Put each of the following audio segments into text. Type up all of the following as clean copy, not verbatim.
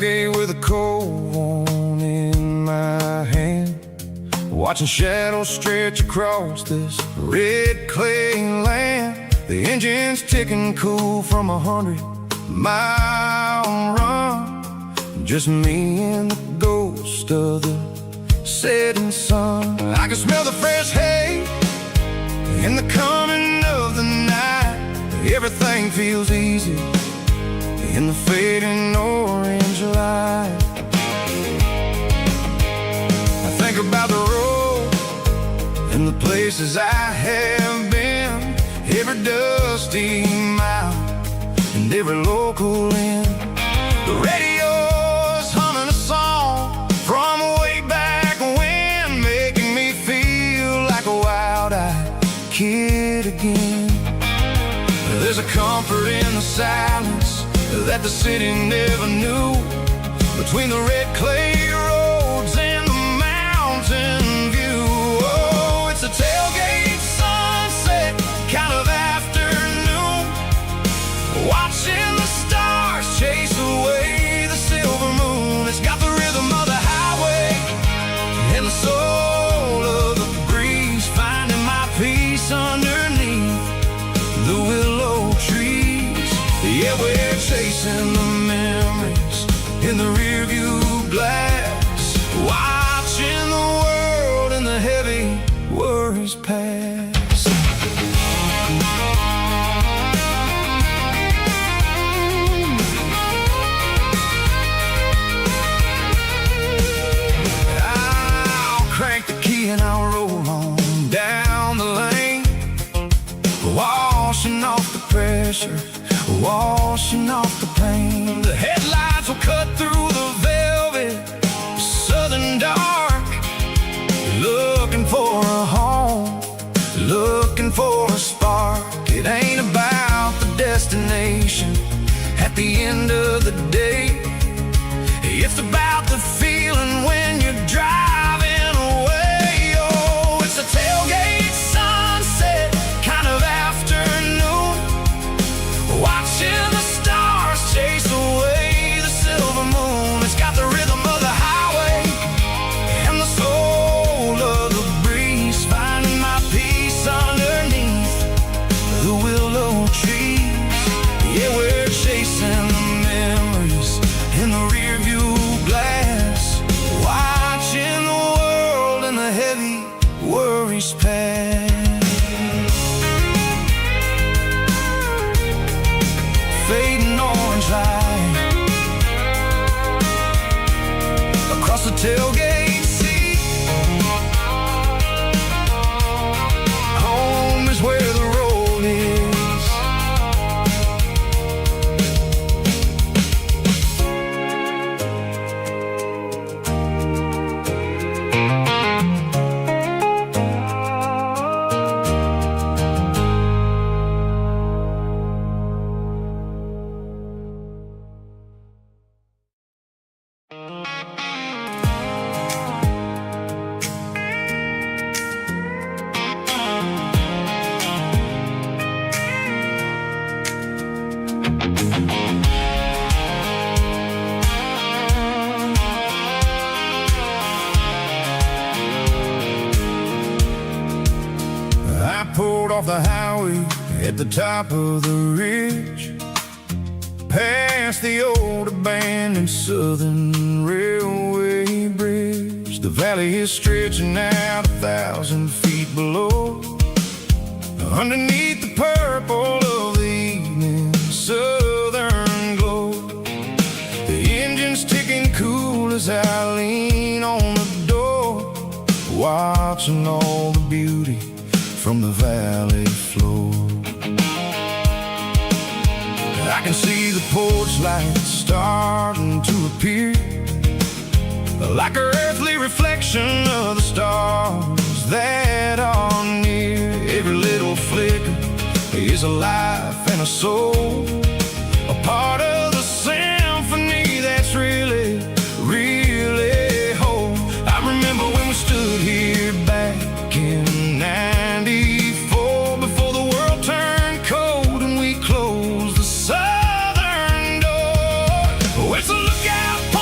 tailgate with a cold one in my hand, watching shadows stretch across this red clay land. The engine's ticking cool from 100-mile run, just me and the ghost of the setting sun. I can smell the fresh hay in the coming of the night. Everything feels easy in the fading orange light. I think about the road and the places I have been, every dusty mile and every local inn. The radio's humming a song from way back when, making me feel like a wild-eyed kid again. There's a comfort in the silence that the city never knew, between the red clay roads and the mountain view. Oh, it's a tailgate sunset kind of afternoon, watching the stars chase away the silver moon. It's got the rhythm of the highway and the soul of the breeze, finding my peace underneath the willow trees. Yeah, we're chasing the memories in the rearview glass, watching the world and the heavy worries pass. I'll crank the key and I'll roll on down the lane, washing off the pressure, washing off the pain. The headlights will cut through the velvet southern dark, looking for a home, looking for a spark. It ain't about the destination at the end of the day, it's about the feeling when you're driving away. Oh, it's a tailgate sunset kind of afternoon, watching the stars chase away the silver moon. It's got the rhythm of the highway and the soul of the breeze, finding my peace underneath the willow trees. Yeah, we're chasing the memories in the rearview glass, watching the world and the heavy worries pass. Fading orange light across the tailgate seat. Home is where the road is. I pulled off the highway at the top of the ridge, past the old abandoned southern railway bridge. The valley is stretching out 1,000 feet below, underneath the purple of the evening southern glow. The engine's ticking cool as I lean on the door, watching all the beauty from the valley floor. I can see the porch lights starting to appear, like an earthly reflection of the stars that are near. Every little flicker is a life and a soul, a part of the symphony that's really, really whole. I remember when we stood here back in '94, before the world turned cold and we closed the southern door. It's a lookout point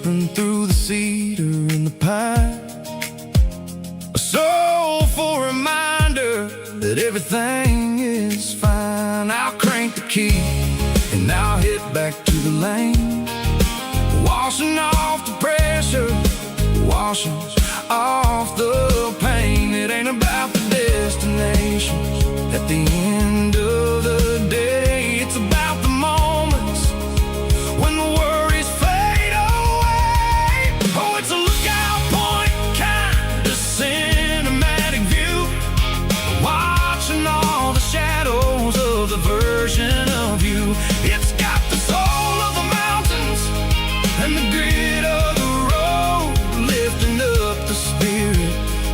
whispering through the cedar and the pine. A soulful reminder that everything is fine. I'll crank the key and I'll head back to the lane, washing off the pressure, washing off the pain. It ain't about the destinations at the end of the day. It's about the moments when the worries fade away. Oh, it's a lookout point, kind of cinematic view, watching all the shadows of the version of you. It's got the soul of the mountains and the grit of the road, lifting up the spirit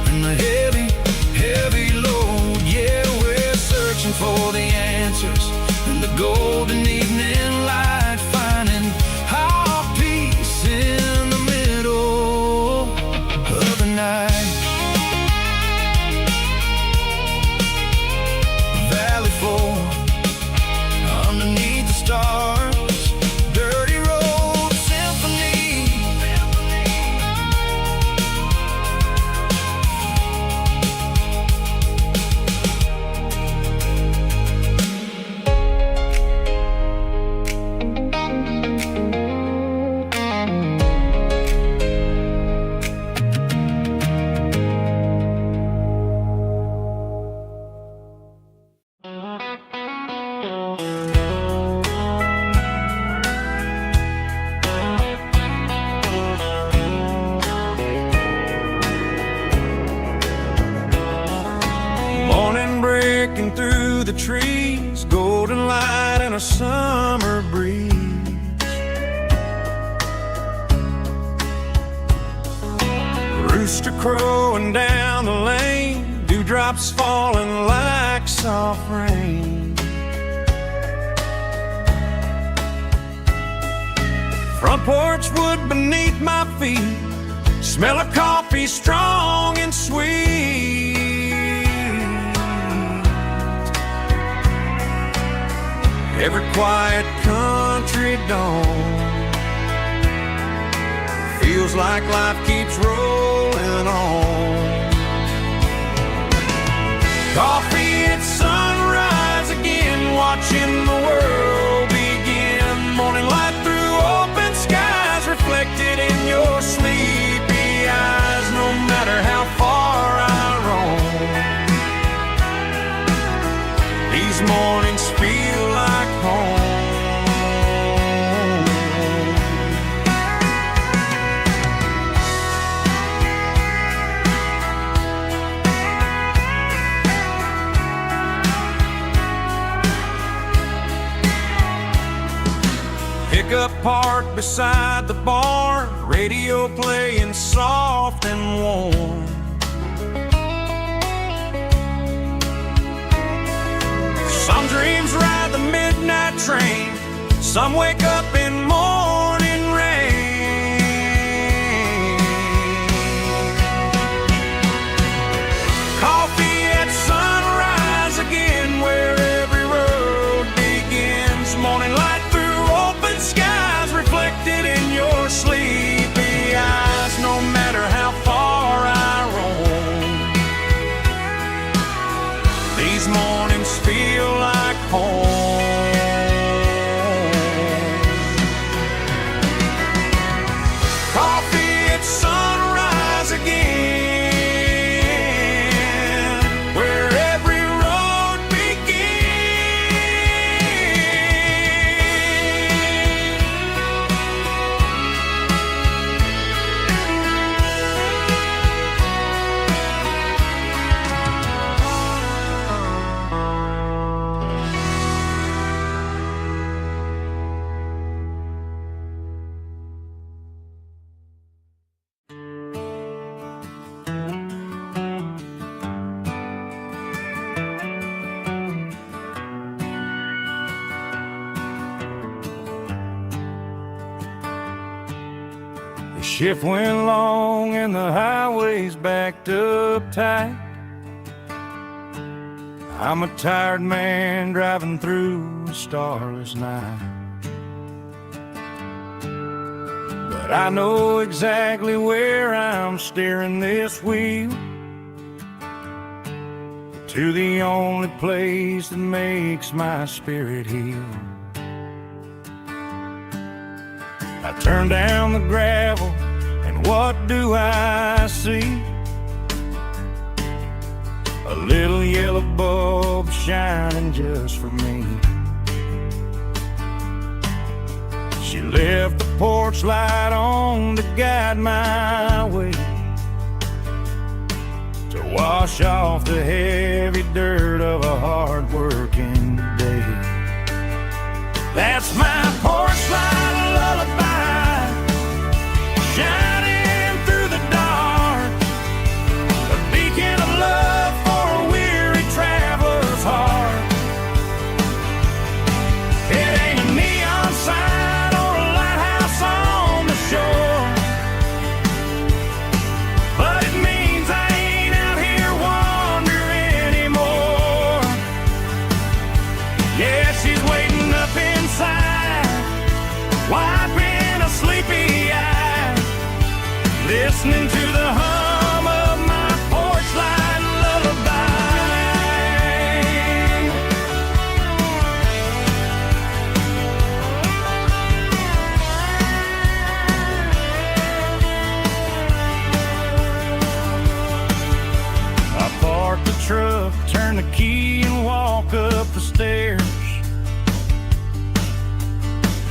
and the heavy, heavy load. Yeah, we're searching for the answers in the golden evening light, finding our peace in the middle of the night. Valley floor underneath the stars, dirty road symphony. Morning breaking through the trees, golden light and a summer breeze. Rooster crowing down the lane, dewdrops falling like soft rain. Front porch wood beneath my feet, smell of coffee strong and sweet. Every quiet country dawn feels like life keeps rolling on. Coffee at sunrise again, watching the world begin. Morning light through open skies, reflected in your sleepy eyes. No matter how far I roam, these mornings feel like home. Pickup parked beside the barn, radio playing soft and warm. Some dreams ride the midnight train, some wake up in morning rain. Coffee at sunrise again, where every road begins. Morning light through open skies, reflected in your sleepy eyes. No matter how far I roam, these mornings feel like home. Coffee at sunrise again, where every road The shift went long and the highway's backed up tight. I'm a tired man driving through a starless night. The but I know exactly where I'm steering this wheel, to the only place that makes my spirit heal. I turn down the gravel, and what do I see? A little yellow bulb shining just for me. She left the porch light on to guide my way, to wash off the heavy dirt of a hard-working day. That's my porch light lullaby, shining through the dark, a beacon of love for a weary traveler's heart. It ain't a neon sign or a lighthouse on the shore, but it means I ain't out here wandering anymore. Yeah, she's waiting up inside, wiping a sleepy eye, listening to the hum of my porch light lullaby. I park the truck, turn the key, and walk up the stairs.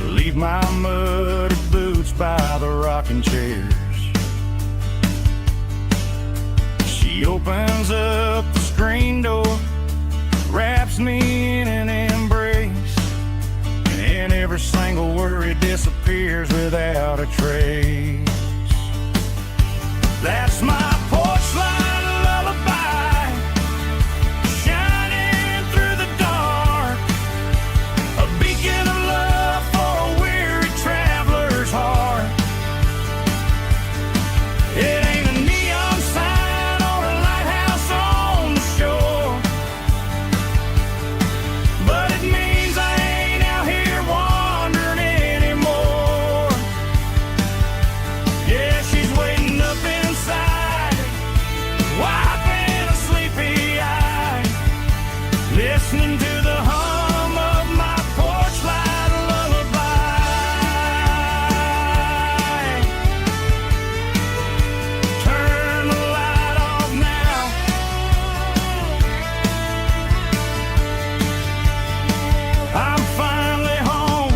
Leave my muddy boots by the rocking chairs. She opens up the screen door, wraps me in an embrace, and every single worry disappears without a trace. That's my porch light lullaby, shining through the dark, a beacon of love for a weary traveler's heart. It ain't a neon sign or a lighthouse on the shore, but it means I ain't out here wandering anymore. Yeah, she's waiting up inside, wiping a sleepy eye, listening to the hum of my porch light lullaby. Turn the light off now, I'm finally home.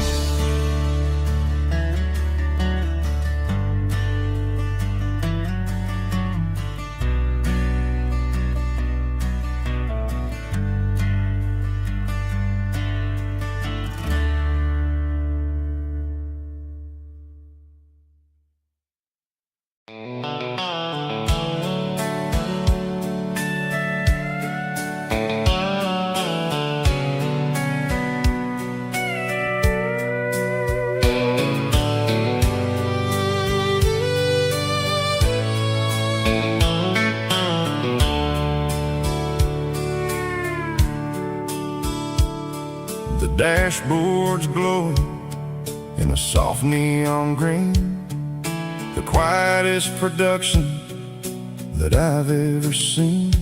The dashboard's glowing in a soft neon green, the quietest production that I've ever seen.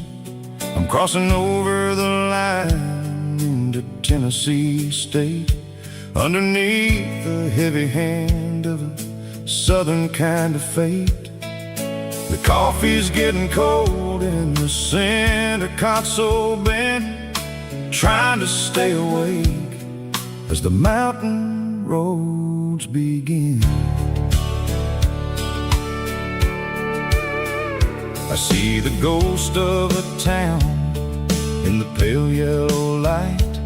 I'm crossing over the line into Tennessee State, underneath the heavy hand of a southern kind of fate. The coffee's getting cold in the center console bin, trying to stay awake as the mountain roads begin. I see the ghost of a town in the pale yellow light,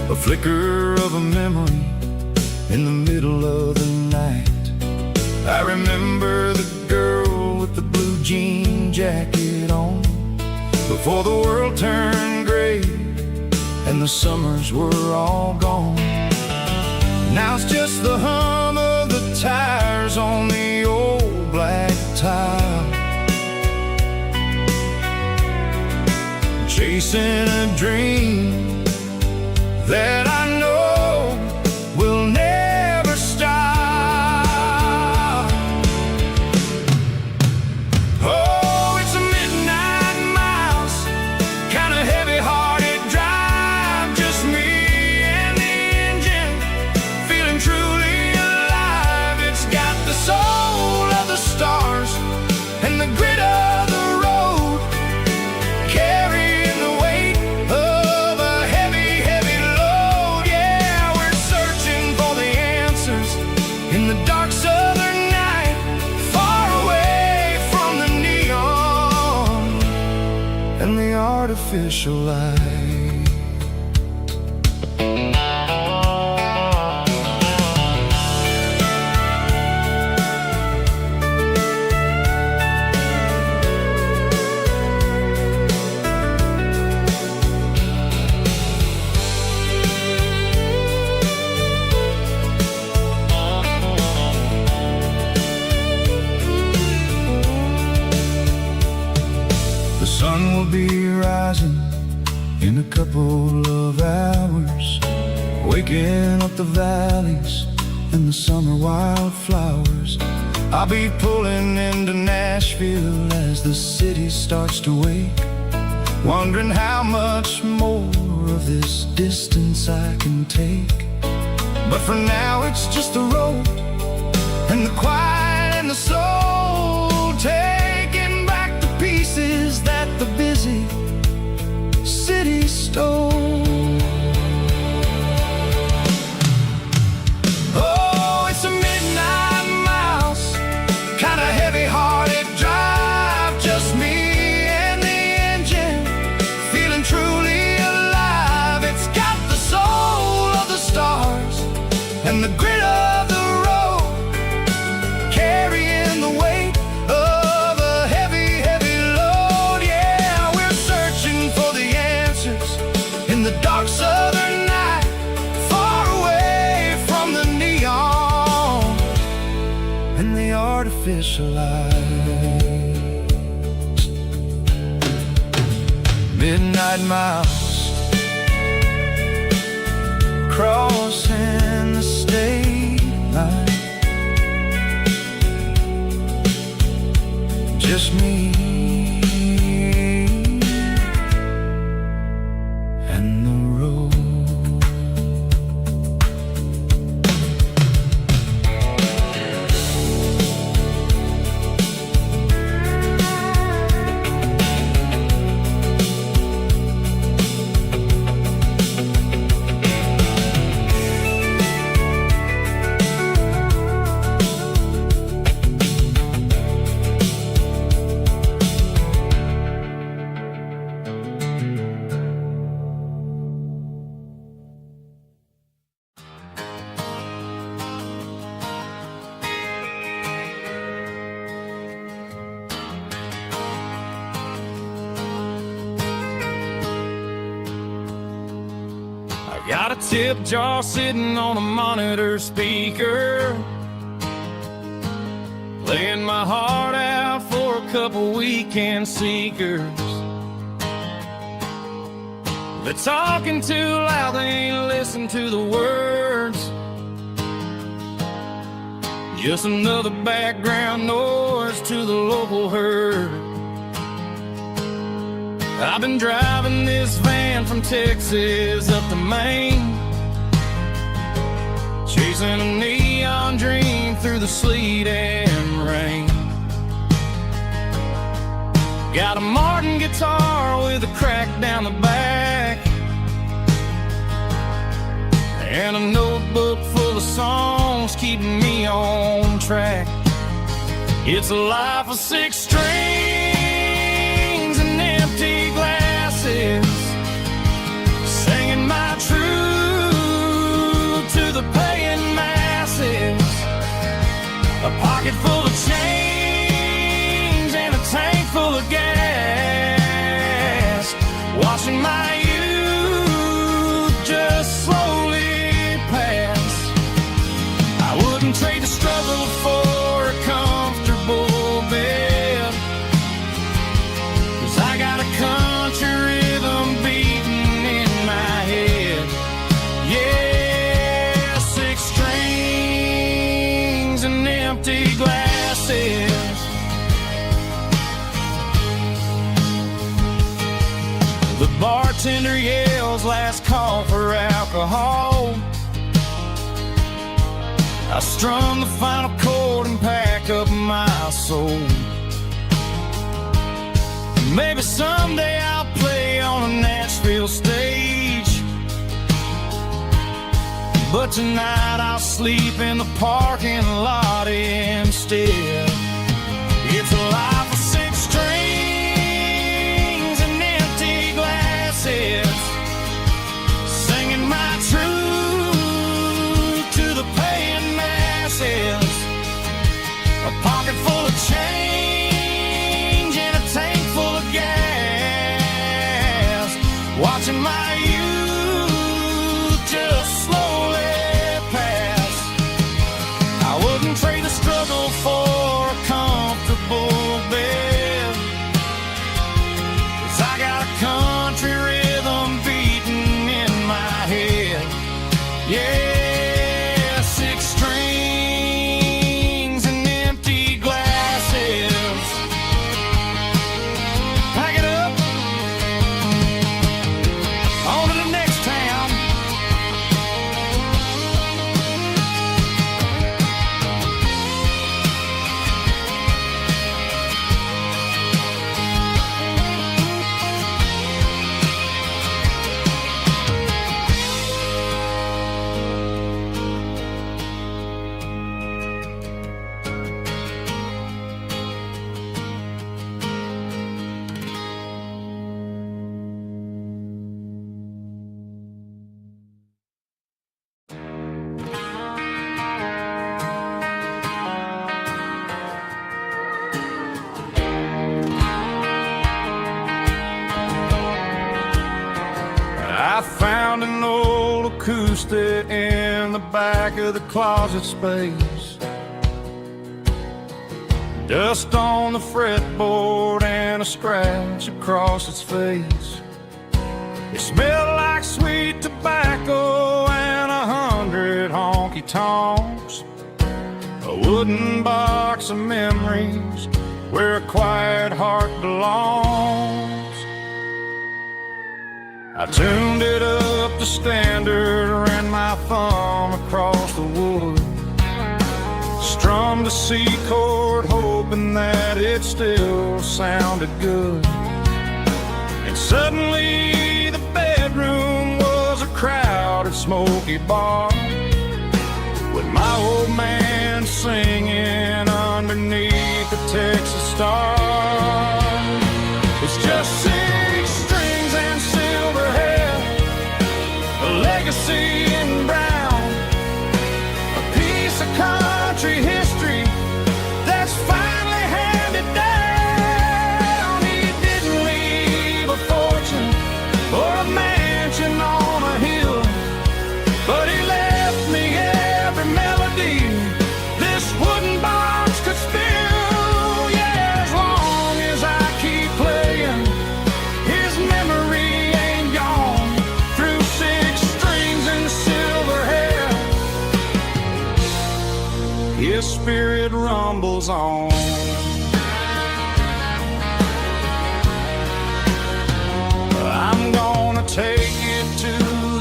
a flicker of a memory in the middle of the night. I remember the girl with the blue jean jacket on, before the world turned gray and the summers were all gone. Now it's just the hum of the tires on the old black tile, chasing a dream that I know will never stop. artificial light. The sun will be rising in a couple of hours, waking up the valleys and the summer wildflowers. I'll be pulling into Nashville as the city starts to wake, wondering how much more of this distance I can take. But for now it's just the road and the quiet and the soul, taking back the pieces that the busy city stole. Oh, it's a midnight mouse, kinda heavy-hearted drive, just me and the engine, feeling truly alive. It's got the soul of the stars and the grit of the road, carrying the weight of a heavy, heavy load. Yeah, we're searching for the answers in the dark southern night, far away from the neon and the artificial lights. Midnight mouse, crossing the state line, just me and the road. Got a tip jar sitting on a monitor speaker, laying my heart out for a couple weekend seekers. They're talking too loud, they ain't listen to the words, just another background noise to the local herd. I've been driving this van from Texas up to Maine, chasing a neon dream through the sleet and rain. Got a Martin guitar with a crack down the back, and a notebook full of songs keeping me on track. It's a life of 6 strings and empty glasses, singing my truth to the paying masses. A pocket full of change and a tank full of gas, watching my youth just slowly pass. I wouldn't trade the struggle for a comfortable bed, 'cause I got a country rhythm beating in my head. Yeah, 6 strings and empty glasses. The bartender yells last call for alcohol. I strum the final chord and pack up my soul. Maybe someday I'll play on a Nashville stage, but tonight I'll sleep in the parking lot instead. It's a life of 6 strings and empty watching my youth just slowly pass. I wouldn't trade the struggle for a comfortable bed, 'cause I got a country rhythm beating in my head. Yeah, 6 strings and empty glasses. Pack it up, on to the next town. I found an old acoustic in the back of the closet space. Dust on the fretboard and a scratch across its face. It smelled like sweet tobacco and 100 honky-tonks. A wooden box of memories where a quiet heart belongs. I tuned it up to standard, ran my thumb across the wood, strummed a C chord, hoping that it still sounded good. And suddenly the bedroom was a crowded, smoky bar, with my old man singing underneath the Texas star. It's just 6 strings and silver hair, a legacy in brown, a piece of country history that's finally handed down. He didn't leave a fortune or a mansion on a hill, but he left me every melody this wooden box could spill. Yeah, as long as I keep playing, his memory ain't gone. Through 6 strings and silver hair, his spirit rumbles on. I'm gonna take it to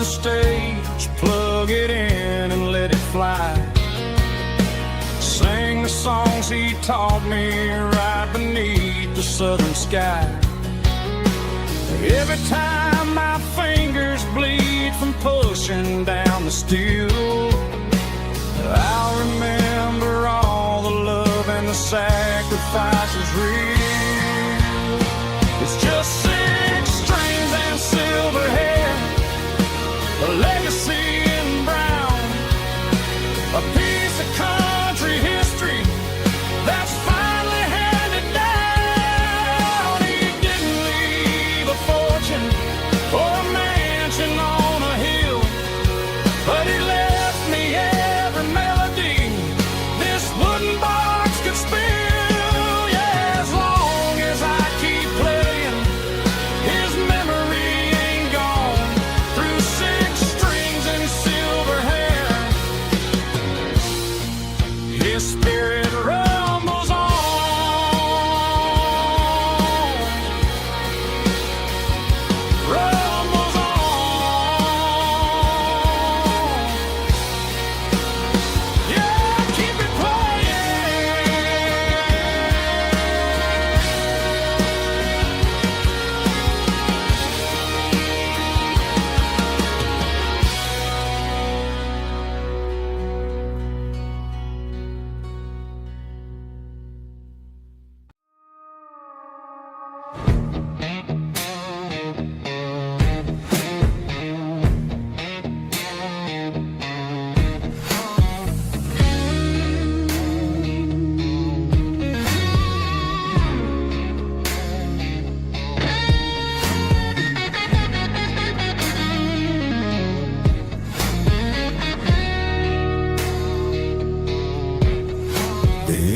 the stage, plug it in and let it fly. Sing the songs he taught me right beneath the southern sky. Every time my fingers bleed from pushing down the steel, I'll remember all the love and the sacrifices real. It's just 6 strings and silver hair, a legacy in brown, a piece of country history that's finally handed down. He didn't leave a fortune or a mansion on a hill, but he left me every melody this wooden box could spill. Yeah, as long as I keep playing,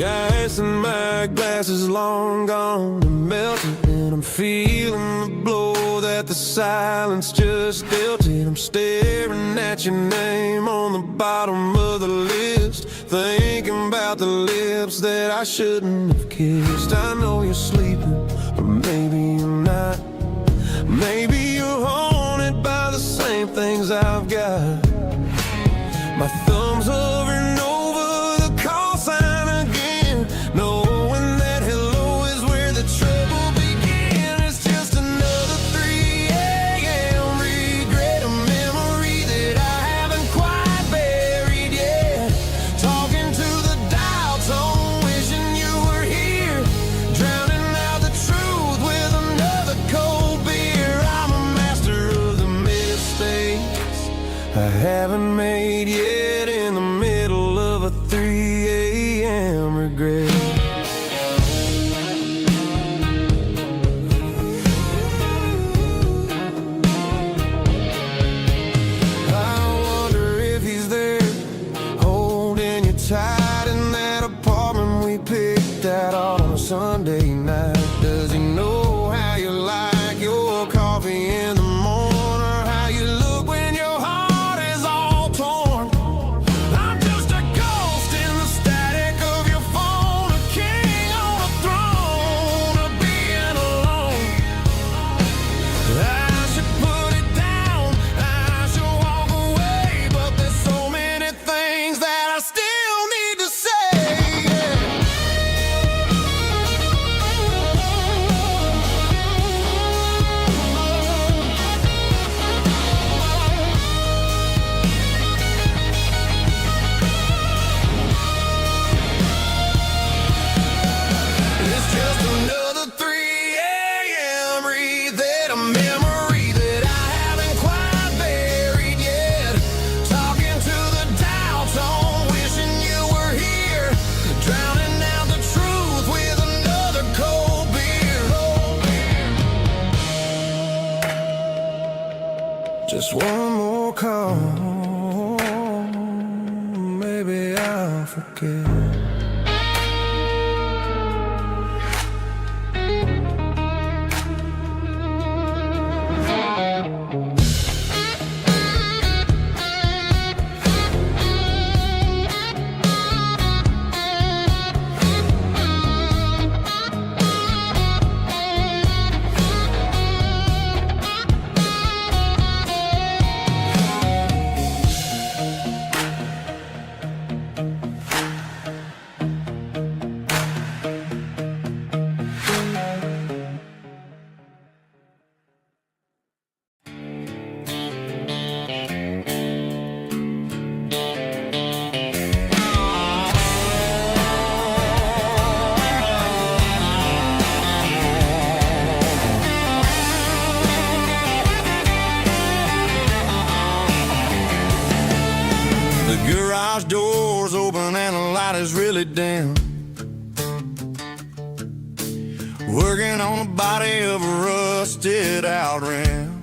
The ice in my glass is long gone and melted, and I'm feeling the blow that the silence just dealt it. I'm staring at your name on the bottom of the list, thinking about the lips that I shouldn't have kissed. I know you're sleeping, or maybe you're not. Maybe you're haunted by the same things I've got. My thumb's hovering over the call sign again, knowing that hello is where the trouble began. It's just another 3 a.m. regret, a memory that I haven't quite buried yet. Talking to the dial tone, wishing you were here, drowning out the truth with another cold beer. I'm a master of the mistakes I haven't made yet, in the middle of a 3 a.m. regret. I wonder if he's there, holding you tight in that apartment we picked out on a Sunday night. Does he know how you like your coffee in the morning, or how you look when your heart is all torn? I'm just a ghost in the static of your phone, a king on a throne of being alone. I should put it down, I should walk away, but there's so many things that I still need to say. It's just another 3 a.m. read, a memory that I haven't quite buried yet. Talking to the dial tone, wishing you were here, drowning out the truth with another cold beer. Just one more call, maybe I'll forget. The garage door's open and the light is really dim. Working on the body of a rusted out rim.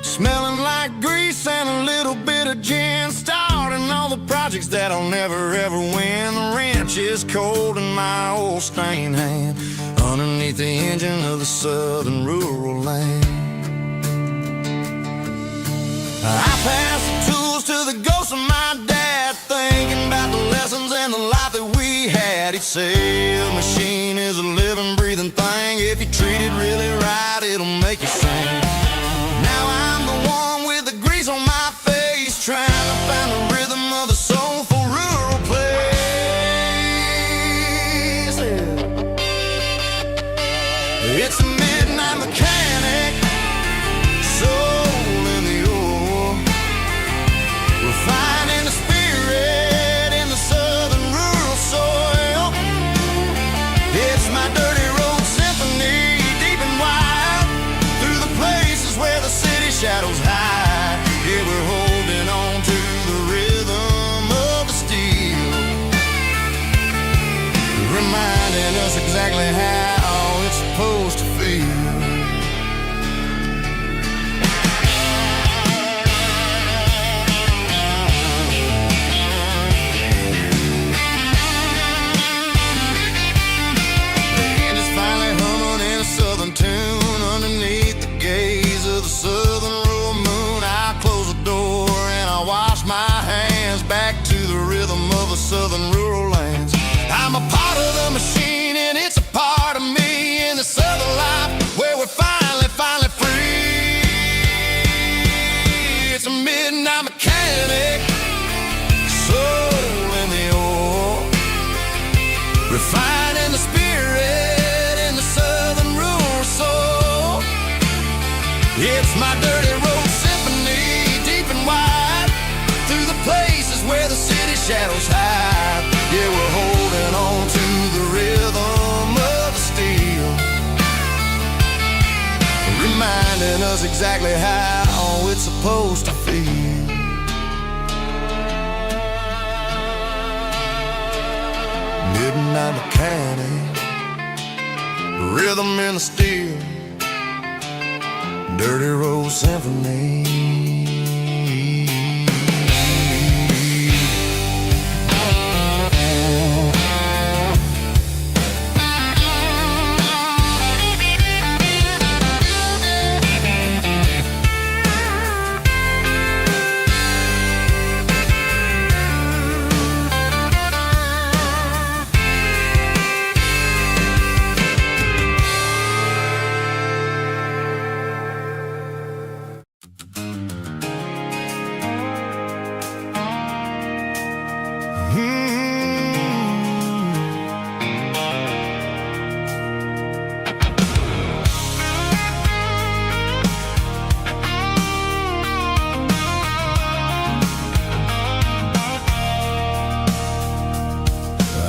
Smelling like grease and a little bit of gin. Starting all the projects that I'll never ever win. The wrench is cold in my old stained hand, underneath the engine of the southern rural land. I pass the tools to the ghost of my dad, thinking about the lessons and the life that we had. He'd say a machine is a living, breathing thing. If you treat it really right, it'll make you sing. Now I'm the one with the grease on my face, trying to find the rhythm of the soulful rural place. It's a midnight mechanic, soul in the ore, refining the spirit in the southern rural soil. It's my dirty road symphony, deep and wide, through the places where the city shadows hide. Yeah, we're holding on to the rhythm of the hands back to the rhythm of the southern rural lands. I'm a part of the machine and it's a part of me in the southern life where we're finally free. It's a midnight mechanic, soul in the ore, refining the spirit in the southern rural soul. It's my dirty road symphony, deep and wide, through the places where the city shadows hide. Yeah, we're holding on to the rhythm of the steel, reminding us exactly how it's supposed to feel. Midnight mechanic, rhythm in the steel, dirty road symphony.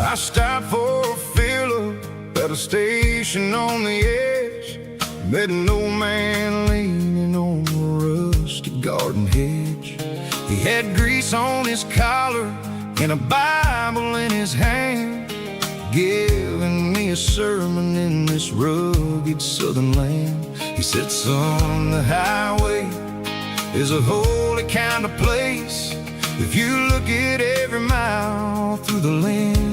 I stopped for a fill-up at a station on the edge. Met an old man leaning on a rusty garden hedge. He had grease on his collar and a Bible in his hand, giving me a sermon in this rugged southern land. He said, son, the highway is a holy kind of place if you look at every mile through the lens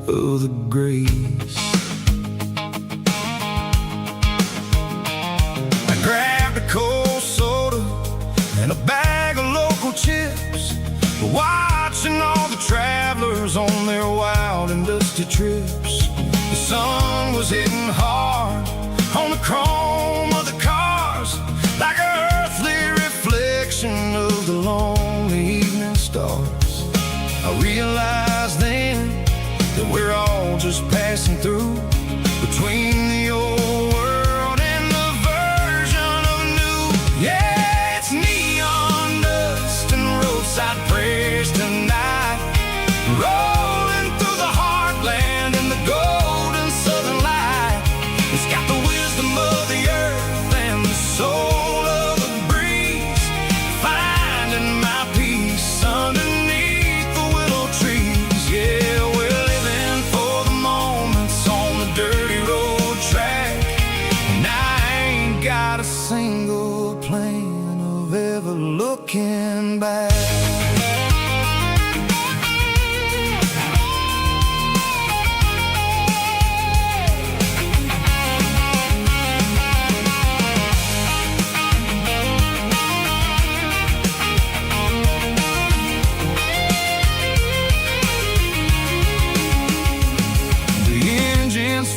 of the grace. I grabbed a cold soda and a bag of local chips, watching all the travelers on their wild and dusty trips. The sun was hitting hard on the chrome of the cars, like an earthly reflection of the lonely evening stars. I realized then that we're all just passing through between the old world and the version of new. Yeah, it's neon dust and roadside prayers tonight, rolling through the heartland in the golden southern light. It's got the wisdom of the earth and the soul of the breeze, finding my peace underneath the willow trees. Yeah, we're living for the moments on the dirty road track, and I ain't got a single plan of ever looking back.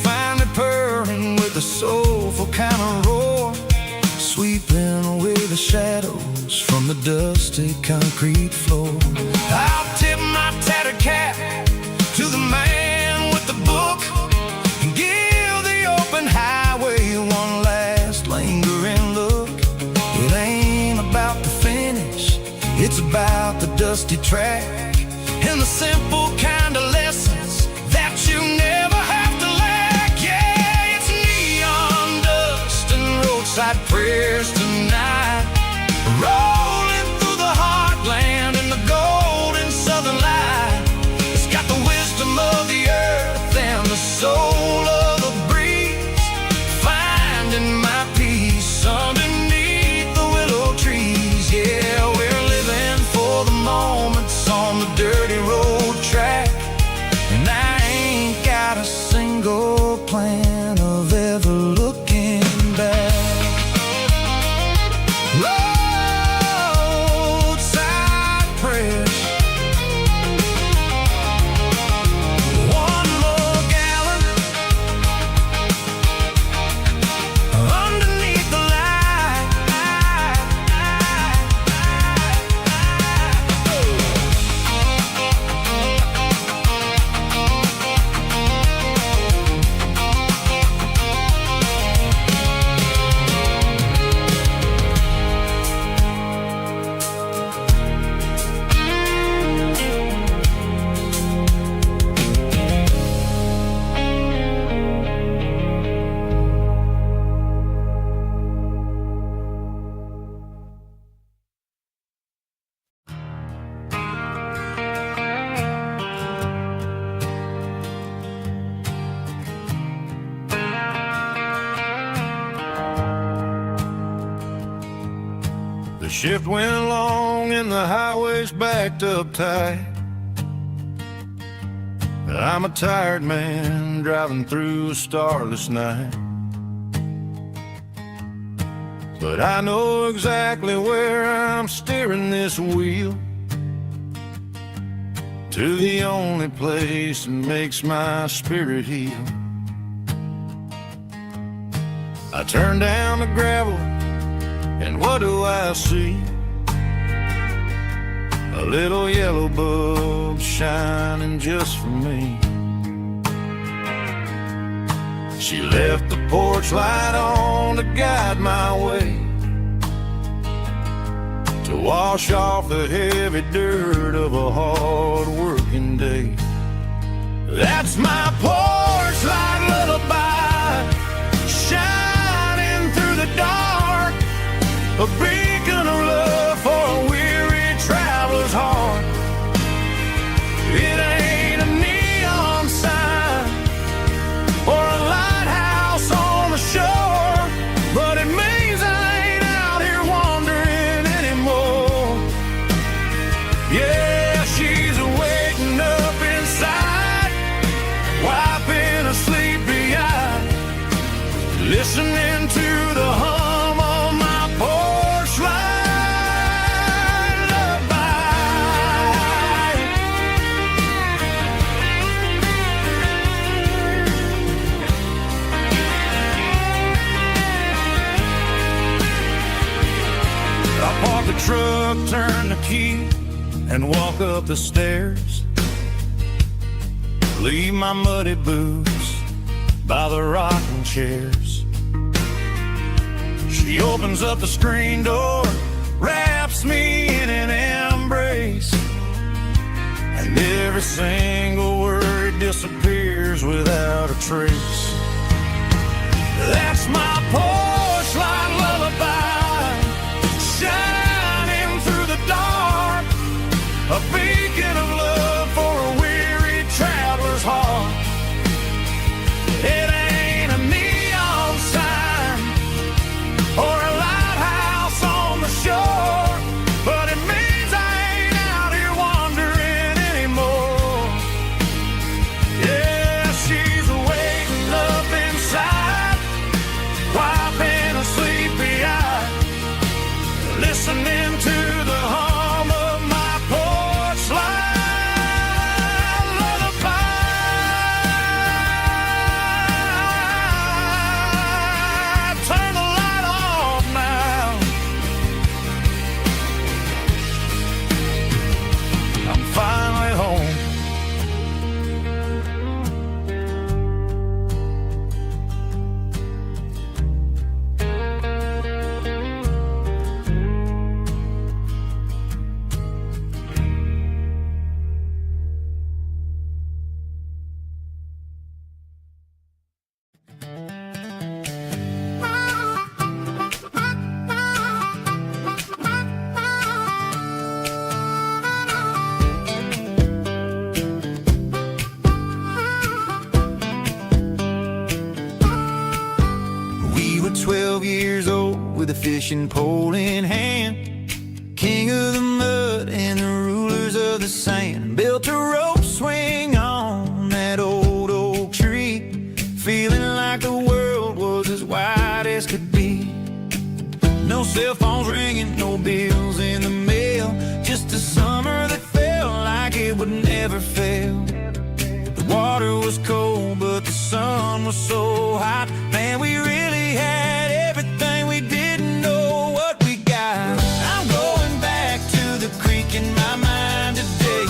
Finally purring with a soulful kind of roar, sweeping away the shadows from the dusty concrete floor. I'll tip my tattered cap to the man with the book and give the open highway one last lingering look. It ain't about the finish, it's about the dusty track and the simple kind of lessons that you never have to lack. Yeah, it's neon dust and roadside prayers tonight, rolling through the heartland in the golden southern light. It's got the wisdom of the earth and the soul of the breeze, finding my peace underneath the willow trees. Yeah, we're living for the moments on the dirty road track, and I ain't got a single plan of ever looking back. Roadside prayer. shift went long and the highway's backed up tight. I'm a tired man driving through a starless night, but I know exactly where I'm steering this wheel, to the only place that makes my spirit heal. I turn down the gravel, and what do I see? A little yellow bulb shining just for me. She left the porch light on to guide my way, to wash off the heavy dirt of a hard-working day. That's my porch light lullaby, shining through the dark, a beacon of love for a weary traveler's heart. It ain't a neon sign or a lighthouse on the shore, but it means I ain't out here wandering anymore. Yeah, she's waking up inside, wiping a sleepy eye, listening to the hum of my porch light lullaby. I park the truck, turn the key, and walk up the stairs. Leave my muddy boots by the rocking chairs. She opens up the screen door, wraps me in an embrace, and every single word disappears without a trace. That's my porch light lullaby, shining through the dark, a beacon of love for a weary traveler's heart. It ain't a neon sign or a lighthouse on the shore, but it means I ain't out here wandering anymore. Yeah, she's waking up inside, wiping a sleepy eye, listening to the hum of my porch light lullaby. Turn the light off now, I'm finally home. We were 12 years old with a fishing pole in hand, king of the mud and the rulers of the sand. Built a rope swing on that old oak tree, feeling like the world was as wide as could be. No cell phones ringing, no bills in the mail, just a summer that felt like it would never fail. The water was cold, but the sun was so hot. Man, we really had everything, we didn't know what we got. I'm going back to the creek in my mind today,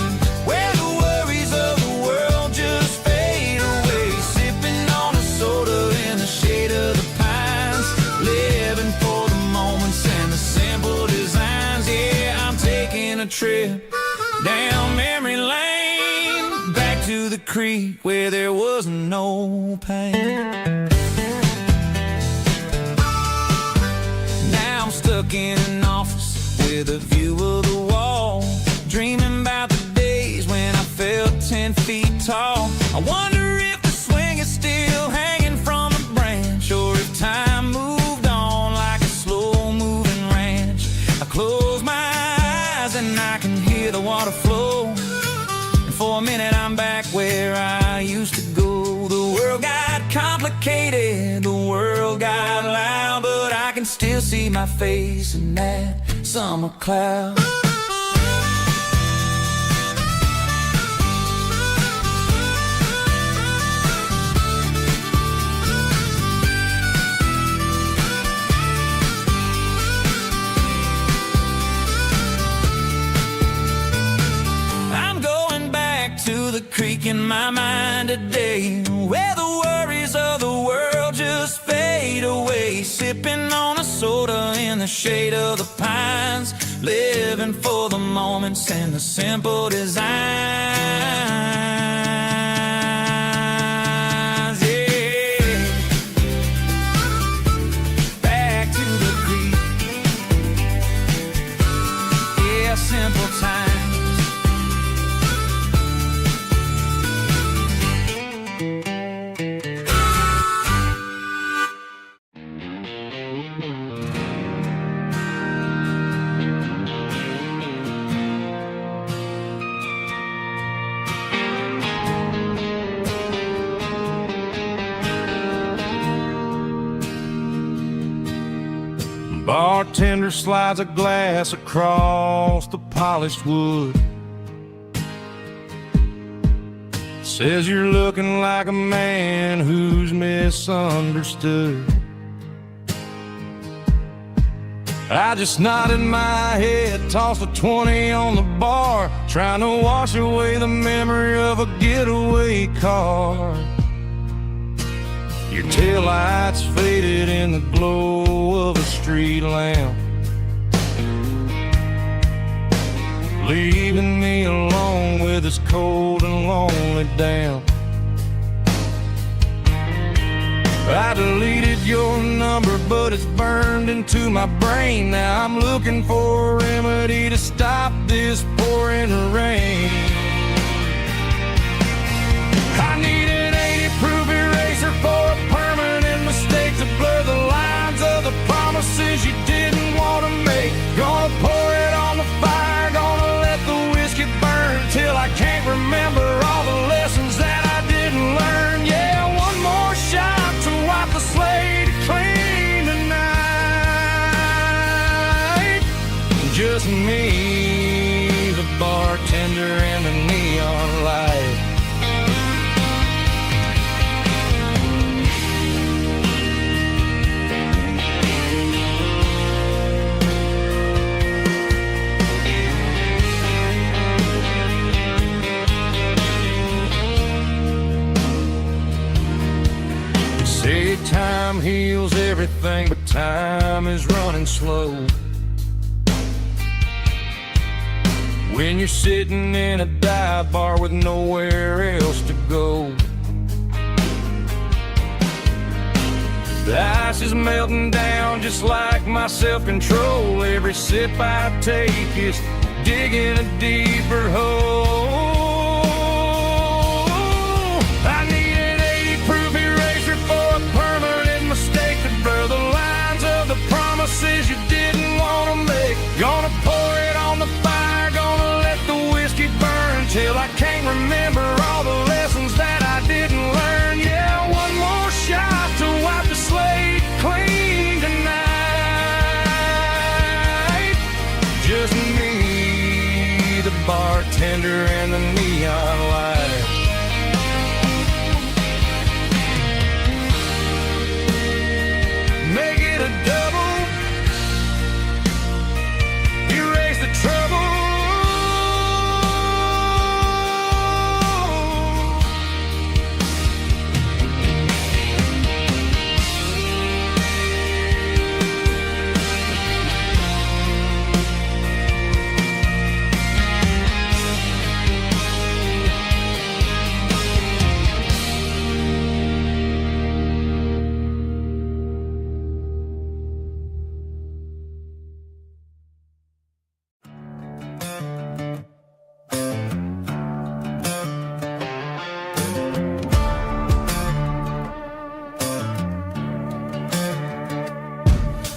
where the worries of the world just fade away. Sipping on a soda in the shade of the pines, living for the moments and the simple designs. Yeah, I'm taking a trip down memory lane, back to the creek where there was no pain. Now I'm stuck in an office with a view of the wall, dreaming about the days when I felt 10 feet tall. I wonder if the swing is still hanging from a branch, or if time moved on like a slow-moving ranch. I close start a flow. And for a minute I'm back where I used to go. The world got complicated, the world got loud, but I can still see my face in that summer cloud. To the creek in my mind today, where the worries of the world just fade away. Sipping on a soda in the shade of the pines, living for the moments and the simple designs. Yeah, back to the creek. Yeah, simple times. Bartender slides a glass across the polished wood. Says you're looking like a man who's misunderstood. I just nodded my head, tossed a 20 on the bar, trying to wash away the memory of a getaway car. Your taillights faded in the glow of a street lamp, leaving me alone with this cold and lonely damp. I deleted your number, but it's burned into my brain. Now I'm looking for a remedy to stop this pouring rain. I need an 80-proof eraser for a permanent mistake to blur the lines of the promises you didn't want to make. Gonna pour it on the fire, gonna let the whiskey burn till I can't remember all the lessons that I didn't learn. Yeah, one more shot to wipe the slate clean tonight. Just me, the bartender, and the neon light. Say time heals everything, but time is running slow. When you're sitting in a dive bar with nowhere else to go, the ice is melting down just like my self-control. Every sip I take is digging a deeper hole. I need an 80-proof eraser for a permanent mistake to blur the lines of the promises you didn't want to make. Gonna pour it on the fire, gonna let the whiskey burn till I can't remember all the lessons that I didn't learn. Yeah, one more shot to wipe the slate clean tonight. Just me, the bartender, and the neon light. Make it a double, erase the trouble.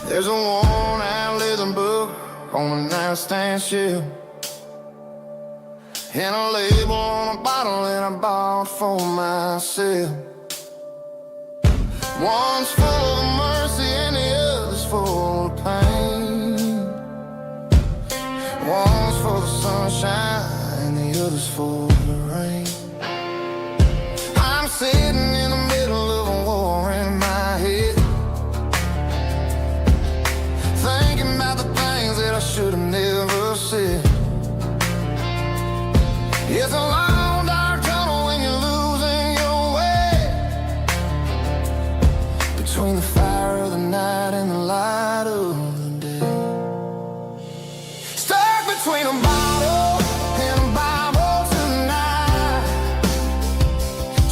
There's a worn-out little book on the nightstand shelf. and a label on a bottle that I bought for myself. One's full of mercy and the other's full of pain. One's for the sunshine and the other's for the rain. I'm sitting in the middle of a war in my head, thinking about the things that I should have never said. It's a long dark tunnel when you're losing your way, between the fire of the night and the light of the day. Stuck between a bottle and a Bible tonight,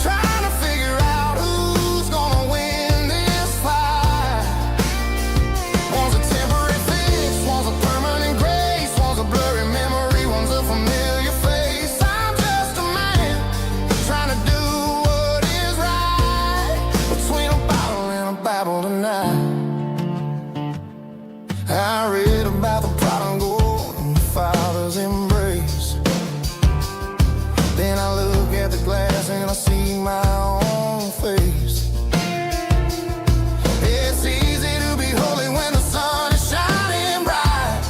trying to figure out who's gonna win this fight. One's a temporary fix, one's a permanent grace, one's a blurry memory, one's a familiar face. I'm just a man trying to do what is right, between a bottle and a Bible tonight. I read about the prodigal and the father's embrace. Then I look at the glass and I see my own face. It's easy to be holy when the sun is shining bright,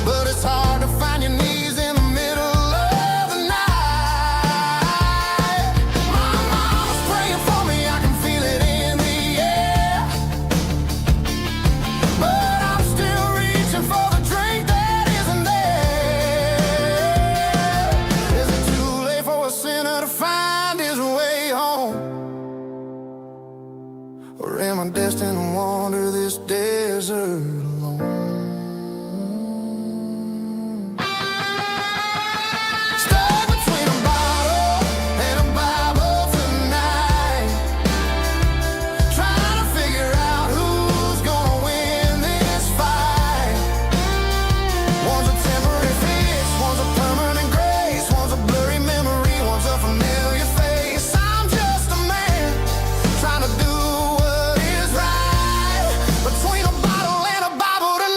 but it's hard to find your knees in the middle of the night. My mom's praying for me, I can feel it in the air, but I'm still reaching for the drink that isn't there. Is it too late for a sinner to find his way home? Or am I destined to wander this desert alone? Stuck between a bottle and a Bible tonight, trying to figure out who's gonna win this fight. One's a temporary fix, one's a permanent grace, one's a blurry memory, one's a familiar face. I'm just a man trying to do what is right, between a bottle and a Bible tonight.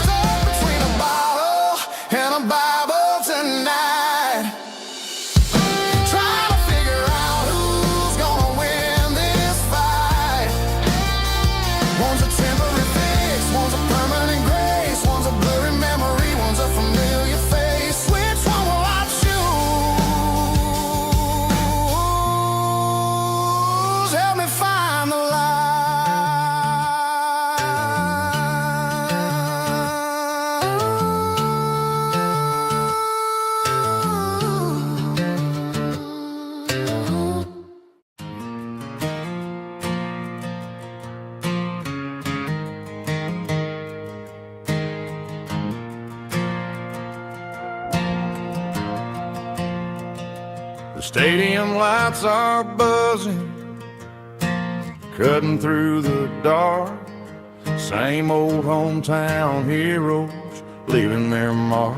Stuck between a bottle and a Bible tonight, trying to figure out who's gonna win this fight. One's a temporary fix, one's a permanent grace, one's a blurry memory, one's a familiar face. Which one will I choose? Help me find the light. The stadium lights are buzzing, cutting through the dark. Same old hometown heroes leaving their mark.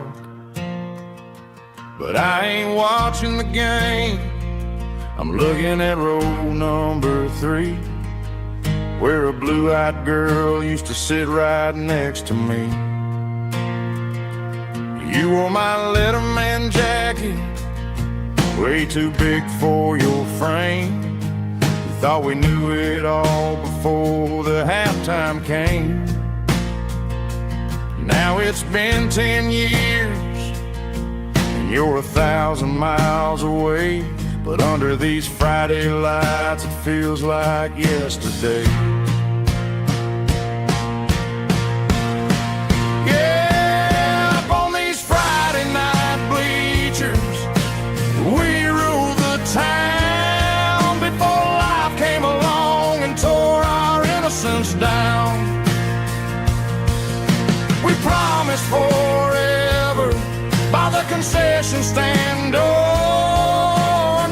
But I ain't watching the game, I'm looking at row number 3, where a blue-eyed girl used to sit right next to me. You wore my Letterman jacket, way too big for your frame. We thought we knew it all before the halftime came. Now it's been 10 years and you're 1,000 miles away, but under these Friday lights it feels like yesterday. Yeah, up on these Friday night bleachers, we ruled the town before life came along and tore our innocence down. We promised forever by the concession stand door.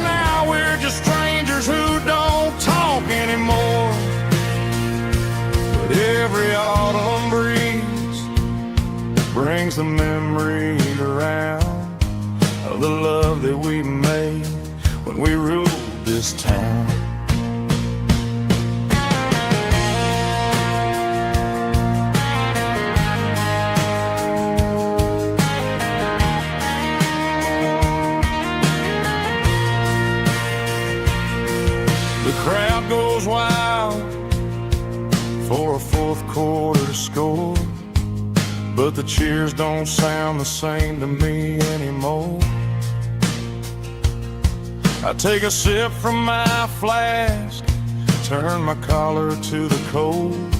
Now we're just strangers who don't talk anymore. brings the memories around of the love that we made when we ruled this town. The crowd goes wild for a fourth quarter score, but the cheers don't sound the same to me anymore. I take a sip from my flask, turn my collar to the cold.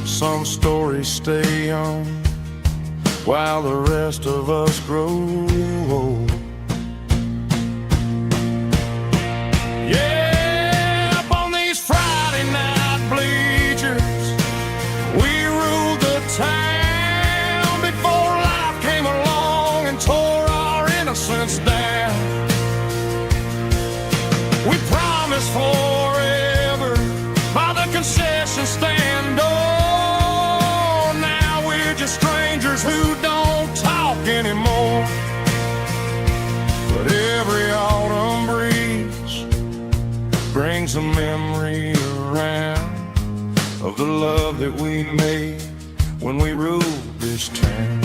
Some stories stay young while the rest of us grow old. Yeah, up on these Friday night bleachers, we ruled the town before life came along and tore our innocence down. We promised forever by the concession stand door. Now we're just strangers who don't talk anymore. But every autumn breeze brings a memory around of the love that we made when we ruled this town.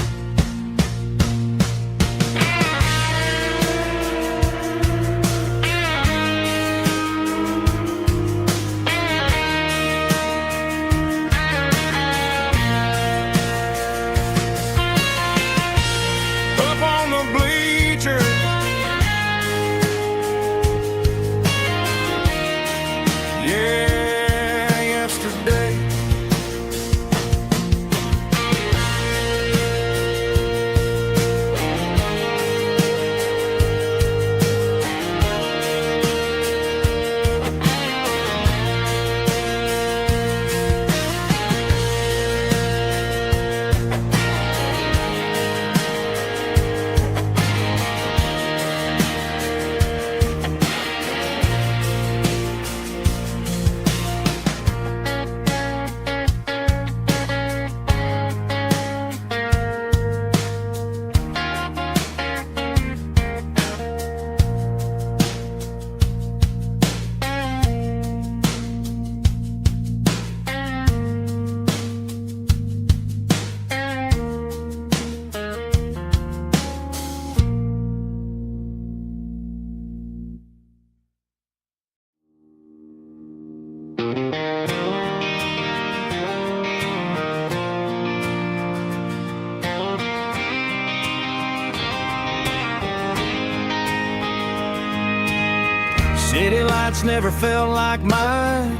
City lights never felt like mine.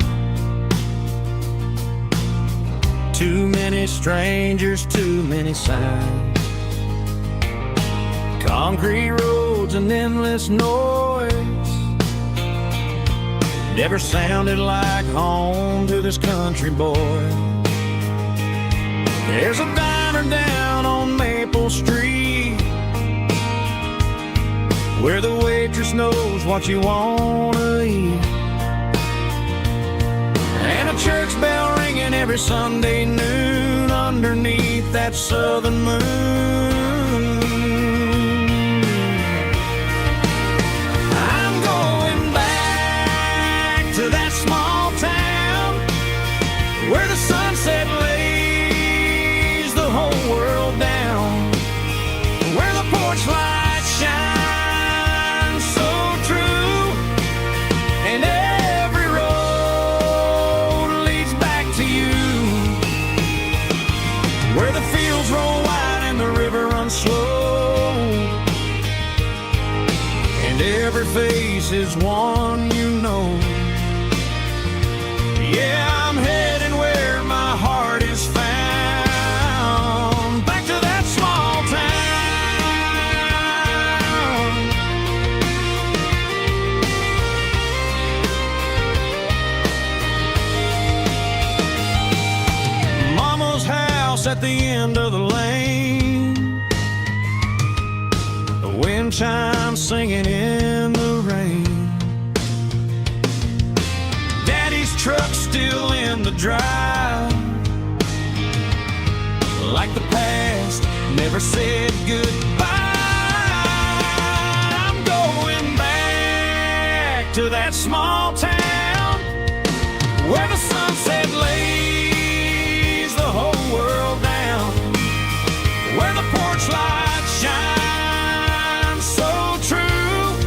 Too many strangers, too many signs. Concrete roads and endless noise never sounded like home to this country boy. There's a diner down on Maple Street where the waitress knows what you wanna eat, and a church bell ringing every Sunday noon underneath that southern moon. I'm going back to that small town where the sunset lays the whole world down, where the porch lights shine slow, and every face is one you know. Yeah, I'm heading where my heart is found, back to that small town. Mama's house at the end of the lane, wind chimes singing in the rain. Daddy's truck still in the drive, like the past never said goodbye. I'm going back to that small town where the sunset lays the whole world down, where the porch light shines so true,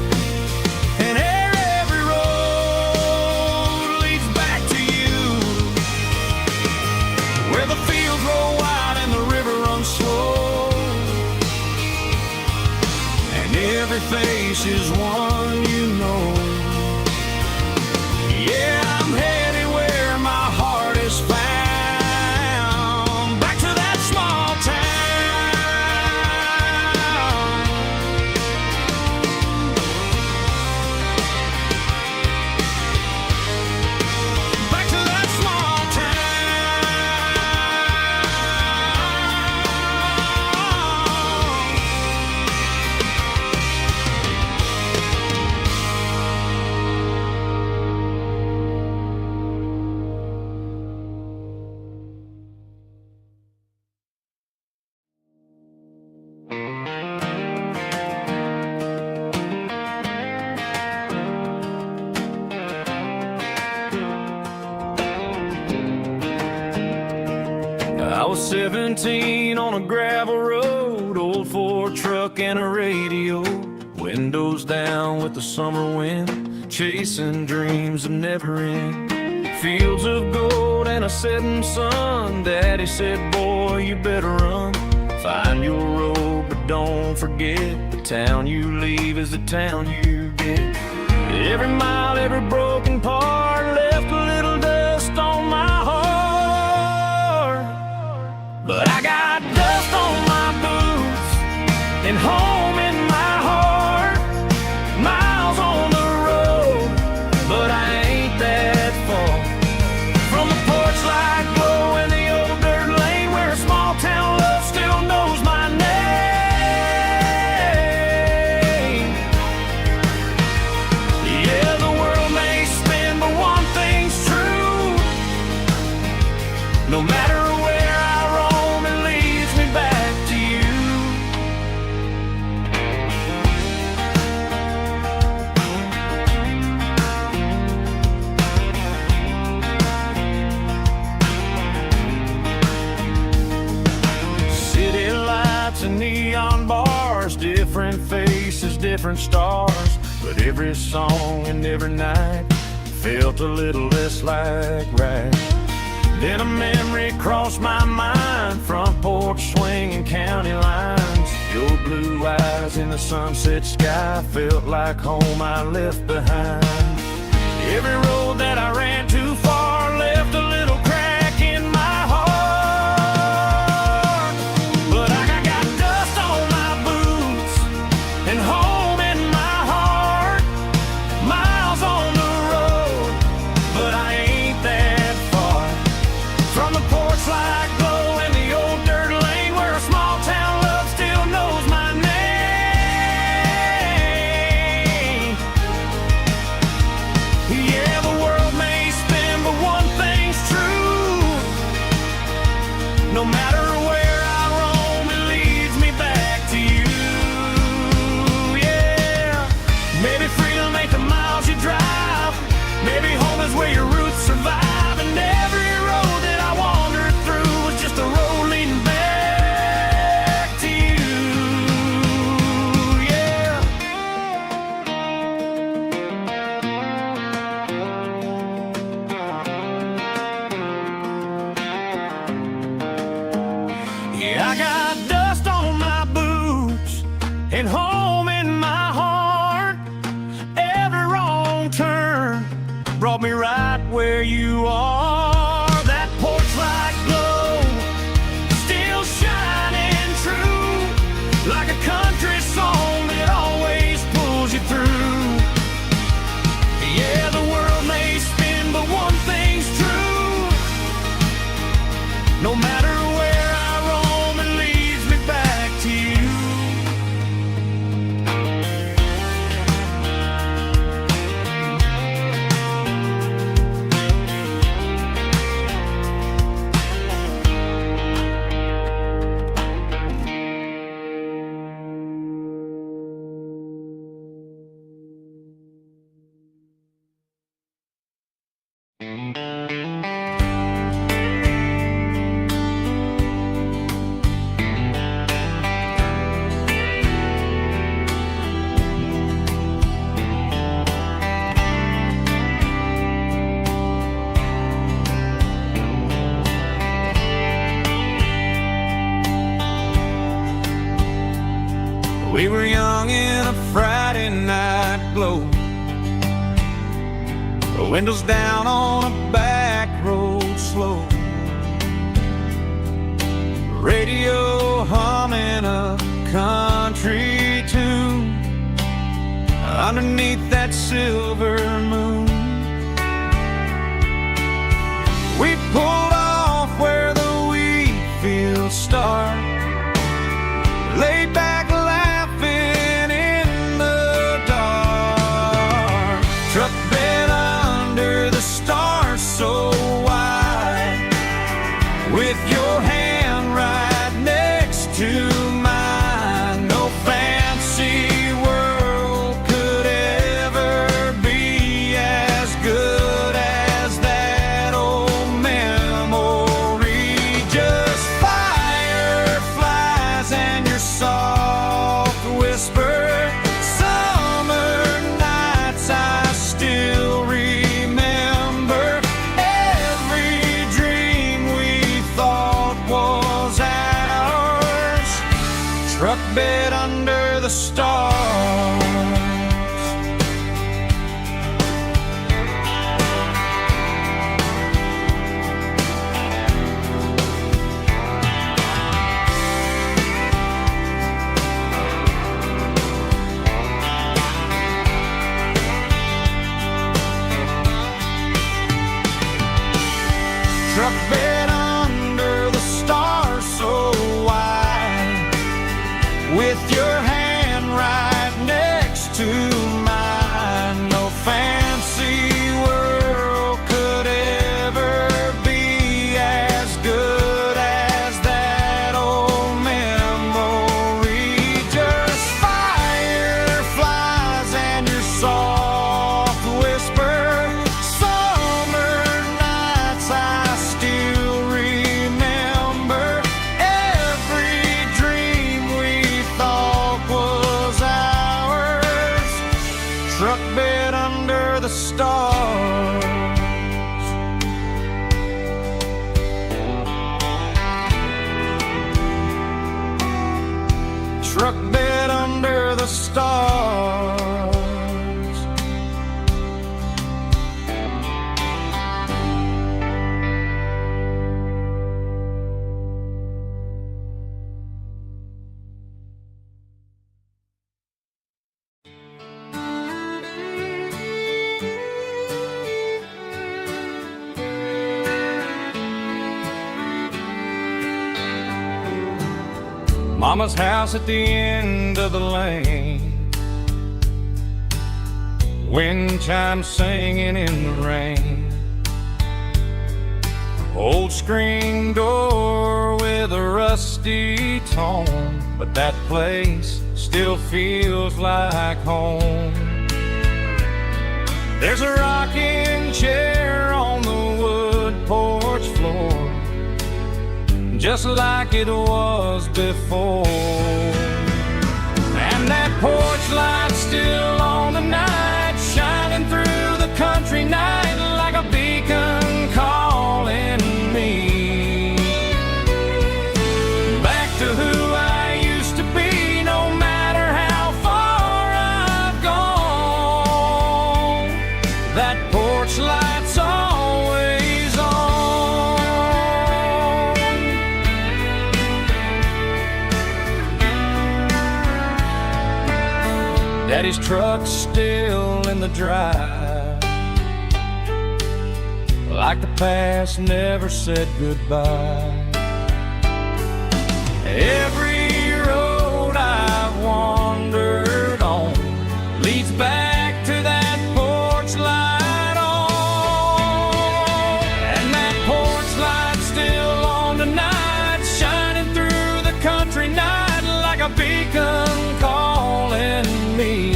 and every road leads back to you, where the fields roll wide and the river runs slow, and every face is one you know. Yeah, I'm headed where my heart is found, back to that small town. Back to that small I was 17 on a gravel road, old Ford truck and a radio, windows down with the summer wind, chasing dreams of never end. Fields of gold and a setting sun. Daddy said, boy, you better run. Find your road, but don't forget, the town you leave is the town you get. Every mile, every broken part left a little dust on my heart. But I got dust on my boots and home in my heart. Miles on the road, but I ain't that far from the porch light glow and the old dirt lane where a small town love still knows my name. Yeah, the world may spin, but one thing's true. No matter where I roam, it leads me back to you. City lights and neon bars, different faces, different stars, but every song and every night felt a little less like right. Then a memory crossed my mind, front porch swinging county lines. Your blue eyes in the sunset sky felt like home I left behind. Every road that I ran too far left a little crack in my heart. But I got dust on my boots and home in my heart. Miles on the road, but I ain't that far from the porch light glow and the old dirt lane where a small town love still knows my name. Yeah, the world may spin, but one thing's true. No matter where I roam, it leads me back to you. Yeah, maybe freedom ain't the miles you drive. Maybe home is where your roots survive. And every road that I wandered through was just a road leading back to you. Yeah. Yeah, I got dust on my boots and home in my heart. Every wrong turn brought me right where you are. That porch light glow still shining true, like a country song that always pulls you through. Yeah, the world may spin, but one thing's true. No matter where I roam, it leads me back to you. We were young in a Friday night glow, the windows down on a back road slow, radio humming a country tune underneath that silver moon. We pulled off where the wheat fields start, laid back laughing in the dark. Truck bed under the stars so wide, with your hand right next to mine. No fancy world could ever be as good as that old memory. Just fireflies and your soft whisper. Summer nights I still remember. Every dream we thought was ours. Truck bed under the stars. Truck bed under the stars so wide, with your hand right next to mine. No fancy world could ever be as good as that old memory. Just fireflies and your soft whisper. Summer nights I still remember. Every dream we thought was ours. Truck bed under the stars. Truck bed under the stars. Mama's house at the end of the lane, wind chimes singing in the rain. Old screen door with a rusty tone, but that place still feels like home. There's a rocking chair on the wood porch floor, just like it was before. And that porch light's still on tonight, shining through the country night like a beacon calling me back to who I used to be. No matter how far I've gone, that porch light's always on. Daddy's truck's still in the drive, like the past never said goodbye. Every road I've wandered on leads back to that porch light on. And that porch light's still on tonight, shining through the country night like a beacon calling me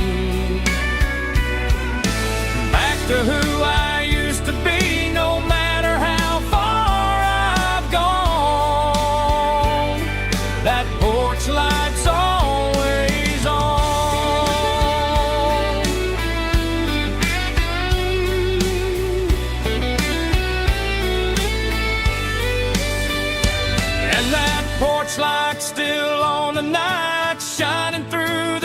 back to who I used to be. No matter how far I've gone, that porch light's always on. And that porch light's still on tonight, shining through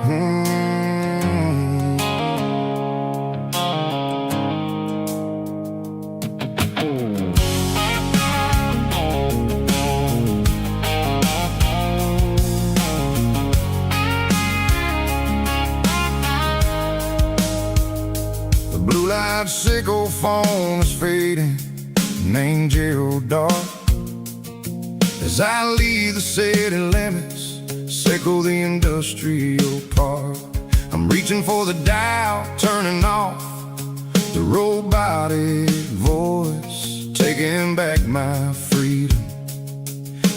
The blue light sickle phone is fading, named Geralkyo. As I leave the city limits, sickle the industrial park. I'm reaching for the dial, turning off the robotic voice, taking back my freedom,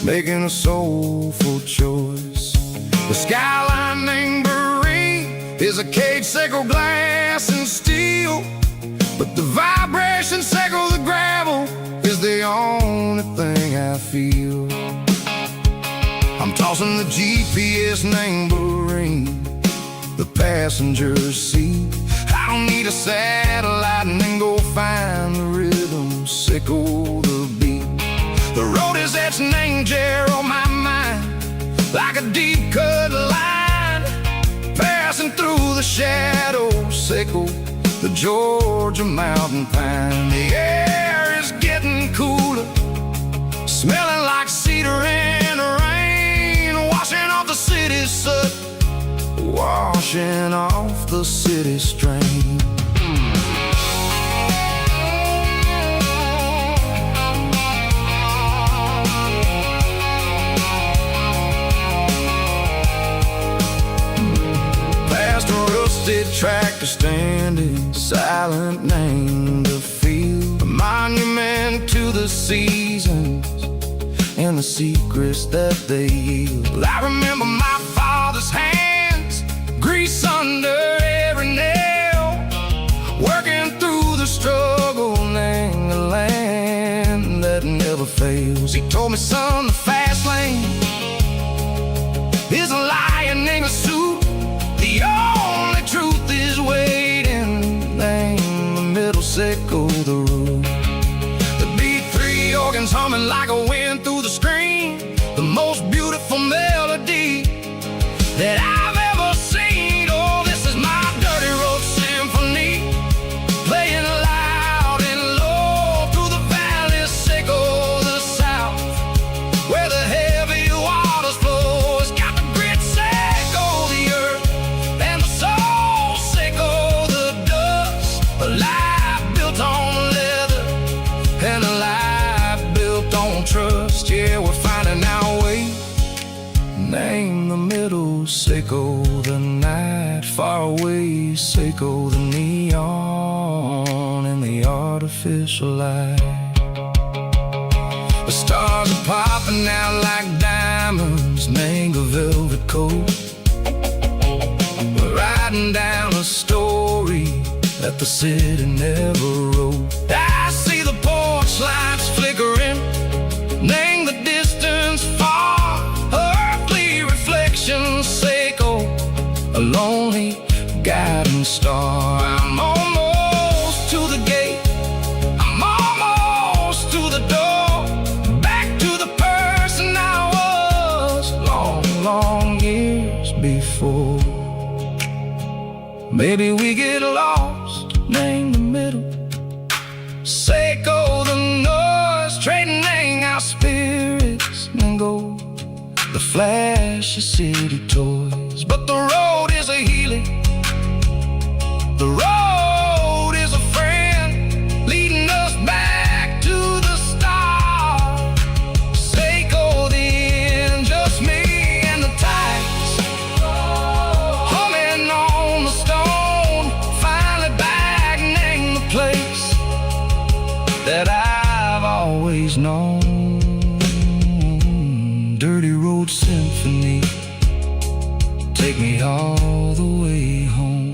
making a soulful choice. The skyline named Marine is a cage, sickle glass and steel, but the vibration sickle the gravel is the only thing I feel. I'm tossing the GPS named Marine, the passenger seat. I don't need a satellite and then go find the rhythm, sickle the beat. The road is etched named Gerald on my mind, like a deep cut line, passing through the shadows, sickle the Georgia mountain pine. The air is getting cooler, smelling like cedar in the rain, washing off the city's soot, washing off the city strain. Past a rusted tractor standing silent, named the field, a monument to the seasons and the secrets that they yield. I remember my father's hands, grease under every nail, working through the struggle, named the land that never fails. He told me, son, the fast lane is a lion in a suit, the only truth is waiting, named the middle, sickle the root. The B3 organs humming like a wind through the screen, the most beautiful melody that I've ever seen. Oh, this is my dirty road symphony, playing loud and low through the valleys, sickle the south, where the heavy waters flow. It's got the grit, sickle the earth, and the soul, sickle the dust. A life built on leather, and a life built on trust. Yeah, we're finding our way, name the middle, sickle the night, far away, sickle the neon and the artificial light. The stars are popping out like diamonds, name the velvet coat. We're riding down a story that the city never wrote. I see the porch lights flickering, name the distance far, earthly reflections, sickle a lonely guiding star. I'm almost to the gate, I'm almost to the door, back to the person I was long, long years before. Maybe we get lost, name the middle, sickle the noise, trading our spirits and go the flash of city toys. But the road is a healing, the road is a friend, leading us back to the start. Sickle the end, just me and the tides, humming on the stone, finally back, name the place that I've always known. Dirty road symphony, take me all the way home.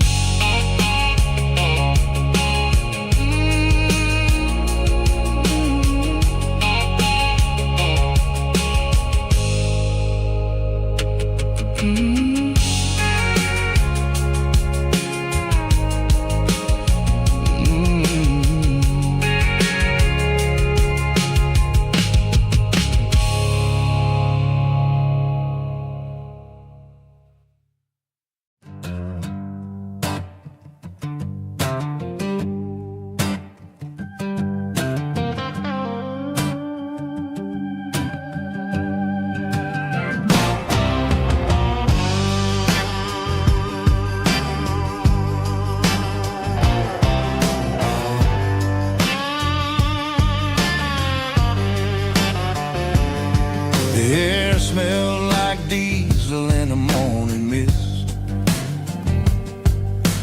smelled like diesel in the morning mist,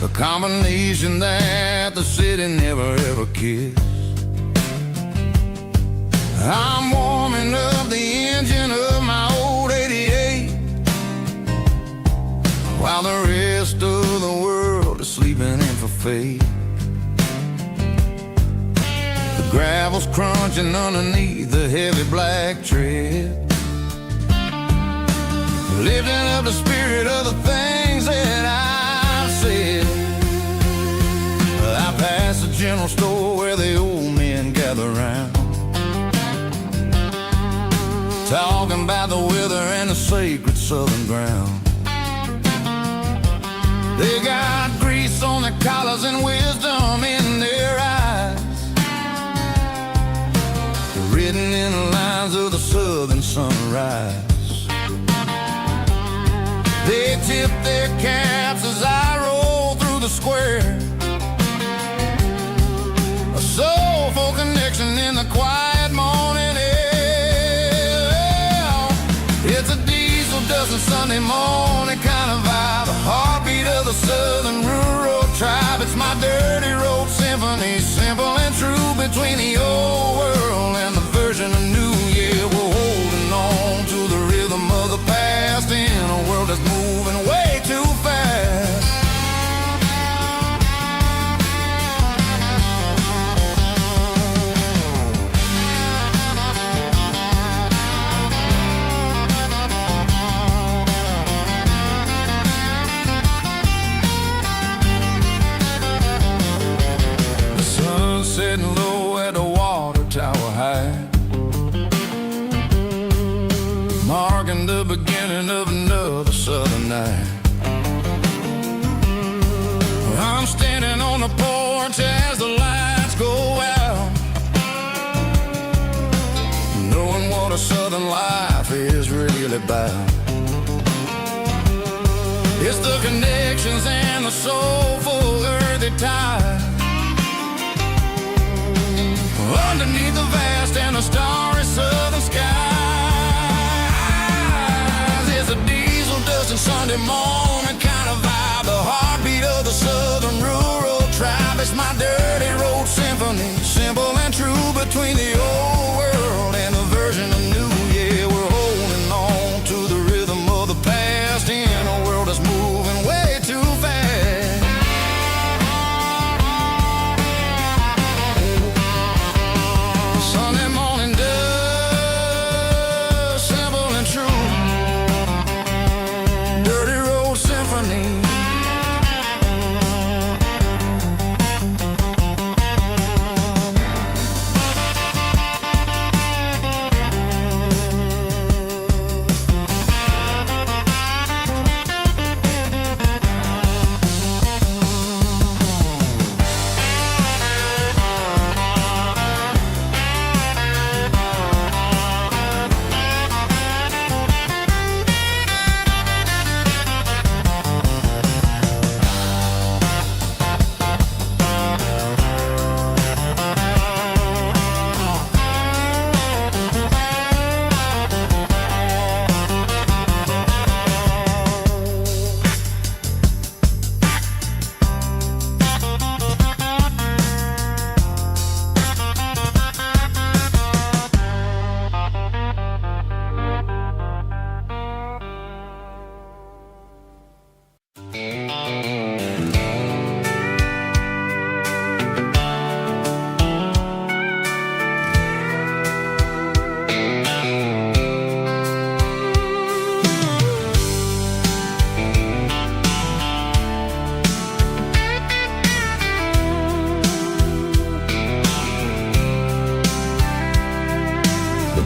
a combination that the city never ever kissed. I'm warming up the engine of my old 88, while the rest of the world is sleeping in for fate. The gravel's crunching underneath the heavy black tread, lifting up the spirit of the things that I've said. I pass the general store where the old men gather round, talking about the weather and the sacred southern ground. They got grease on their collars and wisdom in their eyes, written in the lines of the southern sunrise. They tip their caps as I roll through the square, a soulful connection in the quiet morning air. It's a diesel dusting Sunday morning kind of vibe, a heartbeat of the southern rural tribe. It's my dirty road symphony, simple and true, between the old world and the version of new. Yeah, we're holding on to the rhythm of the past in a world that's moving way too fast. The sun's setting low at the water tower high, marking the beginning of another southern night. I'm standing on the porch as the lights go out, knowing what a southern life is really about. It's the connections and the soulful earthy tide, underneath the vast and the starry southern skies. It's a diesel dusting Sunday morning kind of vibe, the heartbeat of the southern rural tribe. It's my dirty road symphony, simple and true, between the old world and the version of new. Yeah, we're holding on to the rhythm of the past in a world that's moving way too fast. Sunday morning dust, simple and true, dirty road symphony.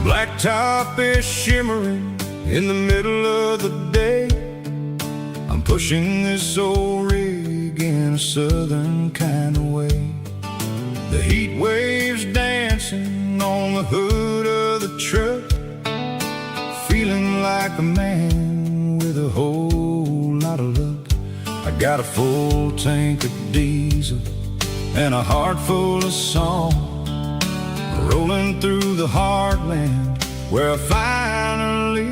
Blacktop is shimmering in the middle of the day. I'm pushing this old rig in a southern kind of way. The heat waves dancing on the hood of the truck, feeling like a man with a whole lot of luck. I got a full tank of diesel and a heart full of song, rolling through the heartland where I finally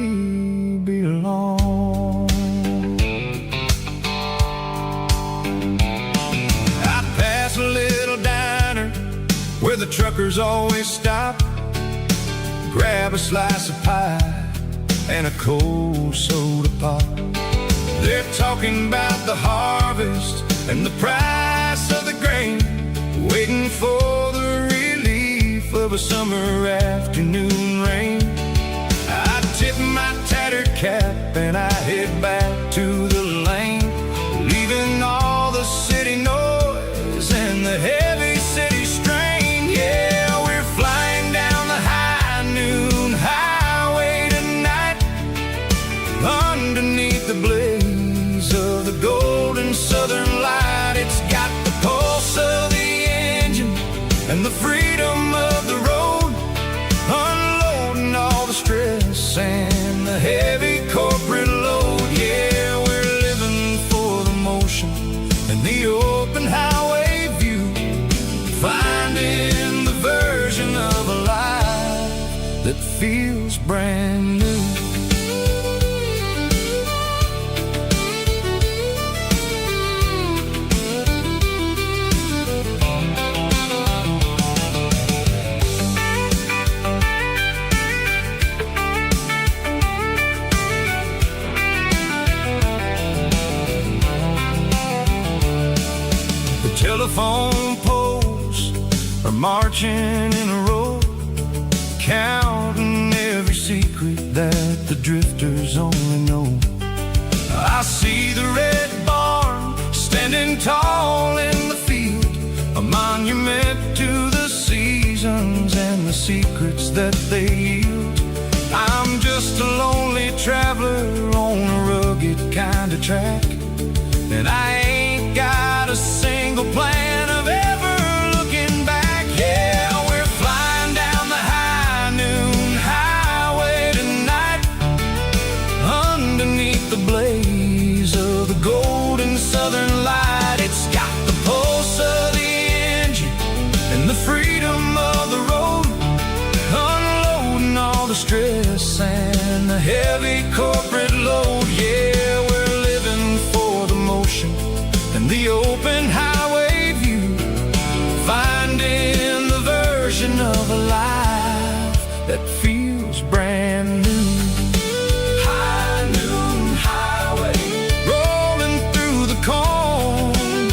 drifters always stop, grab a slice of pie and a cold soda pop. They're talking about the harvest and the price of the grain, waiting for the relief of a summer afternoon rain. I tip my tattered cap and I head back to the lane, leaving all the city noise and the heavy city strain. Yeah, we're flying down the high noon highway tonight, underneath the blaze of the golden southern light. It's got the pulse of the engine and the freedom of the road, unloading all the stress and the heavy corporate load. Yeah, we're living for the motion and the open highway view, finding the version of a life that feels brand new. Telephone poles are marching in a row, counting every secret that the drifters only know. I see the red barn standing tall in the field, a monument to the seasons and the secrets that they yield. I'm just a lonely traveler on a rugged kind of track, and I ain't got a single plan of ever looking back. Yeah, we're flying down the high noon highway tonight, underneath the blaze of the golden southern light. It's got the pulse of the engine and the freedom of the road, unloading all the stress and the heavy corporate load. Yeah, we're living for the motion and the open highway view, finding the version of a life that feels brand new. High noon highway, rolling through the corn,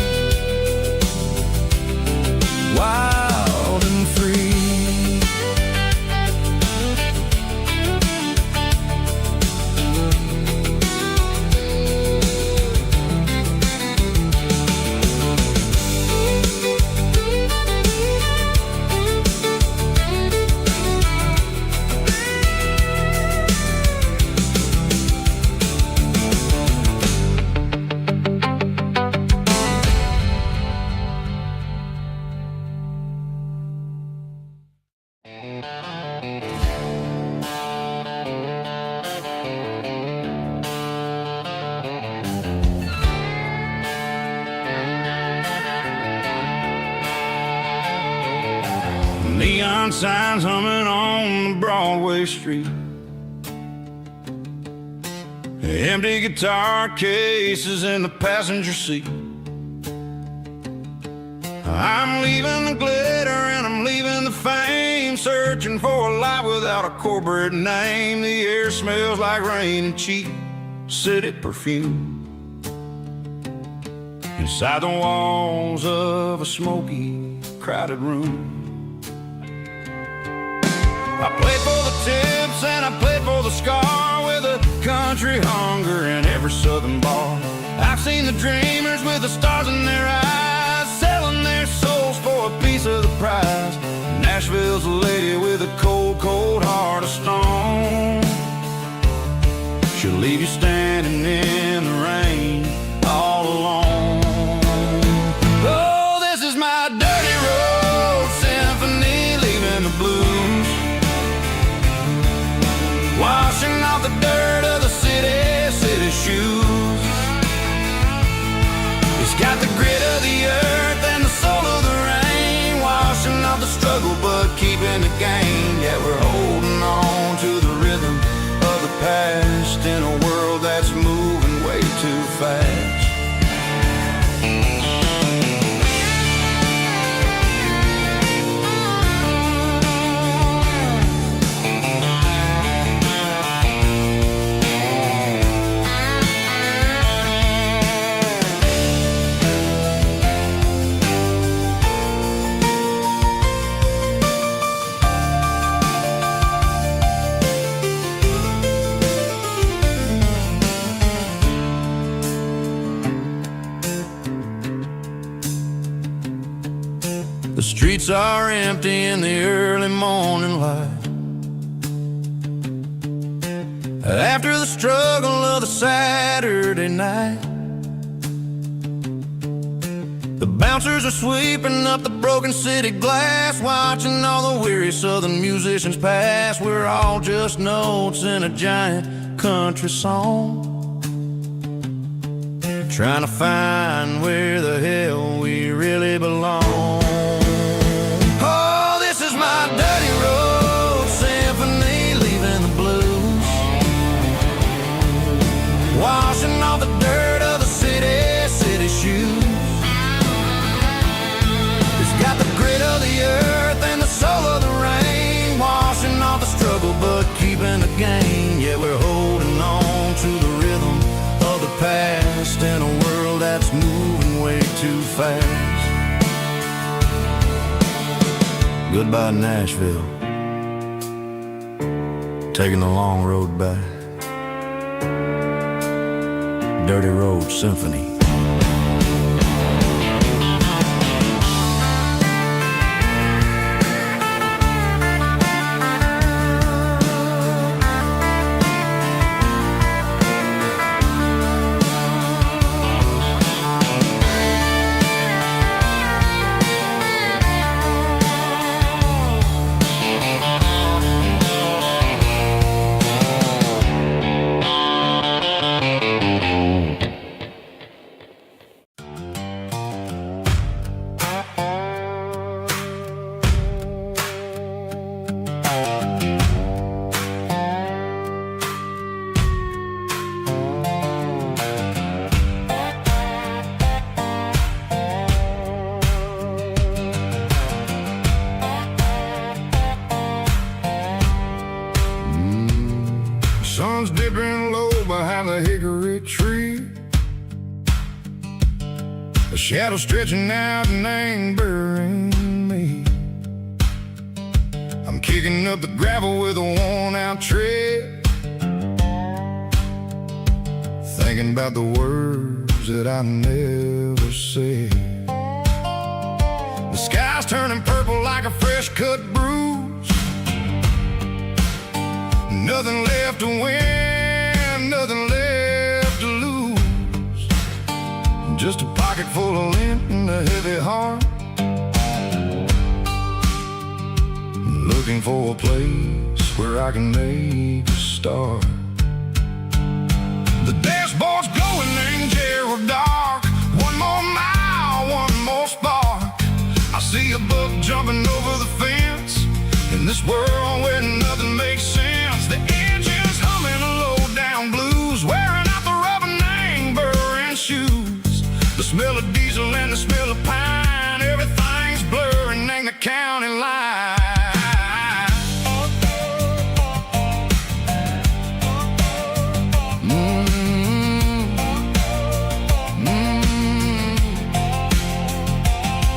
wild and free. Neon signs humming on the Broadway street, empty guitar cases in the passenger seat. I'm leaving the glitter and I'm leaving the fame, searching for a life without a corporate name. The air smells like rain and cheap city perfume, inside the walls of a smoky, crowded room. I played for the tips and I played for the scar, with a country hunger in every southern bar. I've seen the dreamers with the stars in their eyes, selling their souls for a piece of the prize. Nashville's a lady with a cold, cold heart of stone. She'll leave you standing in the rain all alone. Oh, this is my dirty road symphony, leaving the blues, washing off the dirt of the city shoes. It's got the grit of the earth and the soul of the rain, washing off the struggle but keeping the gain. Yeah, we're holding on to the rhythm of the past in a world that's moving way too fast. streets are empty in the early morning light. After the struggle of the Saturday night, the bouncers are sweeping up the broken city glass, watching all the weary southern musicians pass. We're all just notes in a giant country song, trying to find where the hell we really belong. Oh, this is my dirty road symphony, leaving the blues, washing off the dirt of the city shoes. It's got the grit of the earth and the soul of the rain, washing off the struggle but keeping the gain. Yeah, we're holding on to the rhythm of the past in a world that's moving way too fast. Goodbye Nashville, taking the long road back. Dirty Road Symphony. Sun's dipping low behind the hickory tree, a shadow stretching out and angering me. I'm kicking up the gravel with a worn-out tread, thinking about the words that I never said. The sky's turning purple like a fresh-cut bruise, nothing left to win, nothing left to lose, just a pocket full of lint and a heavy heart, looking for a place where I can make a start. The dashboard's glowing in Gerald dark, one more mile, one more spark. I see a buck jumping over the fence, in this world where nothing makes sense. The engine's humming a low-down blues, wearing out the rubber burring shoes. The smell of diesel and the smell of pine, everything's blurring in the county line.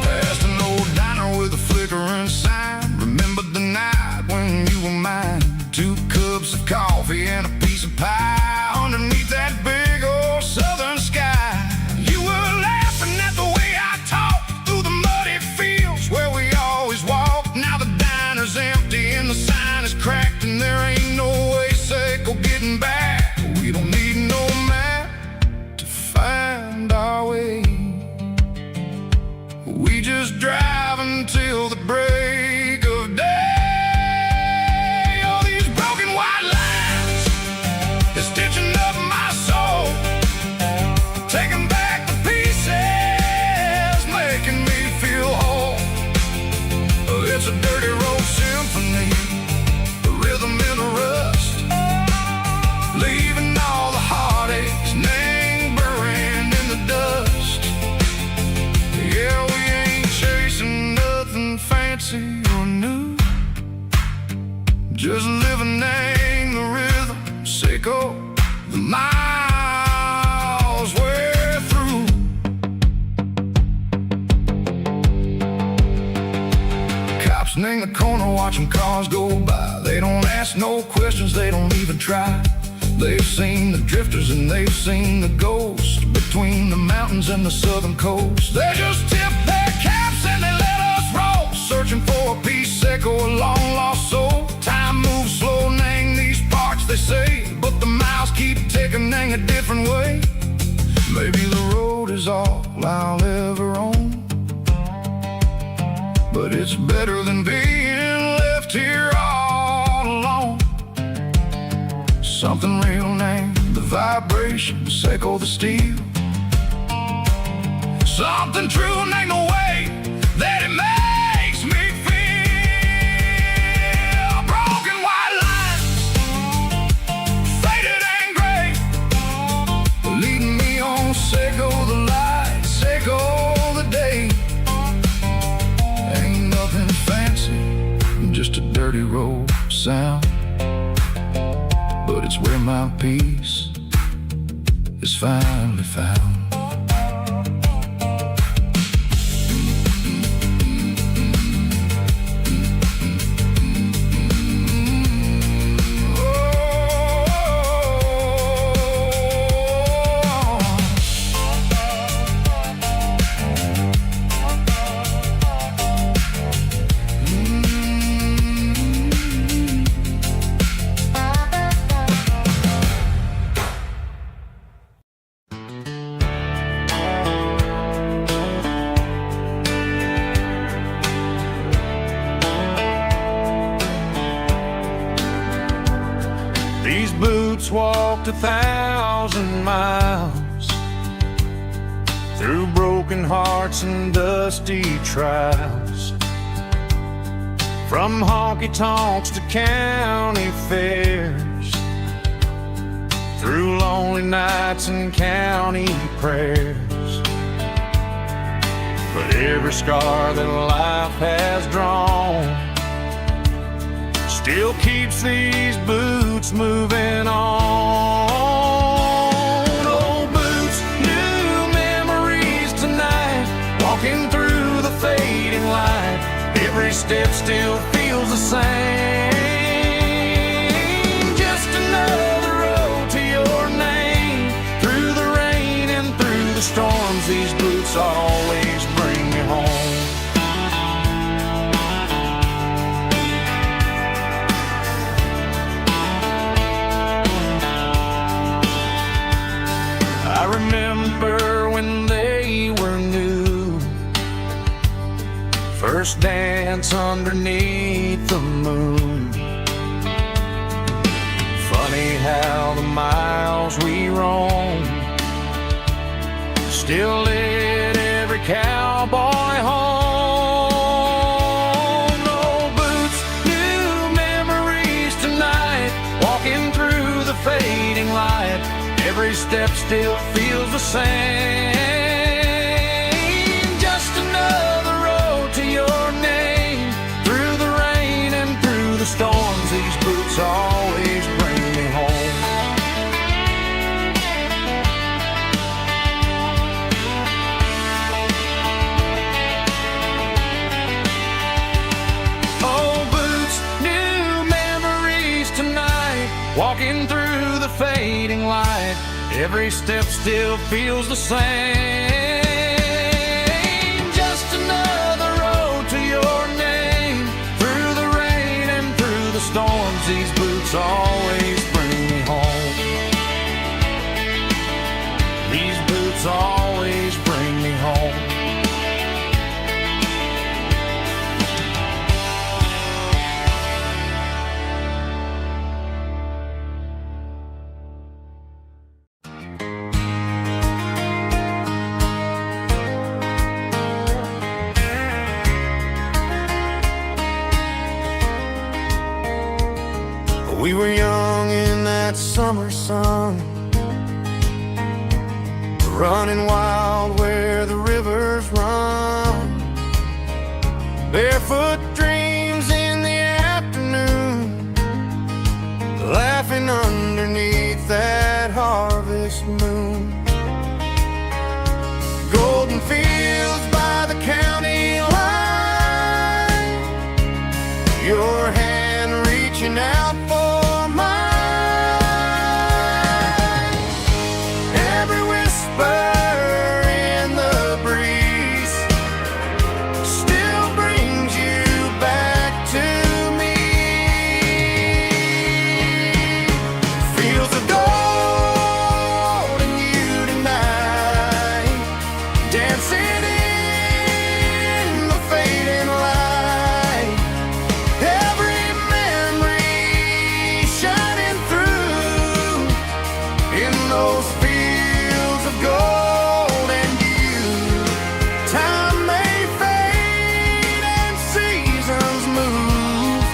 Past an old diner with a flickering sign, remember the night when you were mine. 2 cups of coffee and a piece of pie underneath that big old southern sky. You were laughing at the way I talked through the muddy fields where we always walked. Now the diner's empty and the sign is cracked, and there ain't no way safe or getting back. We don't need no map to find our way, we just drive until the break of day. Stitching up my soul, taking back the pieces, making me feel whole. It's a dirty road symphony, the rhythm in the rust, leaving all the heartaches lingering in the dust. Yeah, we ain't chasing nothing fancy or new, just living in the rhythm, sicko. The miles we're through. Cops in the corner watching cars go by. They don't ask no questions, they don't even try. They've seen the drifters and they've seen the ghosts between the mountains and the southern coast. They just tip their caps and they let us roll. searching for a piece, echo a long lost soul. Time moves slow, nang these parts they say, but the miles keep ticking, nang a different way. Maybe the road is all I'll ever own, but it's better than being left here all alone. Something real, name the vibrations, echo the steel. Something true, name the way that it makes me feel. Broken white lines, faded and gray, leading me on, echo the lights, echo the day. Ain't nothing fancy, just a dirty road sound, but it's where my peace is finally found. These boots walked 1,000 miles through broken hearts and dusty trials, from honky-tonks to county fairs, through lonely nights and county prayers. But every scar that life has drawn still keeps these boots moving on. Old boots, new memories tonight, walking through the fading light. Every step still feels the same. Just another road to your name. Through the rain and through the storms, these boots always bring me home. I remember when they were new, first dance underneath the moon. Funny how the miles we roam still lit every cowboy home. Old boots, new memories tonight, walking through the fading light. Every step still feels the same. Just another road to your name. Through the rain and through the storms, these boots always bring me home. Old boots, new memories tonight, walking through the fading light. Every step still feels the same. Just another road to your name. Through the rain and through the storms, these boots always bring me home. These boots always bring me home. We were young in that summer sun, running wild where the rivers run, barefoot dreams in the afternoon, laughing underneath that harvest moon. Golden fields by the county line, your hand reaching out for in the breeze still brings you in those fields of gold and youth. Time may fade and seasons move,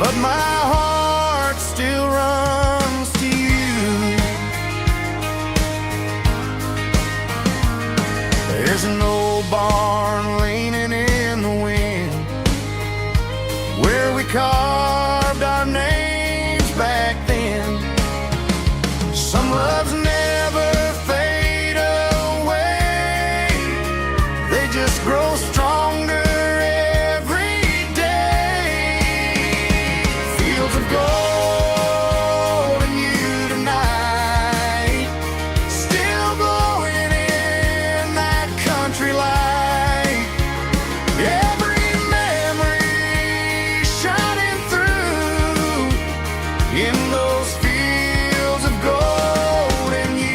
but my heart still runs to you. There's an old barn leaning in the wind where we carved our names back then. Some loves never fade away, they just grow stronger every day. Fields of gold and you tonight, still glowing in that country light. Every memory shining through in those fields of gold and you.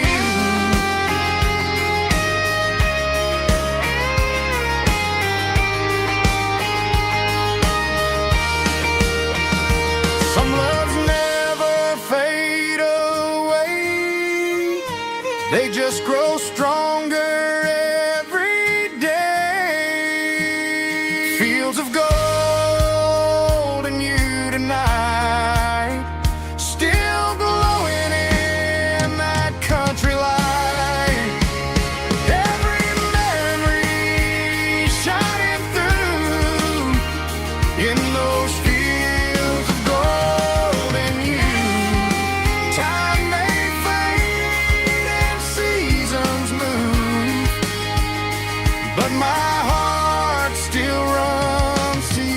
Some loves never fade away, they just grow stronger every day. Fields of gold and you tonight, still glowing in that country light. Every memory shining through in those fields of gold and you. Time may fade and seasons move, but my heart still runs to you.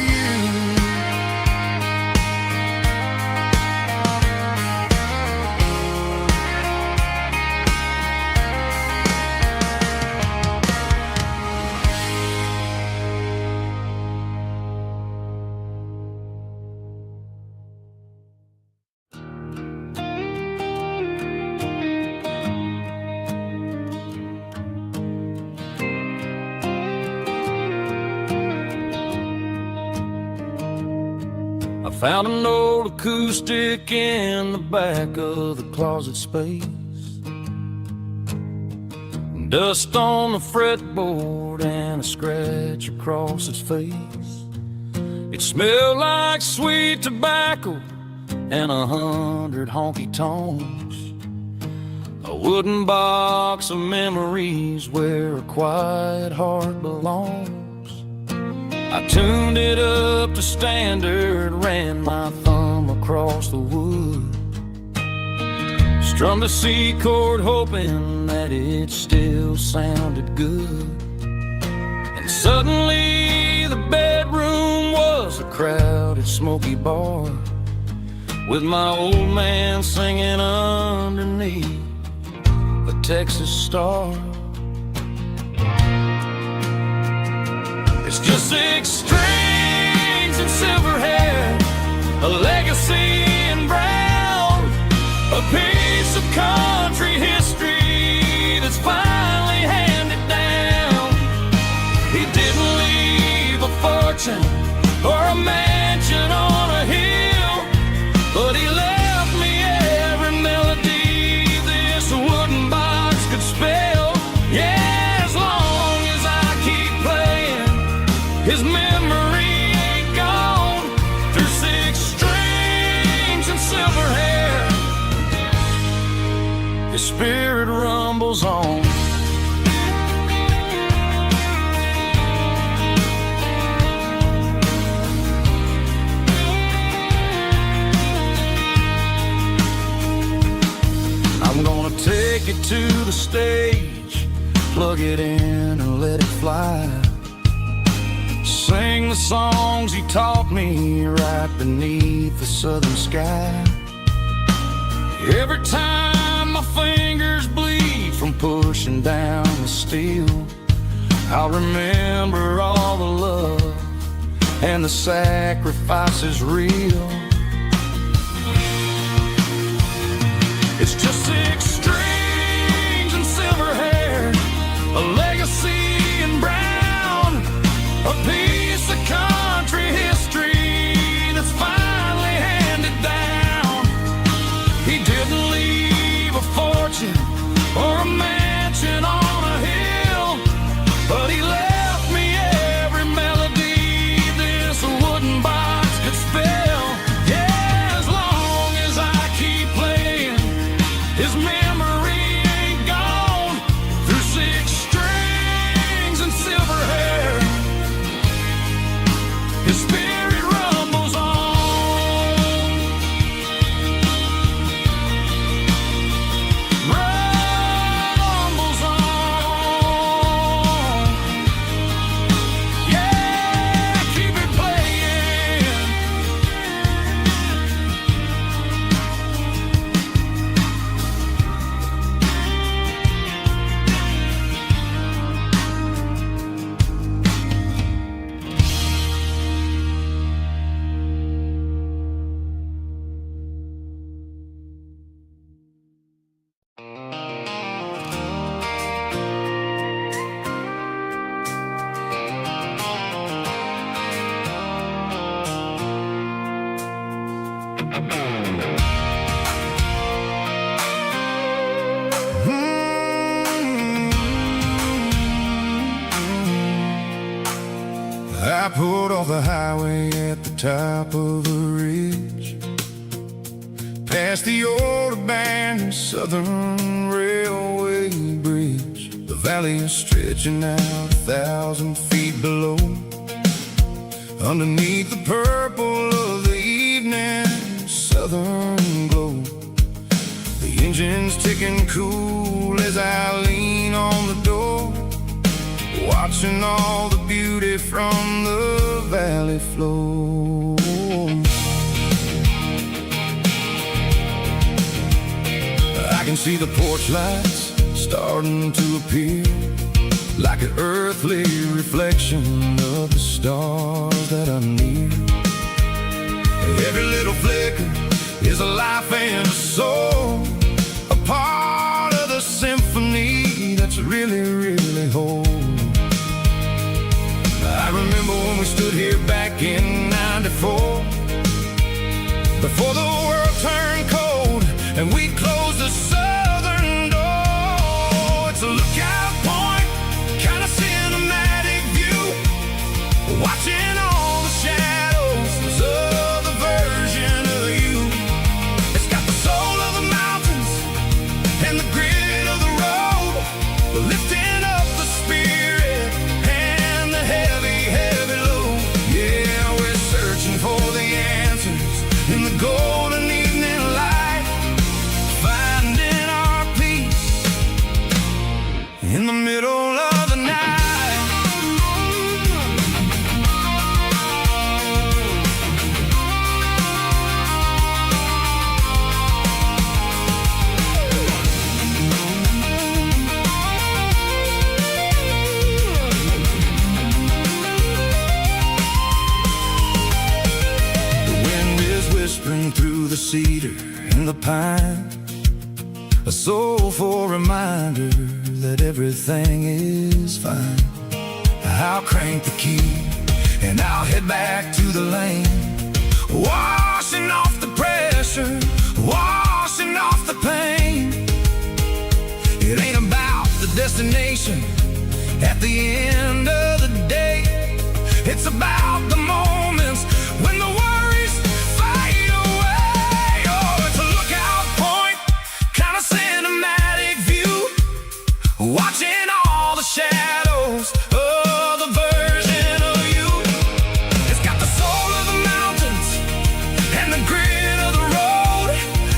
I found an old acoustic in the back of the closet space. Dust on the fretboard and a scratch across its face. It smelled like sweet tobacco and 100 honky tonks. A wooden box of memories where a quiet heart belongs. I tuned it up to standard, ran my thumb across the wood, strummed a C chord hoping that it still sounded good. And suddenly the bedroom was a crowded smoky bar, with my old man singing underneath the Texas star. It's just 6 strings and silver hair, a legacy in brown, a piece of country history that's finally handed down. He didn't leave a fortune or a mansion on a hill, but he left me every melody this wooden box could spell. Yeah, as long as I keep playing, his memory ain't gone. Through 6 strings and silver hair, his spirit rumbles on. I'm gonna take it to the stage, plug it in and let it fly. Sing the songs he taught me right beneath the southern sky. Every time my fingers bleed from pushing down the steel, I'll remember all the love and the sacrifices real. It's just 6 strings and silver hair, a legacy in brown, a piece of country history that's finally handed down. He didn't leave fortune or a mansion on a hill, but he left me every melody this wooden box could spell. Yeah, as long as I keep playing, his memory ain't gone. Through 6 strings and silver hair, his spirit rumbles on. Rumbles on. Yeah, keep it playing. I pulled off the highway at the top of a ridge, past the old abandoned Southern Railway bridge. The valley is stretching out 1,000 feet below. Underneath the purple of the evening southern glow, the engine's ticking cool as I lean on the door, watching all the beauty from the valley flow. I can see the porch lights starting to appear, like an earthly reflection of the stars that are near. Every little flicker is a life and a soul, a part of the symphony that's really, really whole. I remember when we stood here back in '94, before the world turned cold and we closed the southern door. It's a lookout point, kind of cinematic view, watching all the shadows of the version of you. It's got the soul of the mountains and the grit of the road, lifting up the spirit and the heavy, heavy load. Yeah, we're searching for the answers in the golden evening light, finding our peace in the middle of the night. Whispering through the cedar and the pine, a soulful reminder that everything is fine. I'll crank the key and I'll head back to the lane, washing off the pressure, washing off the pain. It ain't about the destination at the end of the day, it's about the moments when the worries fade away. Oh, it's a lookout point, kind of cinematic view, watching all the shadows of the version of you. It's got the soul of the mountains and the grit of the road,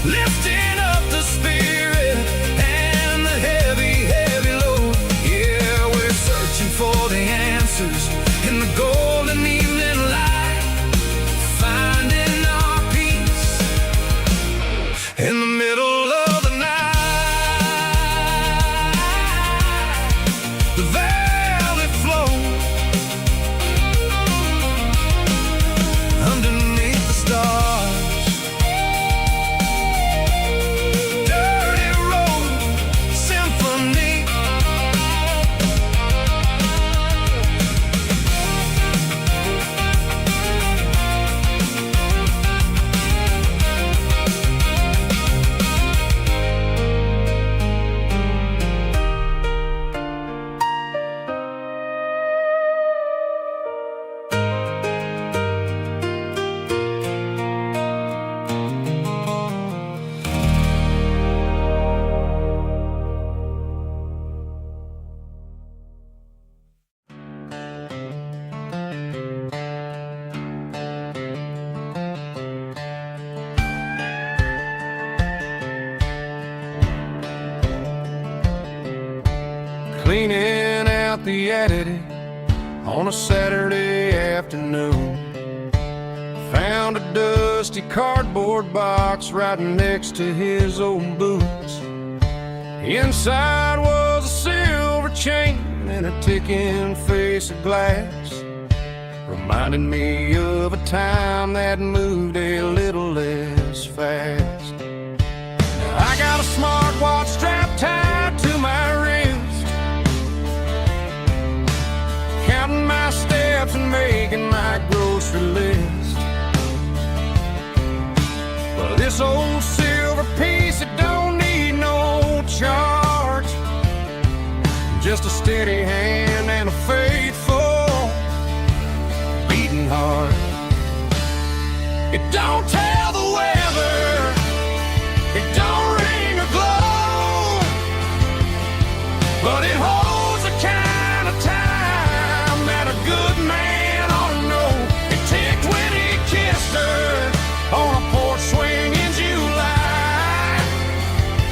lifting up the spirit and the heavy, heavy load. Yeah, we're searching for the answers in the golden evening cleaning out the attic on a Saturday afternoon. Found a dusty cardboard box right next to his old boots. Inside was a silver chain and a ticking face of glass, reminding me of a time that moved a little less fast. I got a smartwatch strapped tied to my wrist, counting my steps and making my grocery list. Well, this old silver piece, it don't need no charge, just a steady hand and a faithful beating heart. It don't tell the weather, it don't ring or glow, but it holds the kind of time that a good man ought to know. It ticked when he kissed her on a porch swing in July.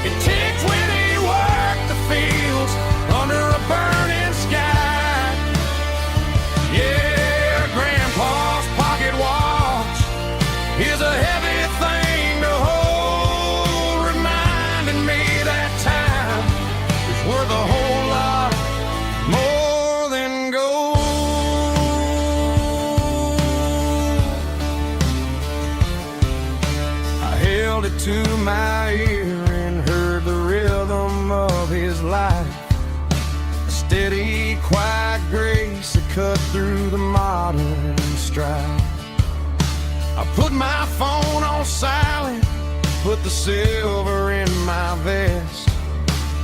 It ticked when he worked the fields under a burning sky. Yeah, Grandpa's pocket watch is a heavy thing to hold, reminding me that time is worth a whole lot more than gold. I held it to my ear and heard the rhythm of his life, a steady, quiet grace that cut through the modern strife. I put my phone on silent, put the silver in my vest.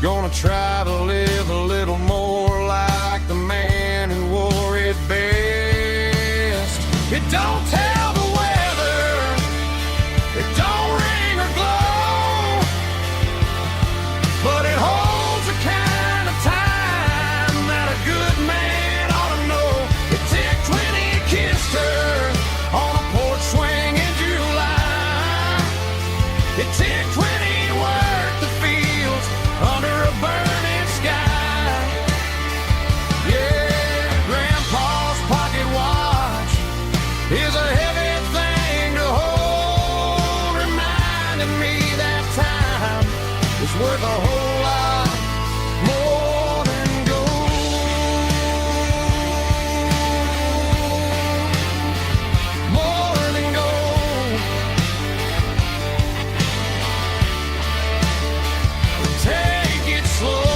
Gonna try to live a little more like the man who wore it best. It don't tell the weather, it don't ring or glow, but it holds the kind of time that a good man ought to know. It ticked when he kissed her on a porch swing in July. It ticked when he worked the fields under a burning sky. Yeah, Grandpa's pocket watch is a heavy thing to hold, reminding me that time is worth a whole lot more than gold. More than gold. Take it slow.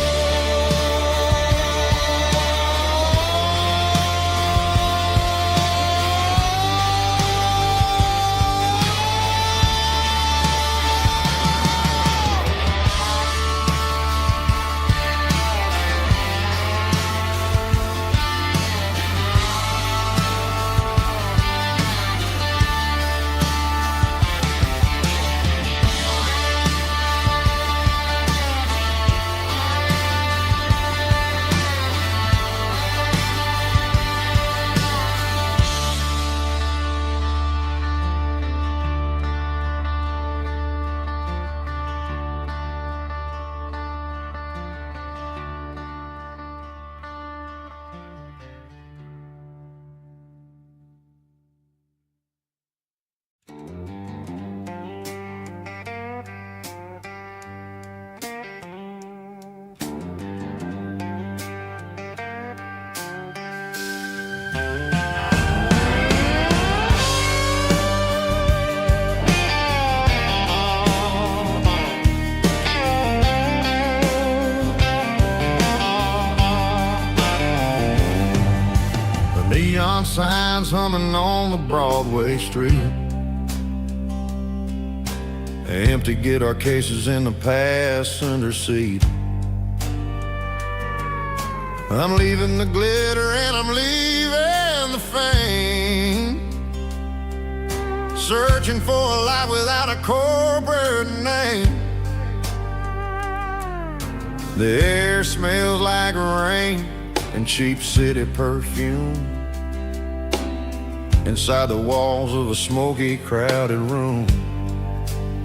Neon signs humming on the Broadway street, empty guitar cases in the passenger seat. I'm leaving the glitter and I'm leaving the fame, searching for a life without a corporate name. The air smells like rain and cheap city perfume inside the walls of a smoky, crowded room.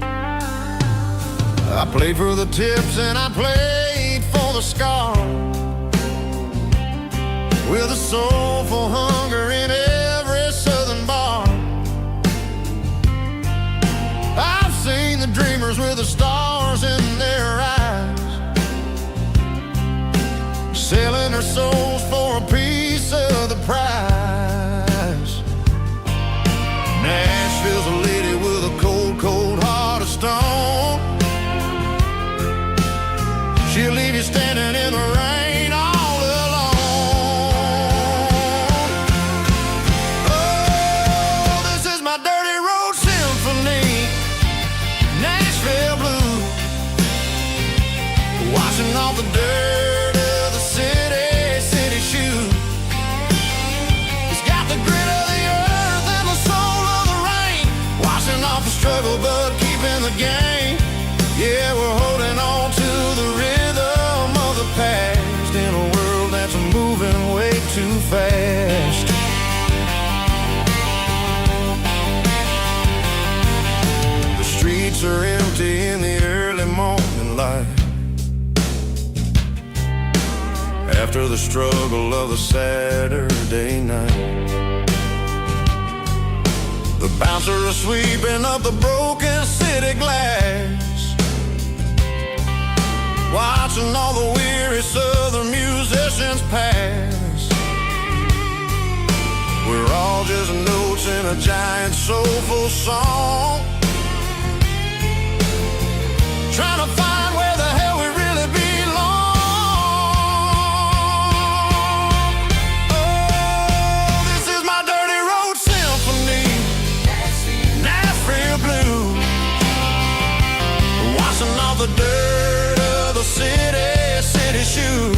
I played for the tips and I played for the scars, with a soulful hunger in every southern bar. I've seen the dreamers with the stars in their eyes, selling their souls for a piece of the prize. Nashville's a lady with a cold, cold heart of stone. She'll leave you standing in the rain all alone. Oh, this is my dirty road symphony, Nashville blues, washing off the dirt of the city shoes. It's got the grit of the earth and the soul of the rain, washing off the struggle but keeping the game. Yeah, we're holding on to the rhythm of the past in a world that's moving way too fast. The streets are empty in the early morning light, after the struggle of the Saturday night. The bouncer is sweeping up the broken city glass, watching all the weary southern musicians pass. We're all just notes in a giant soulful song, trying to find where the hell we really belong. Oh, this is my dirty road symphony, Nashville blues, washing off the dirt of the city shoes.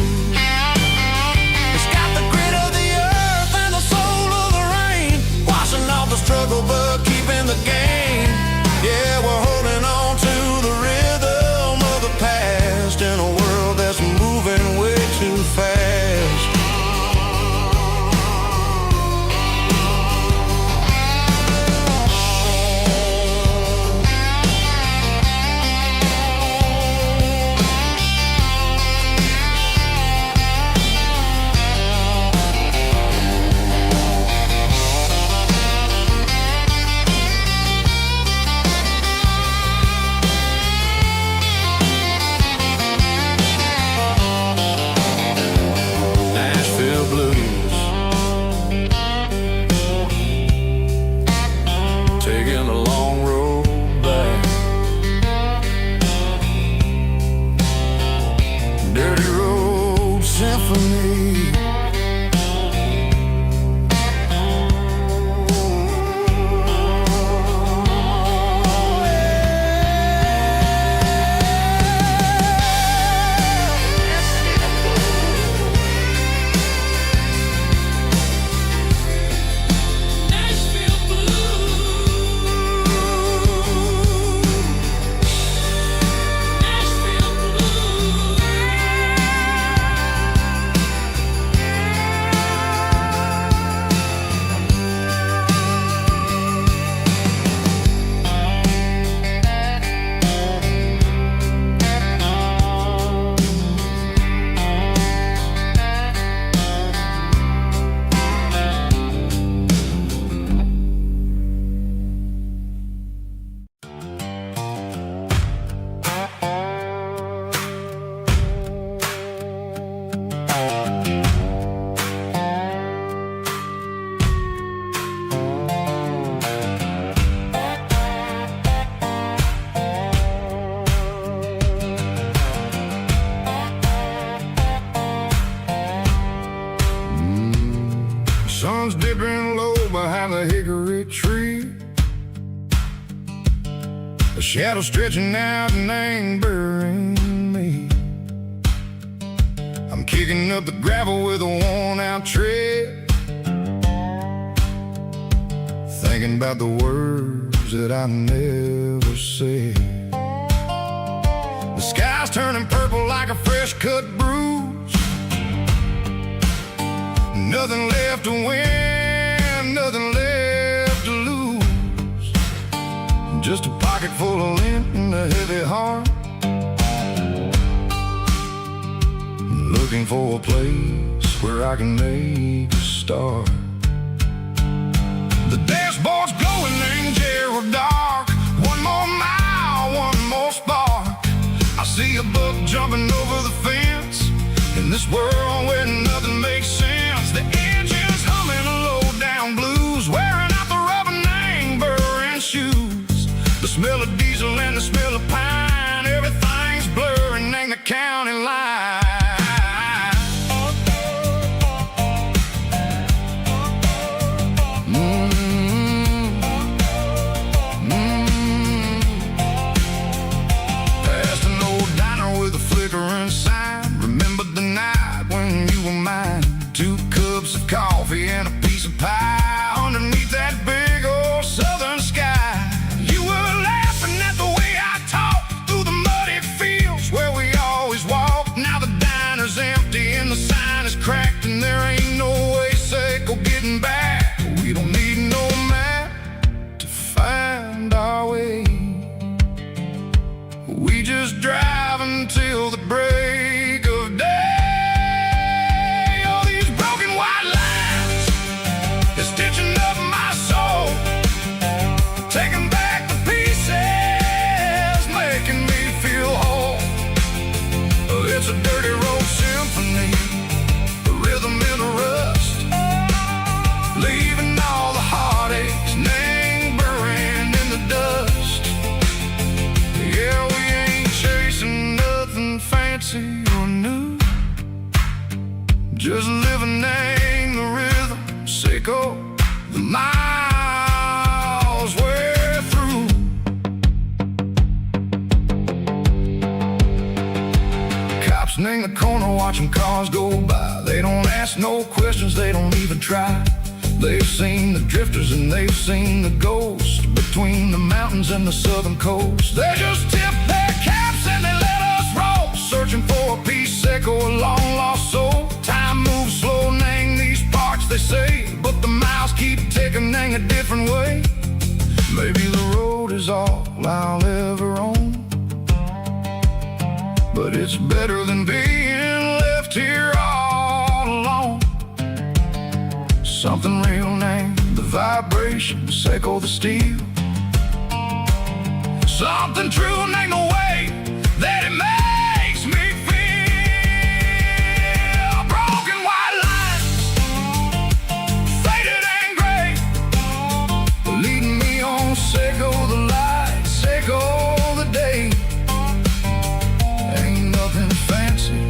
It's got the grit of the earth and the soul of the rain, washing off the struggle but keeping the game. Yeah, we're holding on to the rhythm of the past in a world that's moving way too fast. Nashville blues, taking a long road back. Dirty road symphony. Sun's dipping low behind the hickory tree, a shadow stretching out and ain't burying me. I'm kicking up the gravel with a worn-out tread, thinking about the words that I never said. The sky's turning purple like a fresh-cut bruise, nothing left to win, nothing left to lose, just a pocket full of lint and a heavy heart, looking for a place where I can make a start. The dashboard's glowing in Gerald dark. One more mile, one more spark. I see a buck jumping over the fence. In this world where nothing makes sense, the engine's humming a low-down blues, wearing out the rubber name burring shoes. The smell of diesel and the smell of pine, everything's blurring in the county line. Past an old diner with a flickering sign. Remember the night when you were mine. 2 cups of coffee and a piece of pie underneath that big old southern sky. You were laughing at the way I talked through the muddy fields where we always walked. Now the diner's empty and the sign is cracked, and there ain't no way Seiko getting back. We don't need no map to find our way. We just drive until the break of day. All these broken white lines is stitching up my soul, taking back the pieces, making me feel whole. It's a dirty road symphony, the rhythm in the rust, leaving all the heartaches, name burning in the dust. Yeah, we ain't chasing nothing fancy or new, just living in the rhythm, Seiko, the miles we're through. Cops in the corner watching cars go by. They don't ask no questions, they don't even try. They've seen the drifters and they've seen the ghosts between the mountains and the southern coast. They just tip their caps and they let us roll, searching for a piece, Seiko, a long lost soul. Time moves slow, nang these parts, they say, but the miles keep ticking, nang a different way. Maybe the road is all I'll ever own, but it's better than being left here all alone. Something real, name the vibration, Seiko the steel. Something true, name the way that it makes me feel. Broken white lines, faded and gray, leading me on, Seiko the light, Seiko the day. Ain't nothing fancy,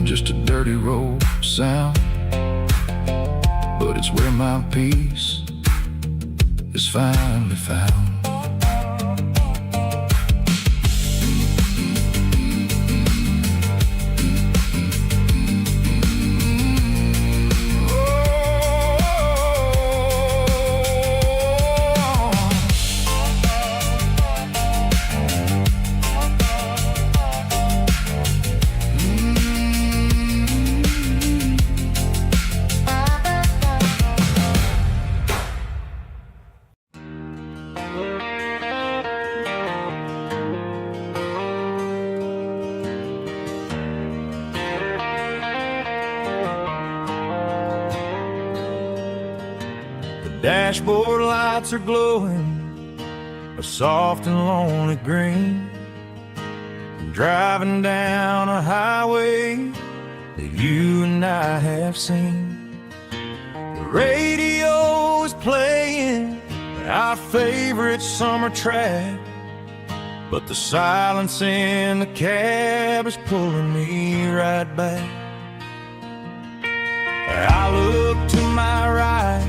just a dirty road sound, but it's where my peace is finally found. Dashboard lights are glowing a soft and lonely green. I'm driving down a highway that you and I have seen. The radio is playing our favorite summer track, but the silence in the cab is pulling me right back. I look to my right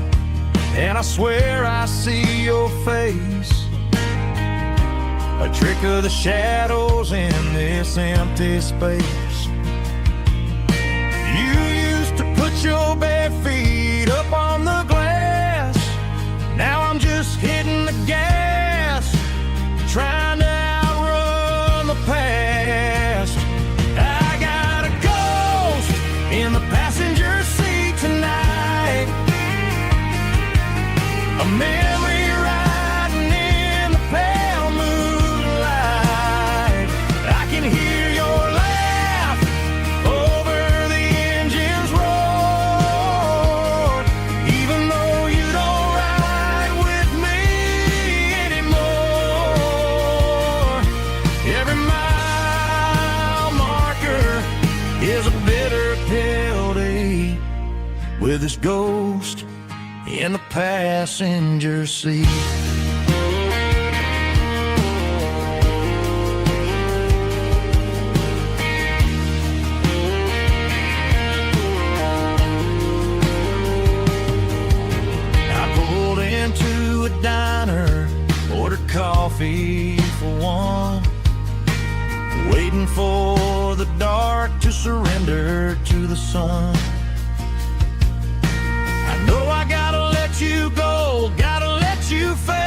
and I swear I see your face, a trick of the shadows in this empty space. You used to put your bare feet up on the glass. Now I'm just hitting the gas, trying to outrun the past. I got a ghost in the passenger seat tonight, a memory riding in the pale moonlight. I can hear your laugh over the engine is a bitter pill to eat, with his ghost in the passenger seat. Diner, ordered coffee for one, waiting for the dark to surrender to the sun. I know I gotta let you go, gotta let you fade,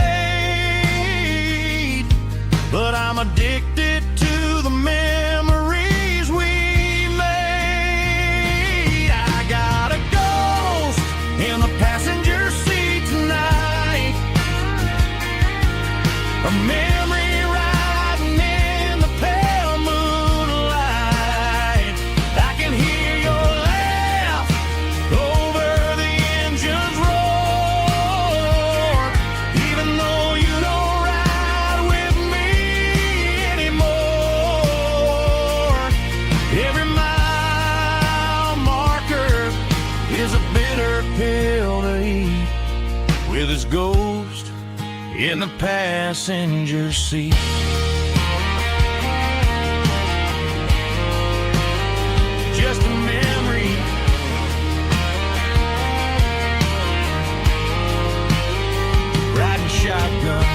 but I'm addicted to the memories we made. I got a ghost in the passenger seat tonight, a memory riding in the pale moonlight. I can hear your laugh over the engine's roar, even though you don't ride with me anymore. Every mile marker is a bitter pill to eat, with his ghost in the passenger seat. Just a memory, riding shotgun.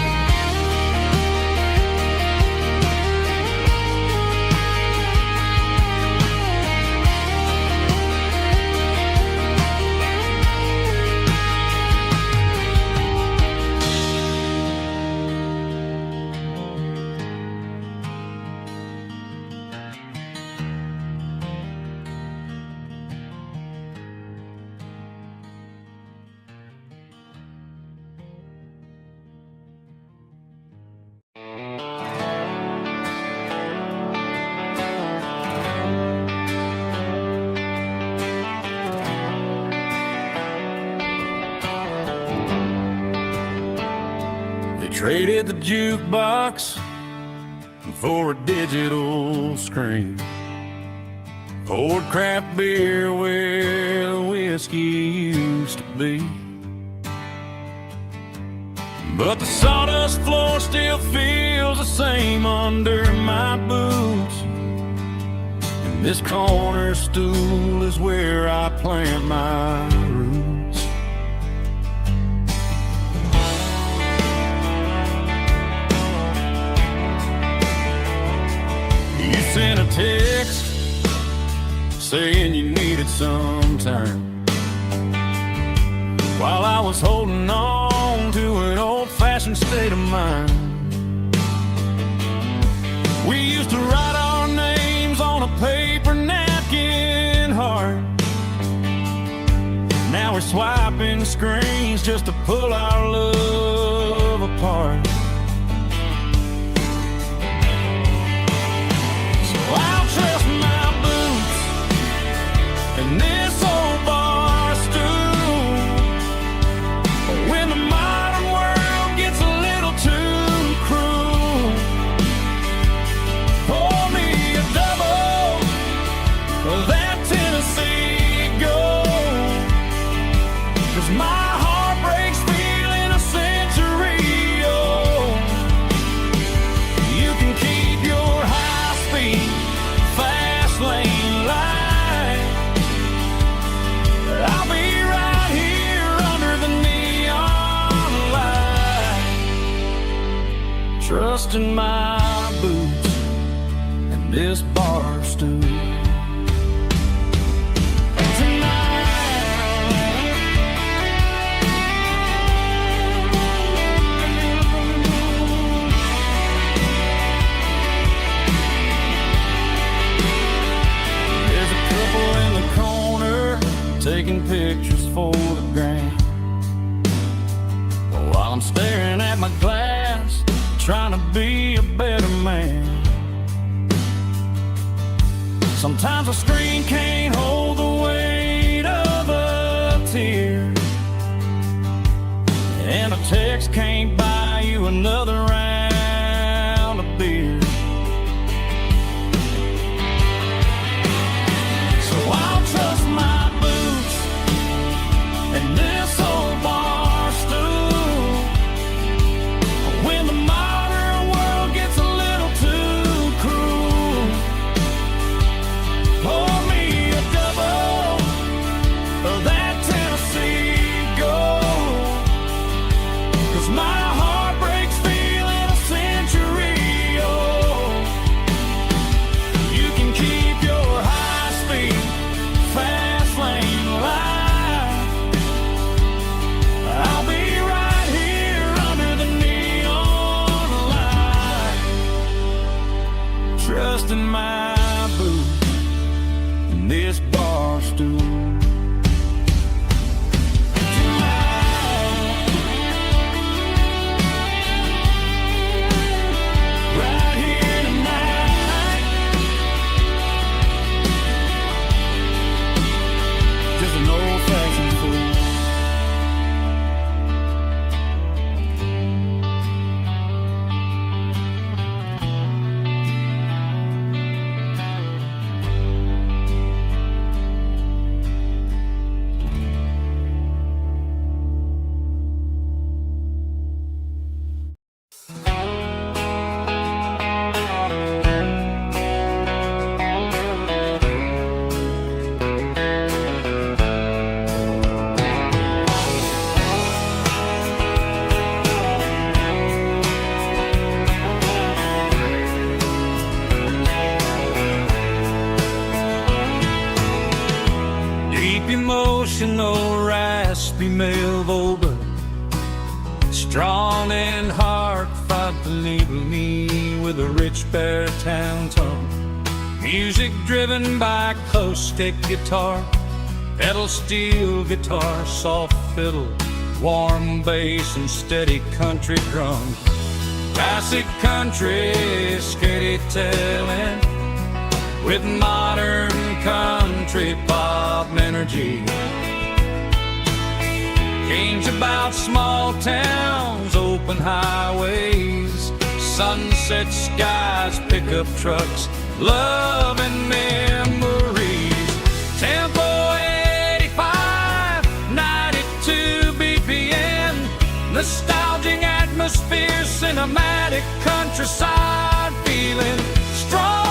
Traded the jukebox for a digital screen, poured craft beer where the whiskey used to be. But the sawdust floor still feels the same under my boots, and this corner stool is where I plant my roots. Sent a text saying you needed some time, while I was holding on to an old-fashioned state of mind. We used to write our names on a paper napkin heart. Now we're swiping screens just to pull our love apart. I'll trust my boots and this old bar stool. When the modern world gets a little too cruel, pour me a double of that Tennessee Gold, 'cause my heart breaks feeling a century old. You can keep your high-speed fast lane light, I'll be right here under the neon light, trusting my boots and this bar stool. Taking pictures for the gram, while I'm staring at my glass, trying to be a better man. Sometimes a screen can't hold the weight of a tear, and a text can't buy you another round of beer. in this bar stool. Right here tonight, just an old-fashioned fool. Emotional, raspy male vulgar, strong and heartfelt, believe me, with a rich baritone tone. Music driven by close-stick guitar, pedal steel guitar, soft fiddle, warm bass and steady country drums. Classic country storytelling with modern country pop energy. Games about small towns, open highways, sunset skies, pickup trucks, love and memories. Tempo 85, 92 BPM, nostalgic atmosphere, cinematic countryside feeling strong.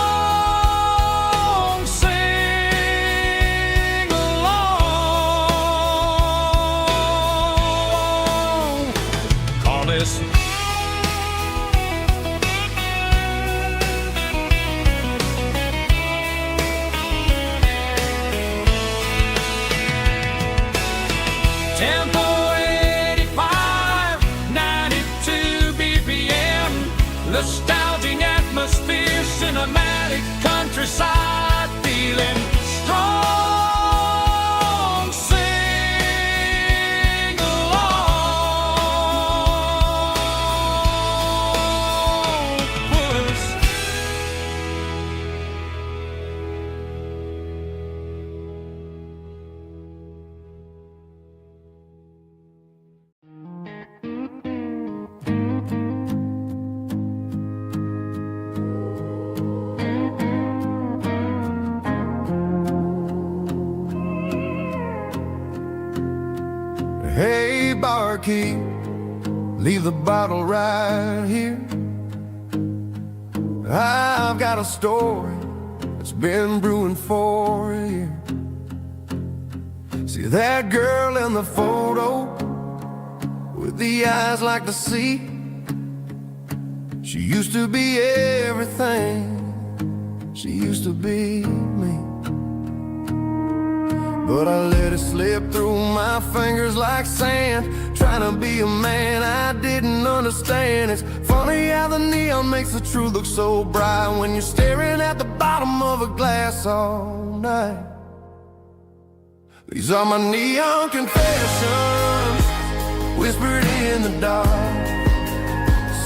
Tempo 85, 92 BPM, nostalgic atmosphere, cinematic countryside feeling strong. Sing along, puss. Hey, barkeep, leave the bottle right here. I've got a story that's been brewing for a year. See that girl in the photo with the eyes like the sea? She used to be everything, she used to be me. But I let it slip through my fingers like sand, trying to be a man I didn't understand. It's funny how the neon makes the truth look so bright when you're staring at the bottom of a glass all night. These are my neon confessions, whispered in the dark,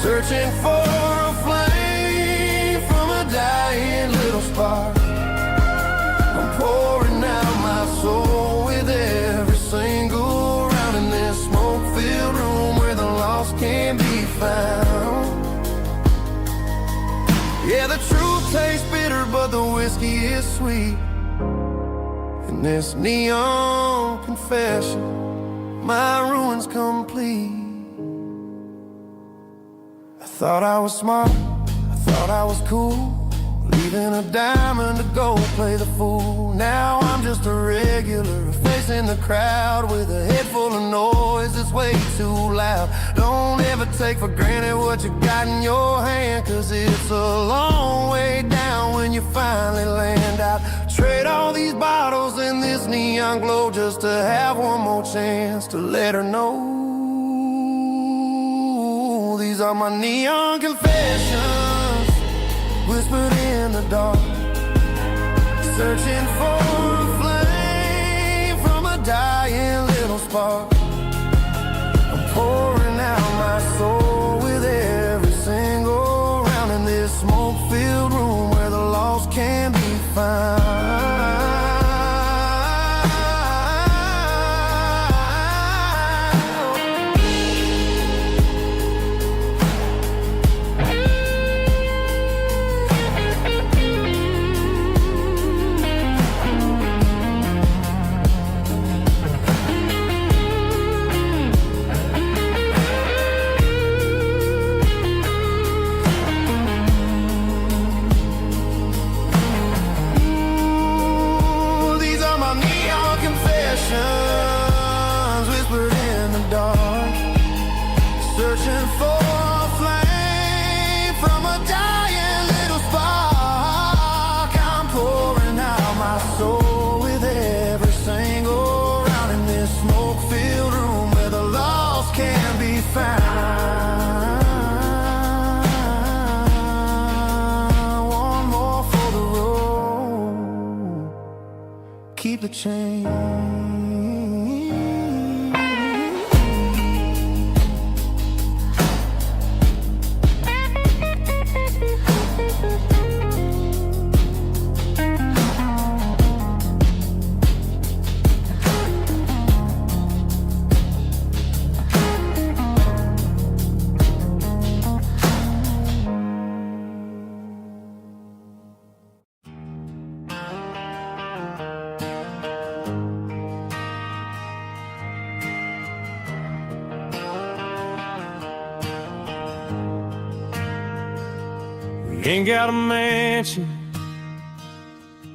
searching for a flame from a dying little spark. I'm pouring out my soul with every single round in this smoke-filled room where the lost can't be found. Yeah, the truth tastes bitter, but the whiskey is sweet. In this neon confession, my ruin's complete. I thought I was smart, I thought I was cool, leaving a diamond to go play the fool. Now I'm just a regular, facing the crowd with a head full of noise that's way too loud. Don't ever take for granted what you got in your hand, cause it's a long way down when you finally land out. Trade all these bottles and this neon glow just to have one more chance to let her know. These are my neon confessions, whispered in the dark, searching for spark. I'm pouring out my soul with every single round in this smoke-filled room where the lost can be found. Whispered in the dark, searching for a flame from a dying little spark. I'm pouring out my soul with every single round in this smoke-filled room where the lost can be found. One more for the road, keep the change. Ain't got a mansion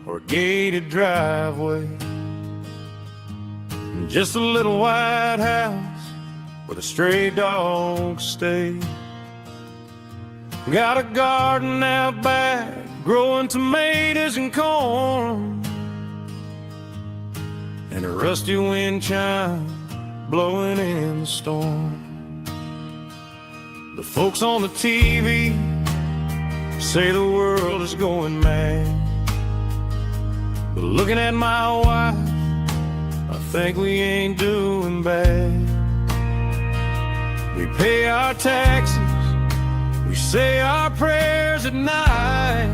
or a gated driveway, just a little white house where the stray dogs stay. Got a garden out back growing tomatoes and corn, and a rusty wind chime blowing in the storm. The folks on the TV say the world is going mad, but looking at my wife, I think we ain't doing bad. We pay our taxes, we say our prayers at night,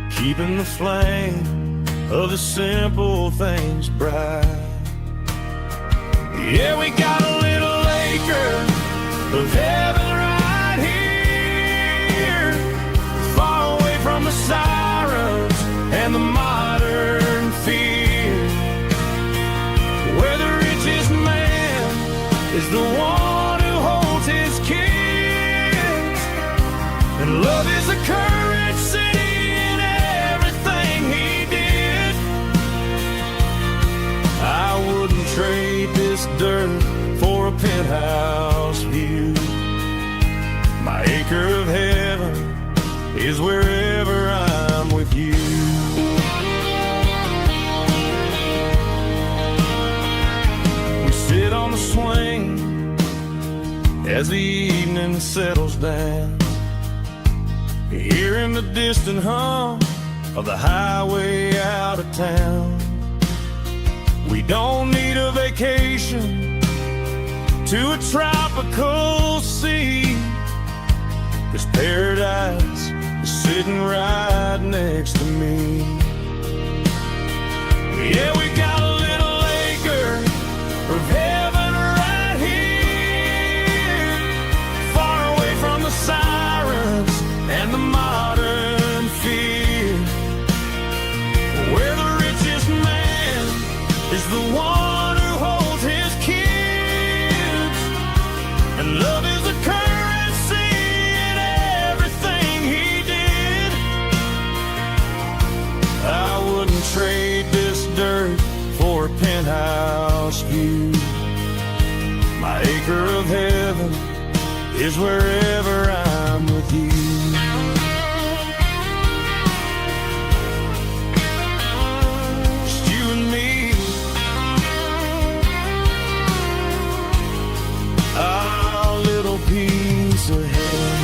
keeping the flame of the simple things bright. Yeah, we got a little acre of heaven right here, far away from the sirens and the modern fear, where the richest man is the one who holds his kids, and love is the currency in everything he did. I wouldn't trade this dirt for a penthouse view. My acre of heaven is wherever I'm with you. We sit on the swing as the evening settles down, hearing the distant hum of the highway out of town. We don't need a vacation to a tropical sea, 'cause paradise is sitting right next to me. Yeah, we got a little acre of heaven right here, far away from the sirens and the modern fear, where the richest man is the one who holds his kids, and love is a currency in everything he did. I wouldn't trade this dirt for a penthouse view. My acre of heaven is wherever I'm with you. Just you and me, our little piece of heaven.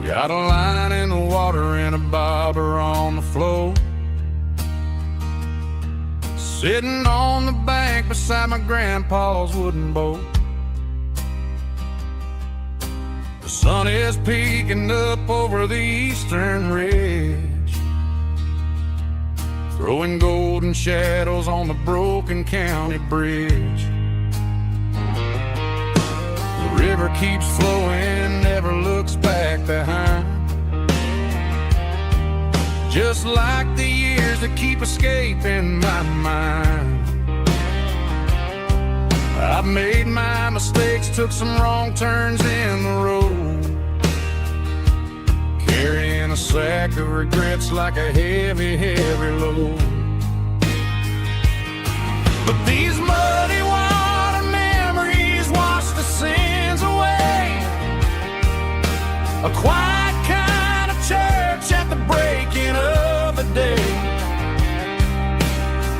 Got a line in the water and a bobber on the floor. Sitting on the bank beside my grandpa's wooden boat. The sun is peeking up over the eastern ridge, throwing golden shadows on the broken county bridge. The river keeps flowing, never looks back behind, just like the years that keep escaping my mind. I've made my mistakes, took some wrong turns in the road, carrying a sack of regrets like a heavy, heavy load. But these muddy water memories wash the sins away. A quiet kind of church at the breaking of the day.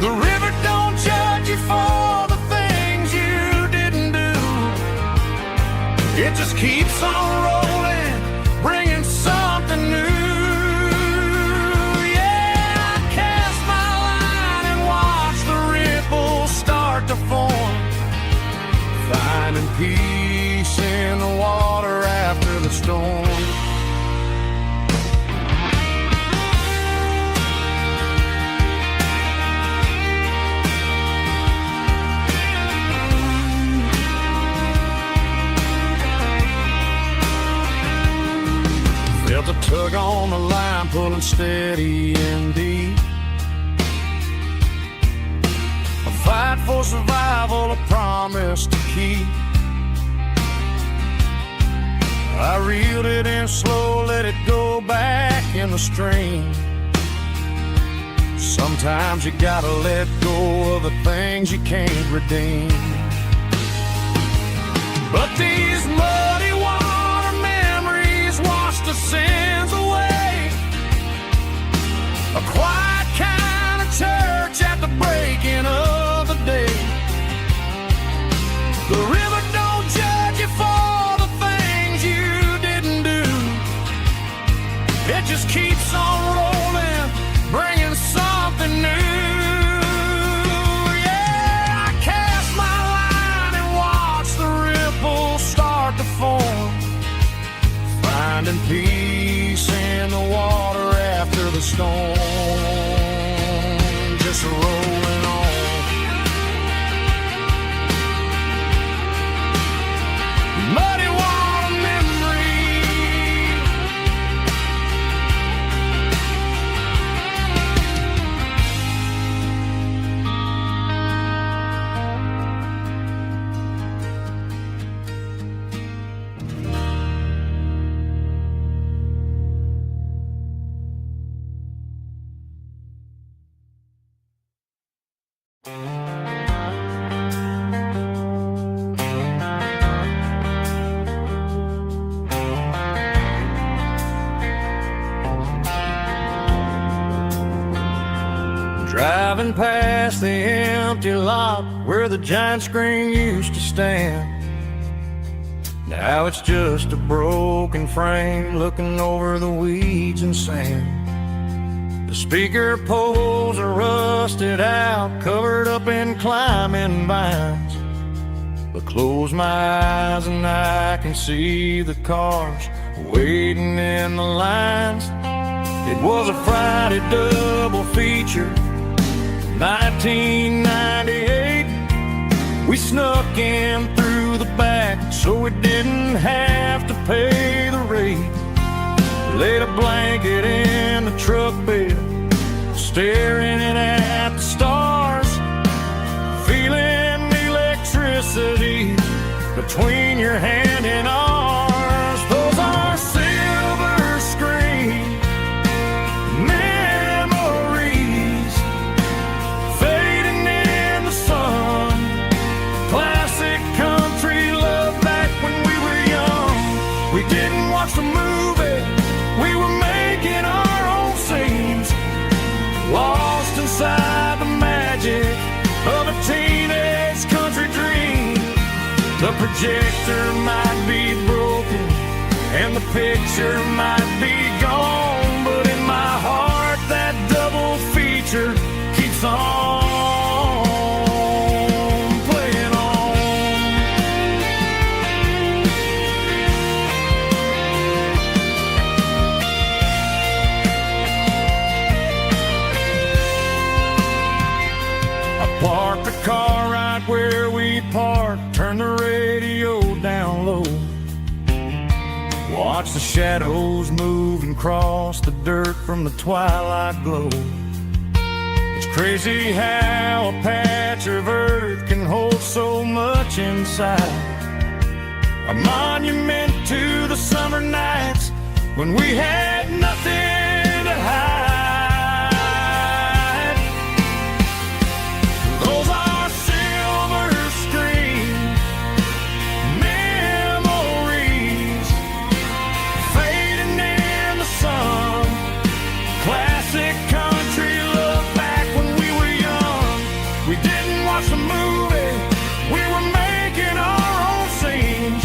The river don't judge you for the things you didn't do. It just keeps on rolling, bringing something new. Yeah, I cast my line and watch the ripples start to form, finding peace in the water after the storm. Felt a tug on the line, pulling steady and deep. A fight for survival, a promise to keep. I reeled it in slow, let it go back in the stream. Sometimes you gotta let go of the things you can't redeem. But these muddy water memories wash the sins away. A quiet kind of church at the breaking of the day. The river don't judge you for the things you didn't do. It just keeps on rolling, bringing something new. Yeah, I cast my line and watch the ripples start to form, finding peace in the water after the storm. Just rolling on. Muddy water memory. Driving past the empty lot where the giant screen used to stand. Now it's just a broken frame looking over the weeds and sand. The speaker poles are rusted out, covered up in climbing vines. But close my eyes and I can see the cars waiting in the lines. It was a Friday double feature, 1998. We snuck in through the back so we didn't have to pay the rate. Laid a blanket in the truck bed, staring at the stars, feeling the electricity between your hand and ours. Those are silver screen memories fading in the sun. Classic country love back when we were young. We didn't watch the movie, we were making our own scenes, lost inside the magic of a teenage country dream. The projector might be broken and the picture might be gone, but in my heart that double feature keeps on playing on. I parked the car right where we parked, turned the radio down low, watch the shadows move and cross the dirt from the twilight glow. It's crazy how a patch of earth can hold so much inside, a monument to the summer nights when we had nothing to hide. Those are silver screen memories fading in the sun. Classic country look back when we were young. We didn't watch the movie, we were making our own scenes,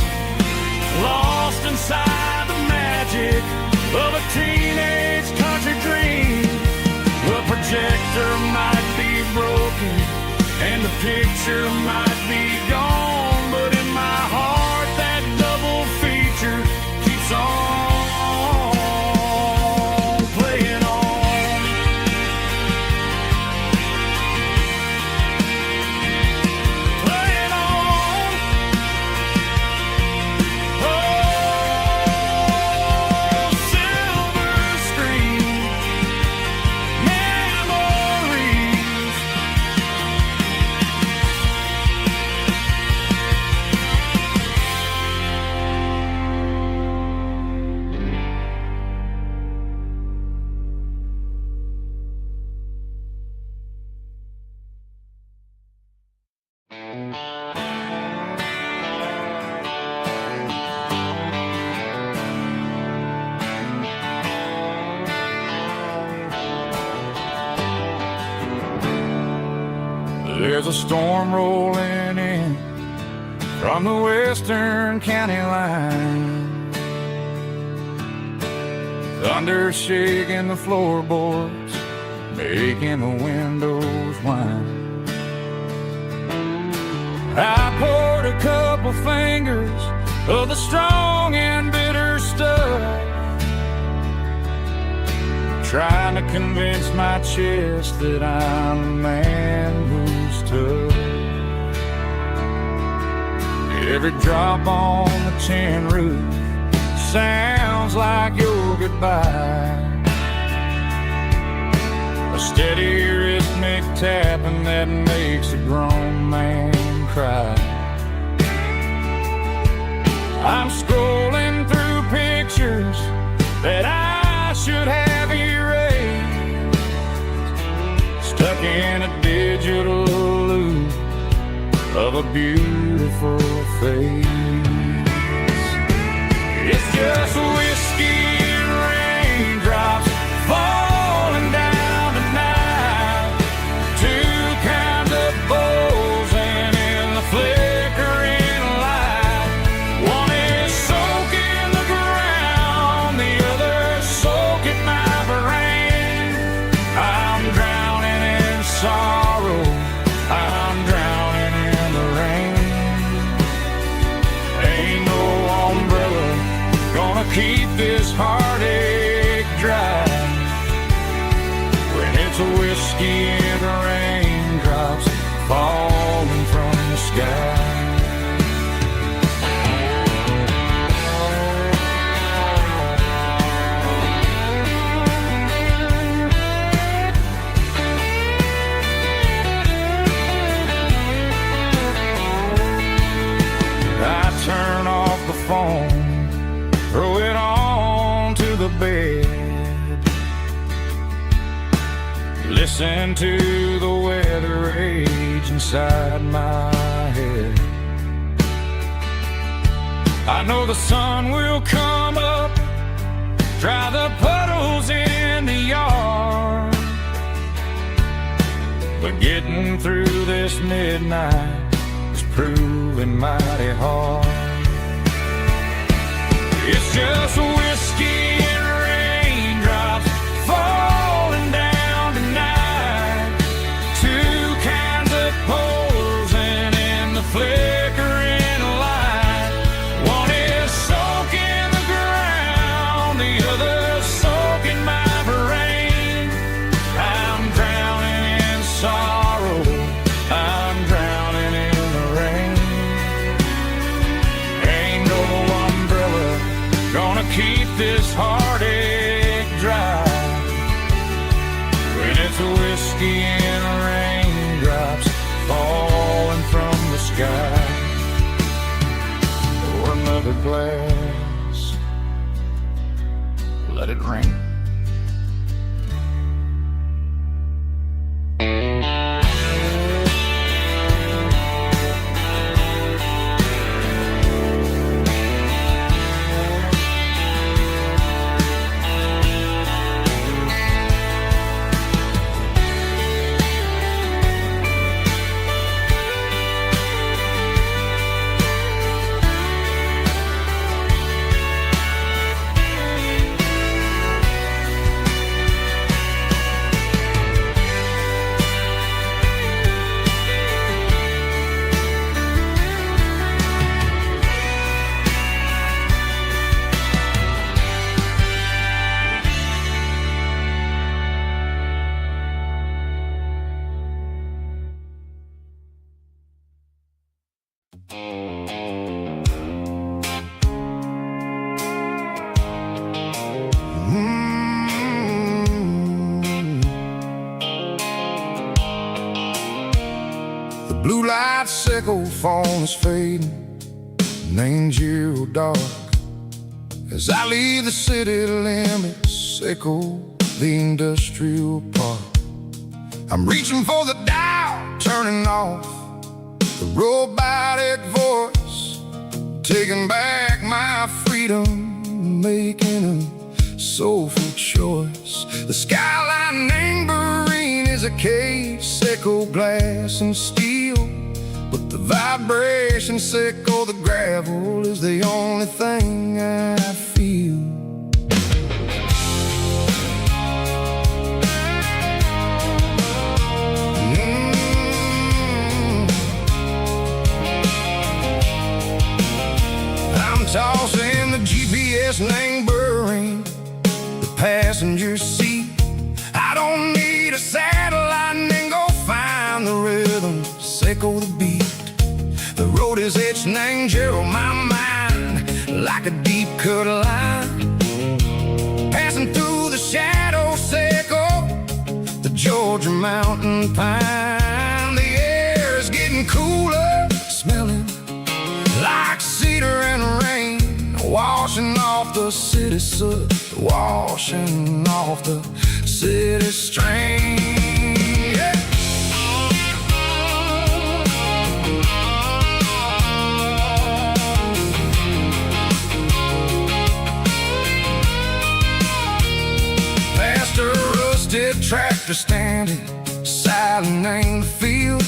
lost inside the magic of a teenage country dream. The projector might be broken and the picture might be gone, but in my heart that double feature keeps on playing on. Playing on. Oh, silver screen memories. There's a storm rolling in from the western county line, thunder shaking the floorboards, making the windows whine. I poured a couple fingers of the strong and bitter stuff, trying to convince my chest that I'm a man who's tough. Every drop on the tin roof sounds like your goodbye, a steady rhythmic tapping that makes a grown man cry. I'm scrolling through pictures that I should have erased, stuck in a digital loop of a beautiful face. It's just whiskey and raindrops falling down tonight, two kinds of bowls and in the flickering light. One is soaking the ground, the other soaking my brain. I'm drowning in sorrow, I'm drowning in the rain. Ain't no umbrella gonna keep this heartache dry when it's a whiskey and raindrops falling from the sky. I turn off the phone, throw it on to the bed, listen to the weather rage inside my head. I know the sun will come up, dry the puddles in the yard, but getting through this midnight is proving mighty hard. It's just whiskey and raindrops falling down tonight. Two kinds of posing in the flickering light. One is soaking the ground, the other soaking my brain. I'm drowning in sorrow, I'm drowning in the rain. Ain't no umbrella gonna keep this heartache dry when it's whiskey and raindrops falling from the sky. Pour another glass, let it rain. The blue light sickle phone is fading, name's you dark. As I leave the city limits, echo the industrial park. I'm reaching for the dial, turning off the robotic voice, taking back my freedom, making a soulful choice. The skyline neighboring is a case, echo glass and steel, but the vibration sickle, the gravel is the only thing I feel. I'm tossing the GPS neighboring the passenger seat. I don't need a satellite and go find the rhythm, sickle the beat. The road is etching angel on my mind like a deep cut line, passing through the shadow sickle, the Georgia mountain pine. The air is getting cooler, smelling like cedar and rain, washing off the city soot, washing off the city strain. Yeah. Past a rusted tractor standing silent in the field,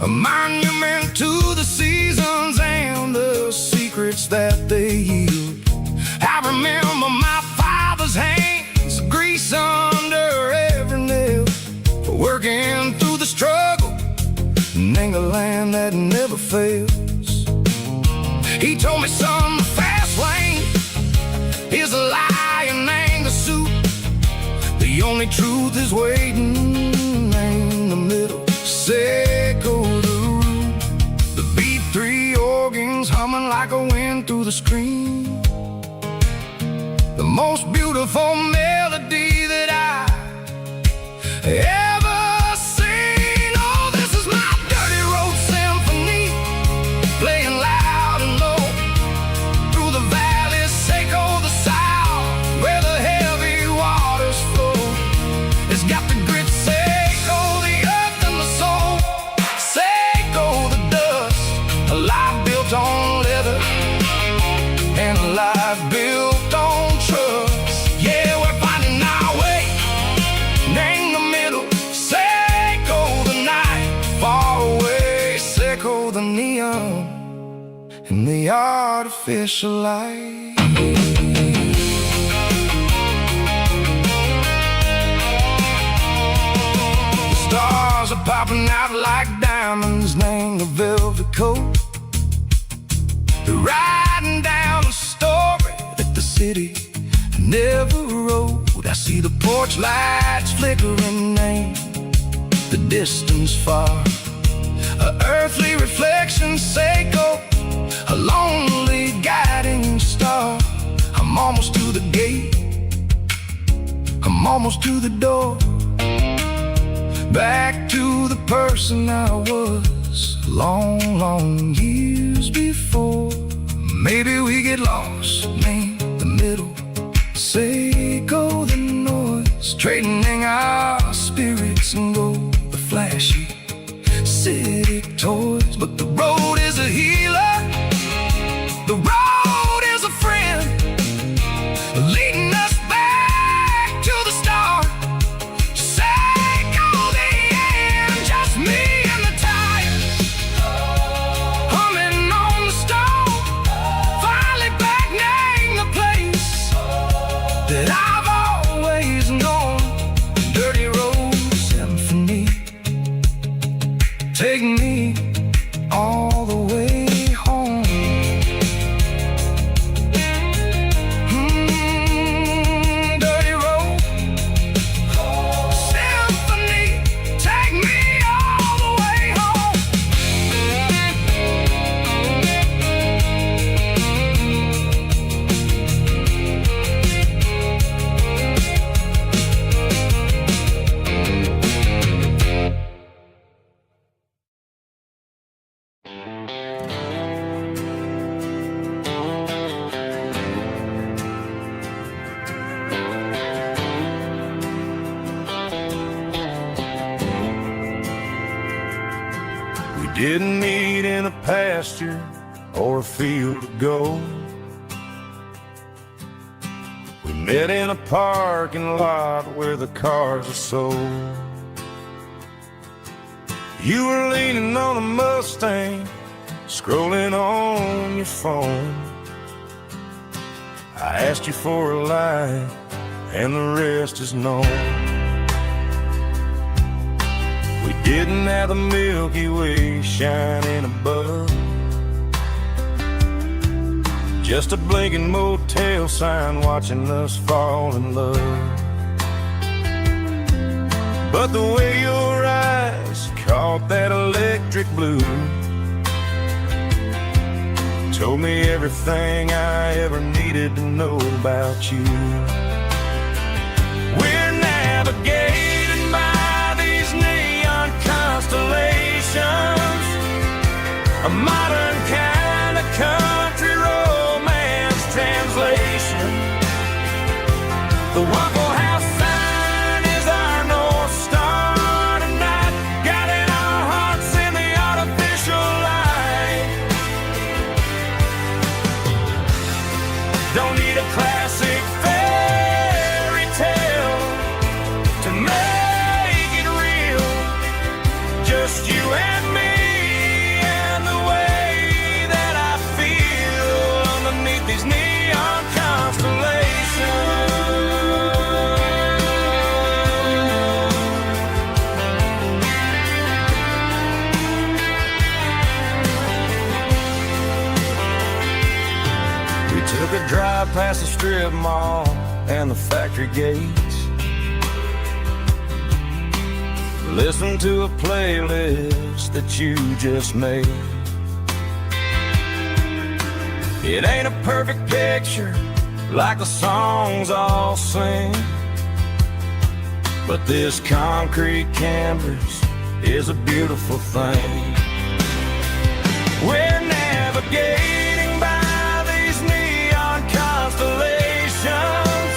a monument to the seasons and the secrets that they yield. I remember my father's hands, grease under every nail, for working through the struggle and the land that never fails. He told me, son, the fast lane is a lie and ain't the suit. The only truth is waiting in the middle, sickle the root. The B3 organs humming like a wind through the screen, the most beautiful melody that I ever seen. Oh, this is my dirty road symphony, playing loud and low through the valleys, sickle the south, where the heavy waters flow. It's got the grit, sickle the earth and the soul, sickle the dust, a life built on leather and a life built on trust. Yeah, we're finding our way in the middle, sickle the night, far away, sickle the neon and the artificial light. coat, writing down a story that the city never wrote. I see the porch lights flickering in the distance far, a earthly reflection Seiko, a lonely guiding star. I'm almost to the gate, I'm almost to the door, back to the person I was long, long years before. Maybe we get lost, name the middle, Seiko the noise, trading our spirits and go the flashy city toys. But the road is a healer, the road is a friend, leading us back to the start. Seiko the end, just me and the tires, humming on the stove. Finally back, name the place that I've always known. Dirty Road Symphony, take me all the way home. Dirty Road Symphony, take me all the way home. We didn't meet in a pasture or a field of gold. We met in a parking lot where the cars are sold. You were leaning on a Mustang, scrolling on your phone. I asked you for a light, and the rest is known. We didn't have the Milky Way shining above, just a blinking motel sign watching us fall in love. But the way your eyes caught that electric blue told me everything I ever needed to know about you. We're navigating by these neon constellations, a modern kind of country romance translation. The Waffle House sign is our North Star tonight, guiding our hearts in the artificial light. Don't need a classic fairy tale to make it real, just you and me and the way that I feel underneath these neon constellations. We took a drive past the strip mall and the factory gates, listened to a playlist that you just made. It ain't a perfect picture like the songs all sing, but this concrete canvas is a beautiful thing. We're navigating by these neon constellations,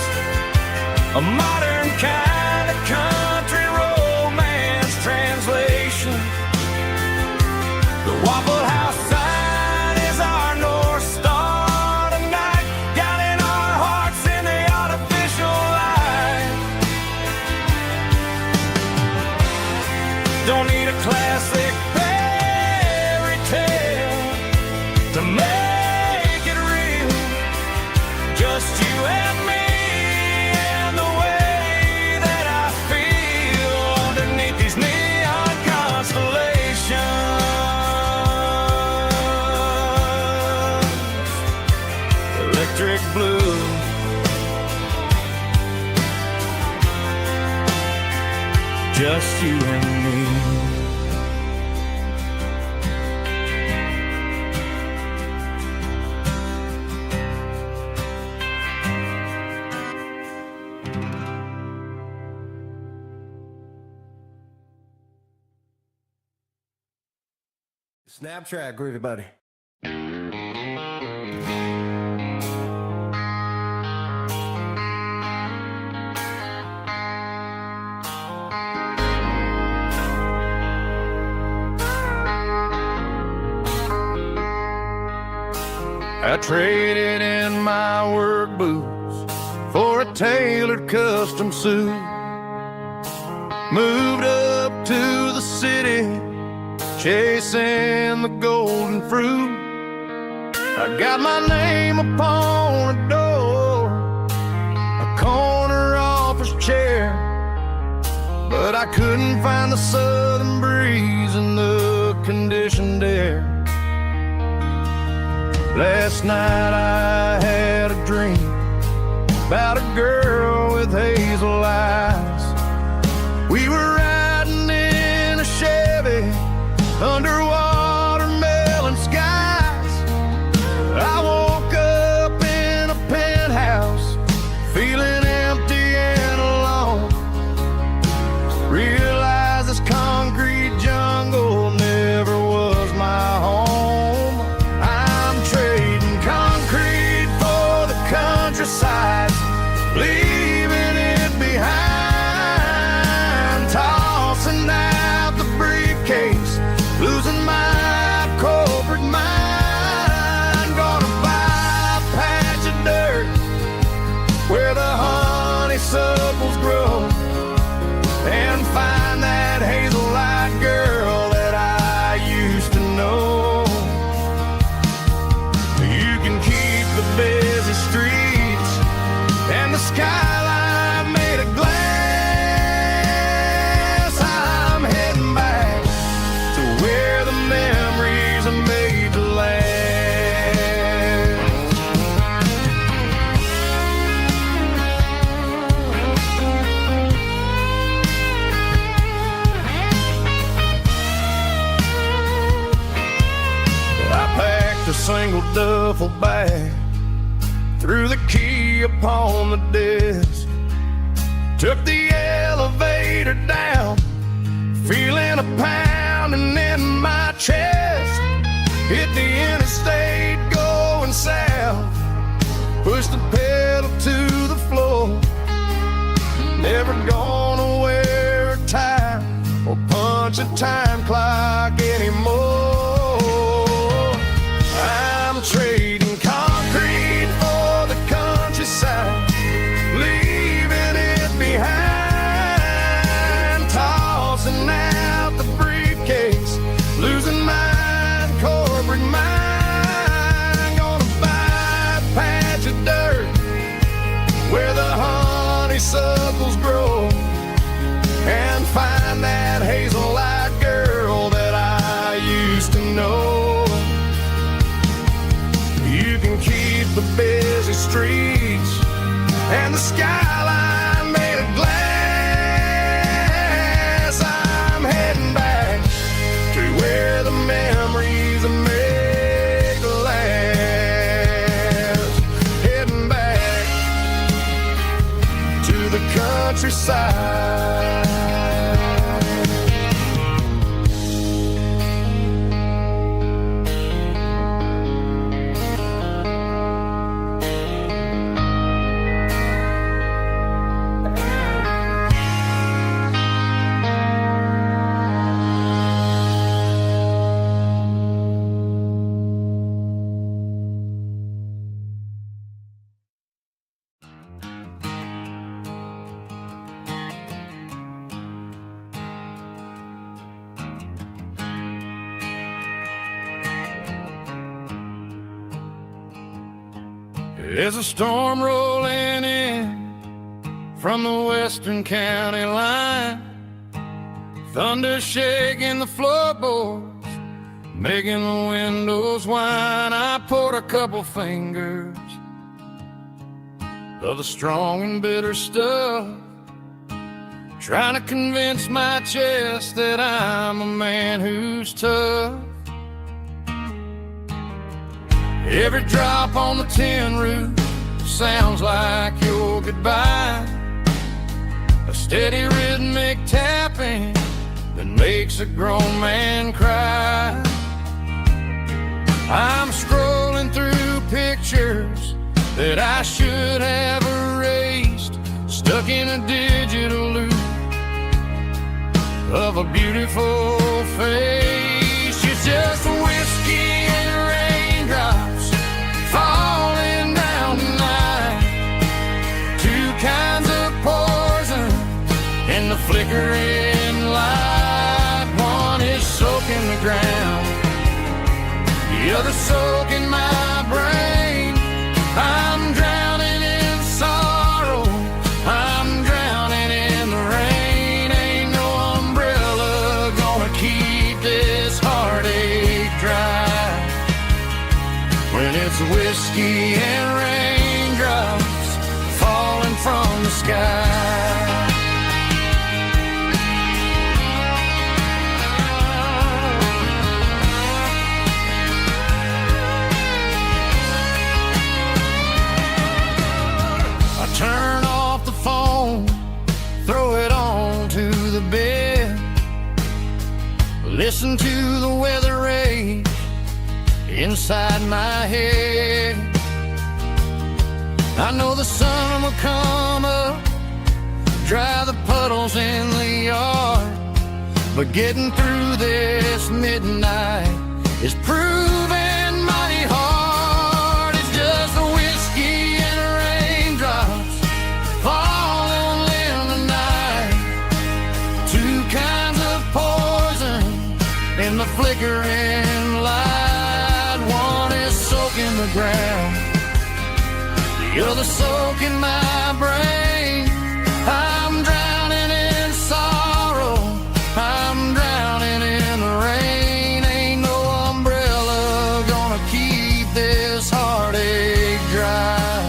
a modern kind of country romance translation. The Waffle House sign is our North Star tonight, guiding our hearts in the artificial light. Don't need a classic fairy tale to make it real, just you and me and the way that I feel underneath these neon constellations. just you and me. Snap track, groovy buddy. I traded in my work boots for a tailored custom suit. Moved up to the city, chasing the golden fruit. I got my name upon a door, a corner office chair, but I couldn't find the southern breeze in the conditioned air. Last night I had a dream about a girl with hazel eyes. We were riding in a Chevy under watermelon skies. I woke up in a penthouse, feeling empty and alone. Realized this concrete jungle never was my home. I'm trading concrete for the countryside, leaving it behind, tossing out the briefcase, losing my corporate mind. Gonna buy a patch of dirt where the honeysuckles grow, and find that hazel-eyed girl that I used to know. You can keep the busy streets and the skyline made of glass. I'm heading back to where the memories are made to last. I packed a single duffel bag, threw the key upon the desk, took the elevator down, feeling a pounding in my chest. Hit the interstate going south, pushed the pedal to the floor. Never gonna wear a tie or punch a time clock anymore. I'm trading concrete for the countryside, leaving it behind, tossing out the briefcase, losing my corporate mind. Gonna buy a patch of dirt where the honeysuckles grow, and find that hazel-eyed girl that I used to know. You can keep the busy streets and the skyline made of glass. I'm heading back to where the memories are made to last. Heading back to the countryside. There's a storm rolling in from the western county line, thunder shaking the floorboards, making the windows whine. I poured a couple fingers of the strong and bitter stuff, trying to convince my chest that I'm a man who's tough. Every drop on the tin roof sounds like your goodbye, a steady rhythmic tapping that makes a grown man cry. I'm scrolling through pictures that I should have erased, stuck in a digital loop of a beautiful face. It's just whiskey and raindrops falling down tonight, two kinds of poison in the flickering light. One is soaking the ground, the other soaking my brain. I'm drowning in sorrow, I'm drowning in the rain. Ain't no umbrella gonna keep this heartache dry when it's whiskey and raindrops falling from the sky. Turn off the phone, throw it on to the bed, listen to the weather rage inside my head. I know the sun will come up, dry the puddles in the yard, but getting through this midnight is proving mighty hard. It's just a whiskey and raindrops falling in the night, two kinds of poison in the flickering light. One is soaking the ground, the other soaking my brain. I'm drowning in sorrow, I'm drowning in the rain. Ain't no umbrella gonna keep this heartache dry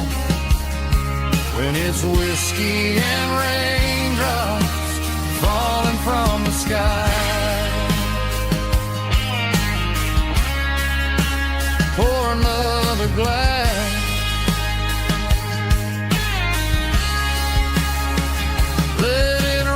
when it's whiskey and raindrops falling from the sky. Pour another glass, let it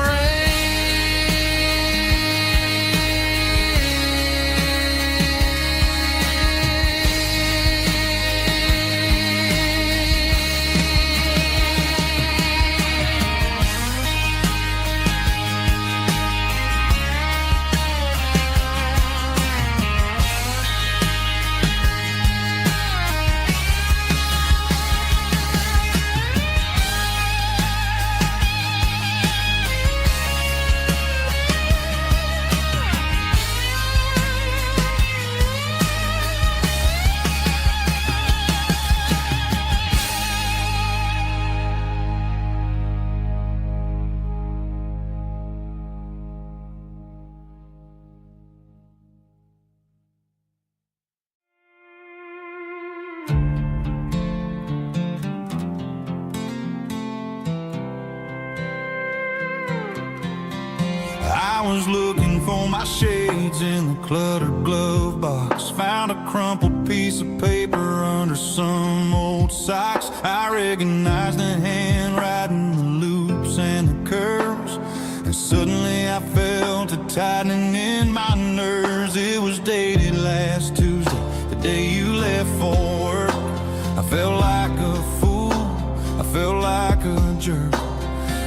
I was looking for my shades in the cluttered glove box, found a crumpled piece of paper under some old socks. I recognized the handwriting, the loops and the curves, and suddenly I felt a tightening in my nerves. It was dated last Tuesday, the day you left for work. I felt like a fool, I felt like a jerk.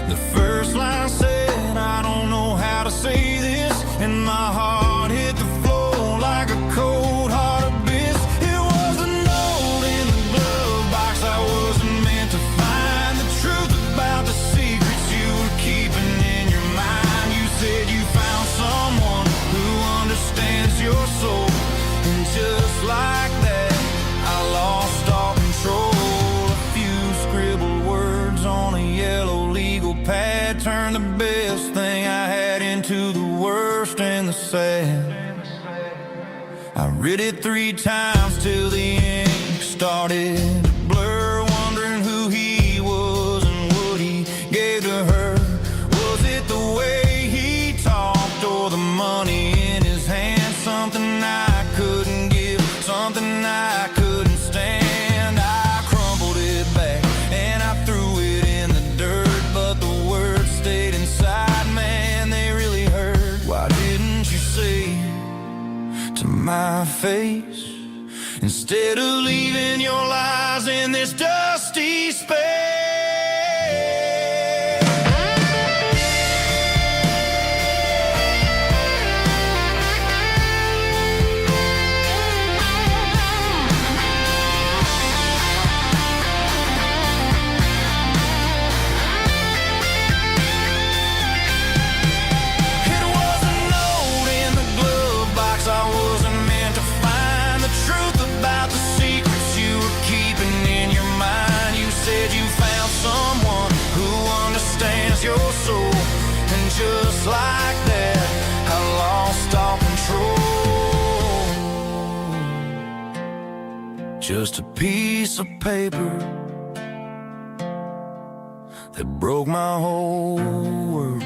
The first line said, I don't know how to say this, and my heart hit the floor like a cold heart abyss. It was a note in the glove box I wasn't meant to find, the truth about the secrets you were keeping in your mind. You said you found someone who understands your soul, and just like that I lost all control. A few scribbled words on a yellow legal pad turned the best thing I had into the worst and the sad. I read it 3 times till the ink started to blur, wondering who he was and what he gave to her. Was it the my face, instead of leaving your lies in this dusty space. Your soul, and just like that, I lost all control. Just a piece of paper that broke my whole world.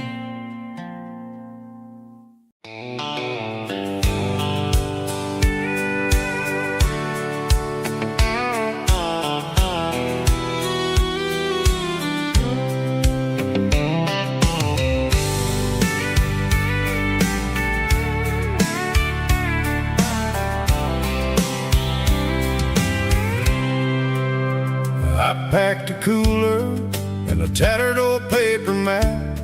I packed a cooler and a tattered old paper map,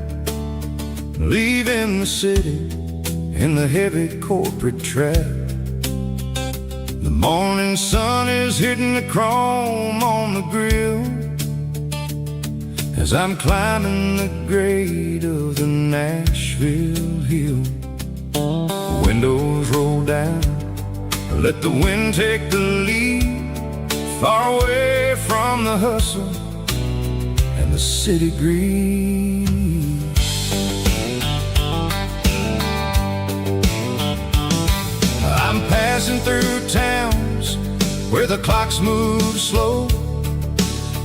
leaving the city in the heavy corporate trap. The morning sun is hitting the chrome on the grill as I'm climbing the grade of the Nashville hill. Windows roll down, let the wind take the lead, far away from the hustle and the city greed. I'm passing through towns where the clocks move slow,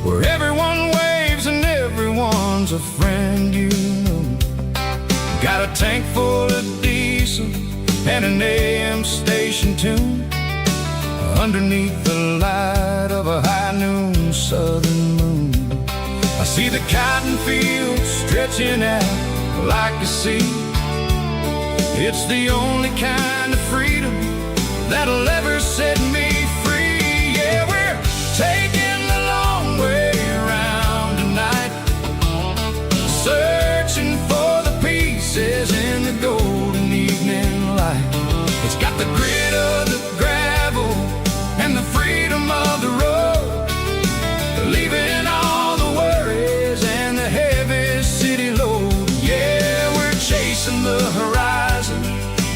where everyone waves and everyone's a friend you know. Got a tank full of diesel and an AM station tune underneath the light of a high noon southern moon. I see the cotton fields stretching out like a sea. It's the only kind of freedom that'll ever set me free. Yeah, we're taking the long way around tonight, searching for the pieces in the golden evening light. It's got the grit of the gravel and the freedom of the road, leaving all the worries and the heavy city load. Yeah, we're chasing the horizon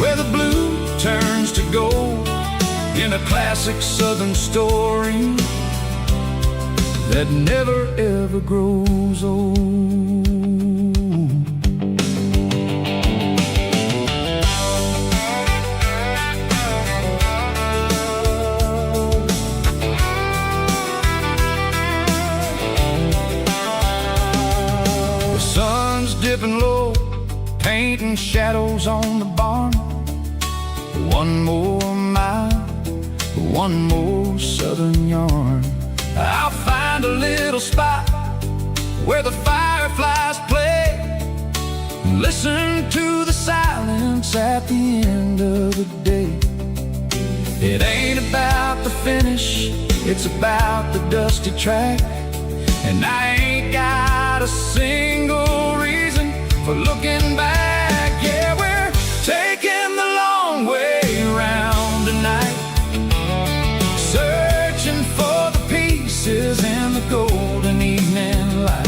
where the blue turns to gold, in a classic southern story that never ever grows old. Dipping low, painting shadows on the barn. One more mile, one more southern yarn. I'll find a little spot where the fireflies play, and listen to the silence at the end of the day. It ain't about the finish, it's about the dusty track, and I ain't got a single reason for looking back. Yeah, we're taking the long way around tonight, searching for the pieces in the golden evening light.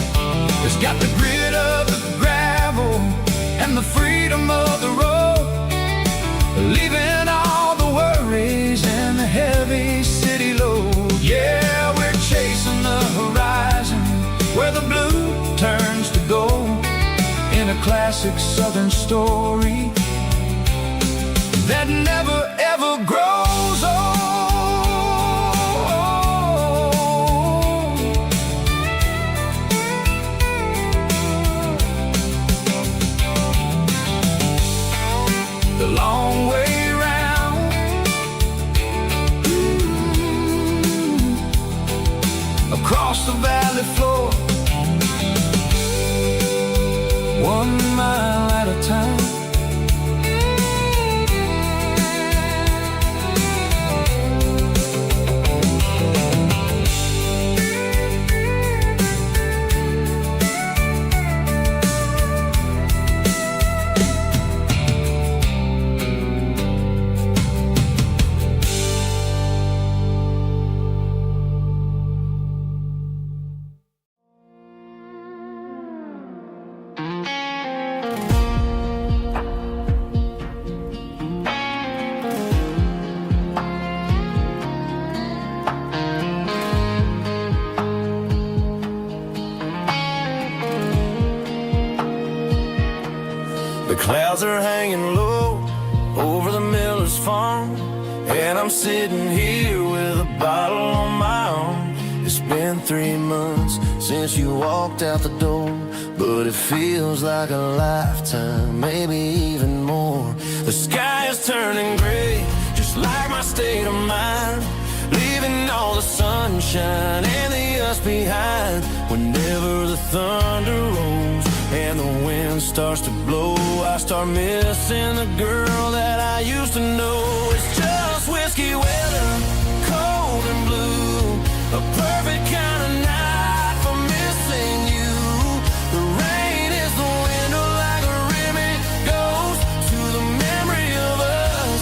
It's got the grit of the gravel and the freedom of the road, leaving all the worries and the heavy city load. Yeah, we're chasing the horizon where the blue turns to gold, in a classic southern story that never ever grows old. The long way round, across the valley floor, 1 mile at a time. The clouds are hanging low over the miller's farm, and I'm sitting here with a bottle on my arm. It's been 3 months since you walked out the door, but it feels like a lifetime, maybe even more. The sky is turning gray, just like my state of mind, leaving all the sunshine and the us behind. Whenever the thunder rolls and the wind starts to blow, I start missing the girl that I used to know. It's just whiskey weather, cold and blue, a perfect kind of night for missing you. The rain is the window like a ribbon goes to the memory of us.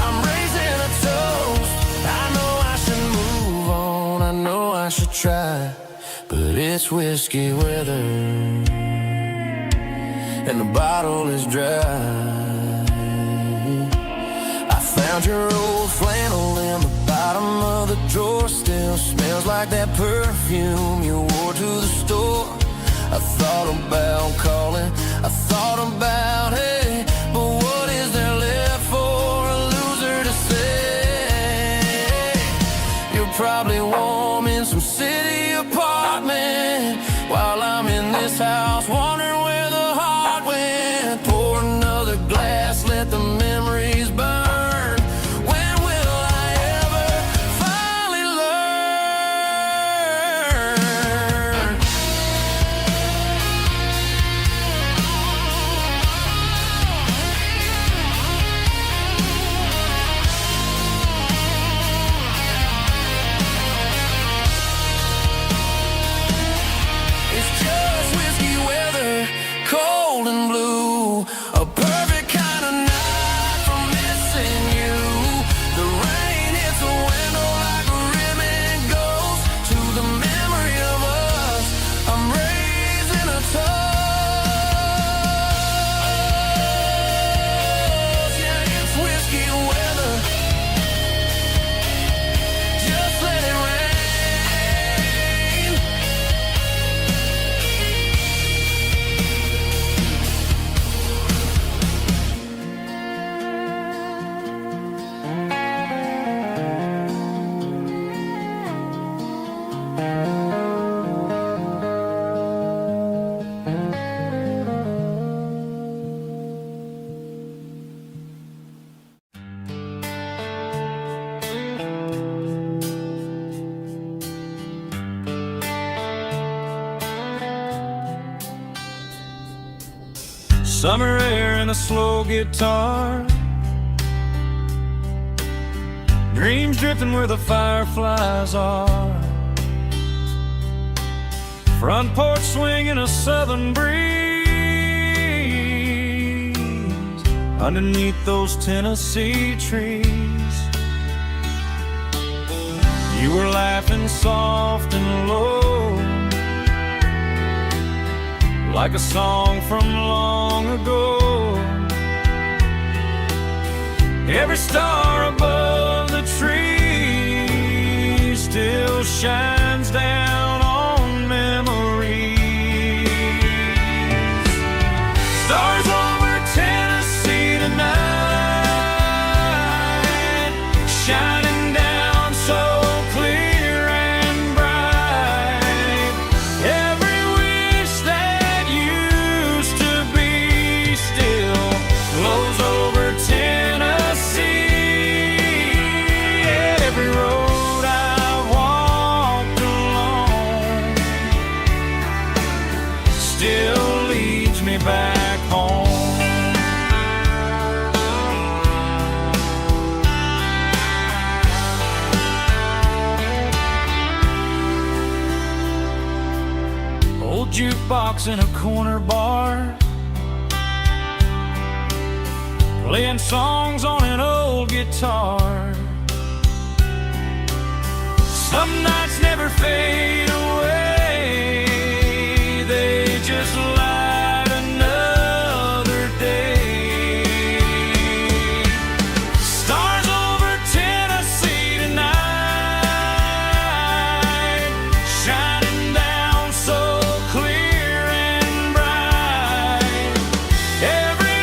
I'm raising a toast. I know I should move on, I know I should try, but it's whiskey weather and the bottle is dry. I found your old flannel in the bottom of the drawer, still smells like that perfume you wore to the store. I thought about calling, I thought about, hey, but what is there left for a loser to say? You're probably warm in some city apartment while I'm in this house wondering where the heart went. Pour another glass, let the memories burn. When will I ever finally learn? It's just whiskey weather, cold and blue, a perfect kind of night for missing you. The rain hits the window like a ribbon goes to the memory of us. I'm raising a toast. Yeah, it's whiskey weather. Just let it rain. Summer air and a slow guitar, dreams drifting where the fireflies are. Front porch swinging a southern breeze underneath those Tennessee trees. You were laughing soft and low, like a song from long ago. Every star above the tree still shines down on memories. Stars over Tennessee tonight, shining down so clear and bright. Every wish that used to be still glows over Tennessee. Every road I walked along still leads me back home. Old jukebox in a corner bar, playing songs on an old guitar. Some nights never fade away, they just light another day. Stars over Tennessee tonight, shining down so clear and bright. Every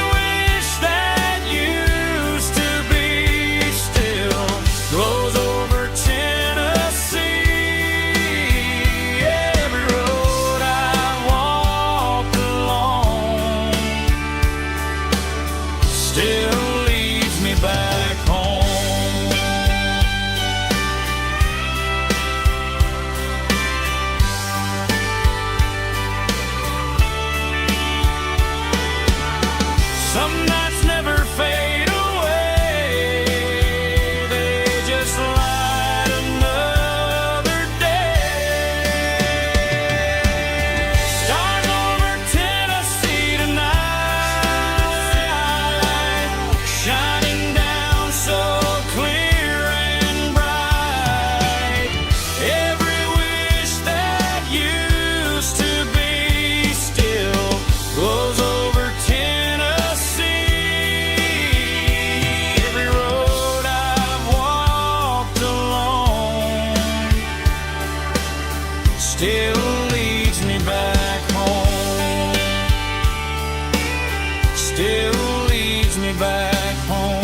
still leads me back home.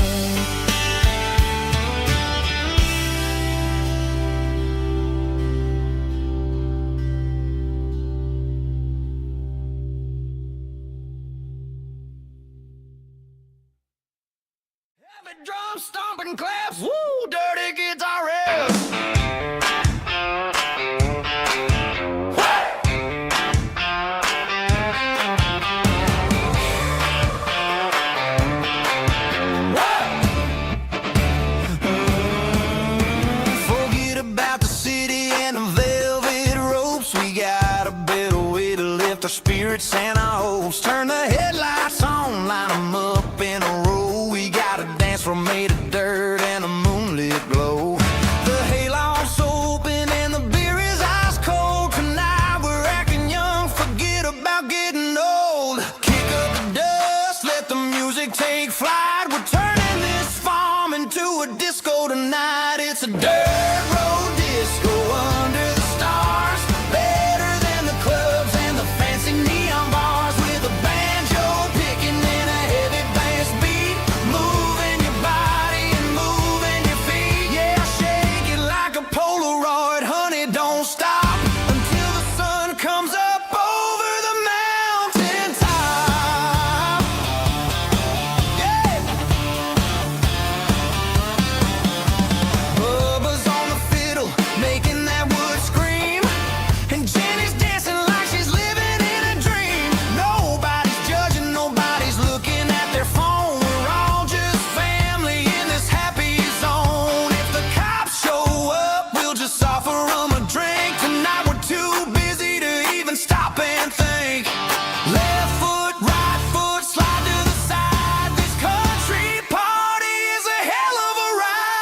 Heavy drum stomping claps, woo, dirty guitar riffs. Forget about the city and the velvet ropes. We got a better way to lift our spirits and our hopes. Turn the headlights on, line them up in a row. We got a dance floor made of dirt and a moonlit glow. The hayloft's open and the beer is ice cold. Tonight we're acting young, forget about getting old. Kick up the dust, let the music take flight. We're turning this farm into a disco tonight. It's a dirt road disco under the stars. Better than the clubs and the fancy neon bars. With a banjo picking and a heavy bass beat. Moving your body and moving your feet. Yeah, shake it like a Polaroid, honey, don't stop until the sun comes up over the mountain top. Yeah. Bubba's on the fiddle, making that wood scream. And Jenny's dancing like she's living in a dream. Nobody's judging, nobody's looking at their phone. We're all just family in this happy zone. If the cops show up, we'll just offer them a drink. Tonight we're too busy to even stop and think. Left foot, right foot, slide to the side. This country party is a hell of a ride.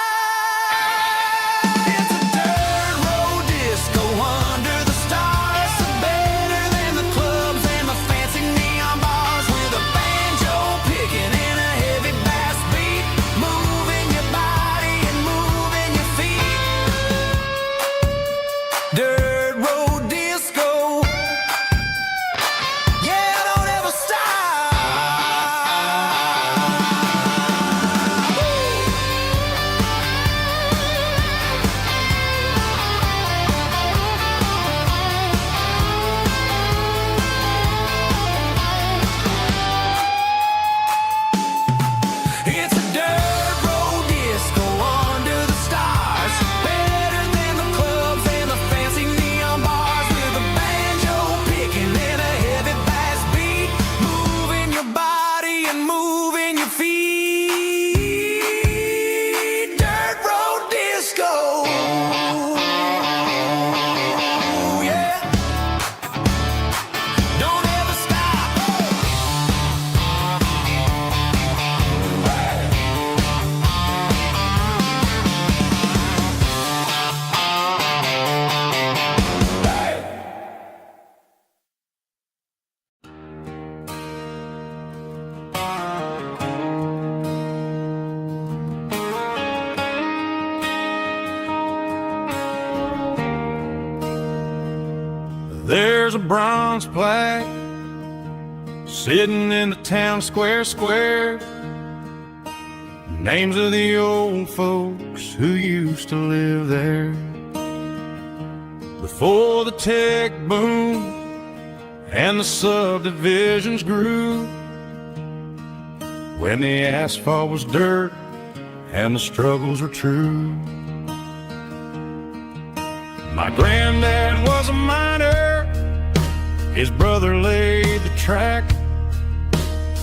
It's a dirt road disco under the stars. Better than the clubs and the fancy neon bars. With a banjo picking and a heavy bass beat. Moving your body and moving your feet. Dirt road disco. Yeah, don't ever stop. It's a dirt road disco under the stars. Better than the clubs and the fancy neon bars. With a banjo picking and a heavy bass beat. Moving your body and moving your feet. Dirt road disco. Yeah. Don't ever stop. There's a bronze plaque sitting in the town square. Names of the old folks who used to live there. Before the tech boom and the subdivisions grew. When the asphalt was dirt and the struggles were true. My granddad was a miner, his brother laid the track.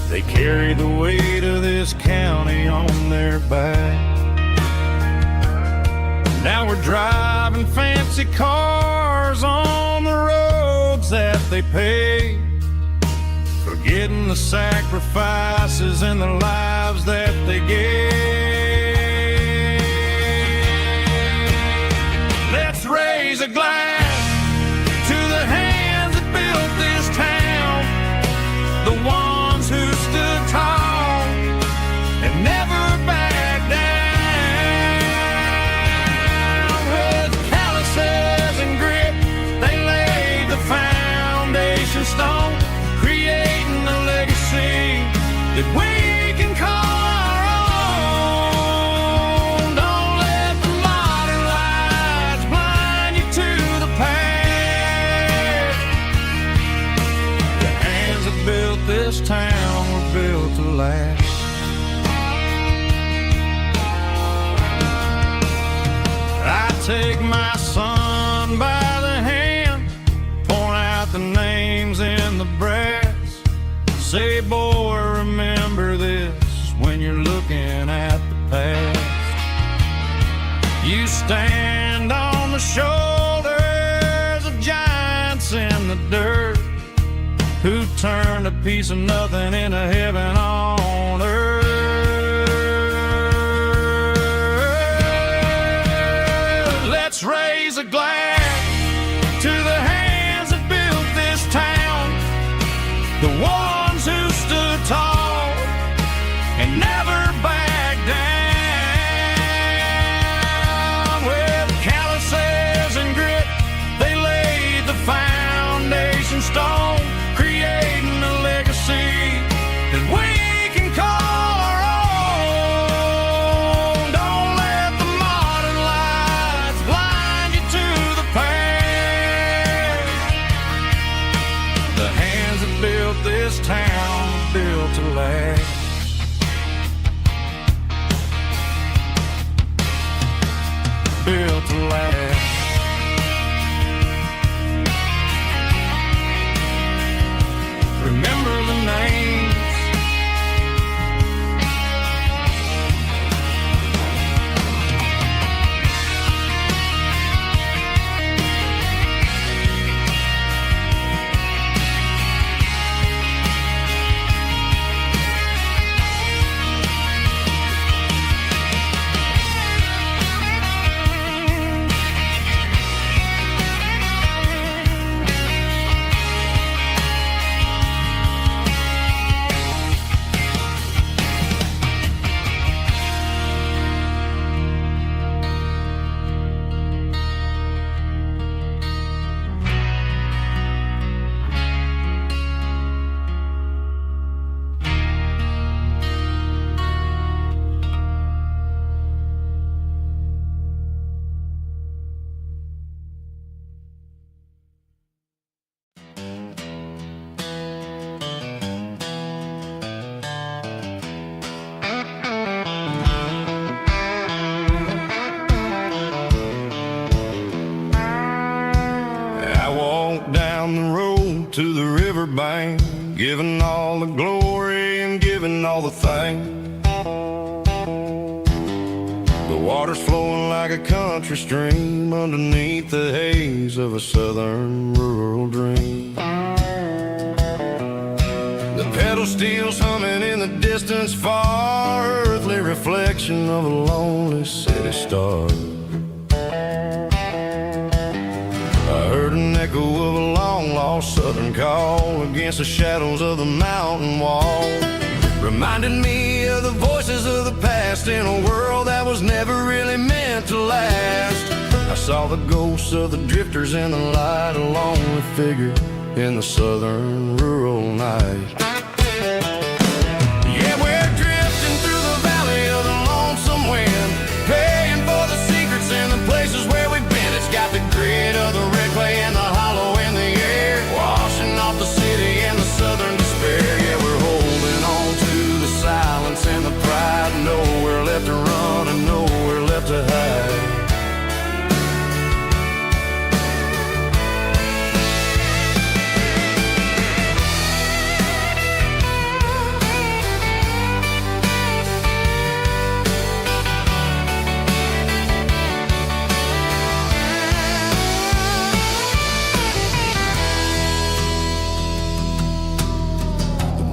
They carried the weight of this county on their back. Now we're driving fancy cars on the roads that they paved, forgetting the sacrifices and the lives that they gave. Let's raise a glass to the hands that built this town, the ones who stood tall and never backed down. With calluses and grit, they laid the foundation stone, creating a legacy that this town were built to last. I take my son by the hand, point out the names in the brass, say, boy, remember this when you're looking at the past. You stand on the shoulders of giants in the dirt, who turned a piece of nothing into heaven on earth. Let's raise a glass to the hands that built this town, the ones who stood tall and never backed down. With calluses and grit, they laid the foundation stone, creating a legacy that we can call our own. Don't let the modern lights blind you to the past. The hands that built this town were built to last. Built to last. Remember the names. Down the road to the riverbank, giving all the glory and giving all the thanks. The water's flowing like a country stream underneath the haze of a southern rural dream. The pedal steel's humming in the distance far, earthly reflection of a lonely city star. I heard an echo of a long-lost southern call against the shadows of the mountain wall, reminded me of the voices of the past in a world that was never really meant to last. I saw the ghosts of the drifters in the light, a lonely figure in the southern rural night. Yeah, we're drifting through the valley of the lonesome wind, paying for the secrets and the places where we've been. It's got the grit of the red clay and the hollow in the air, washing off the city and the southern despair. Yeah, we're holding on to the silence and the pride, nowhere left to run and nowhere left to hide.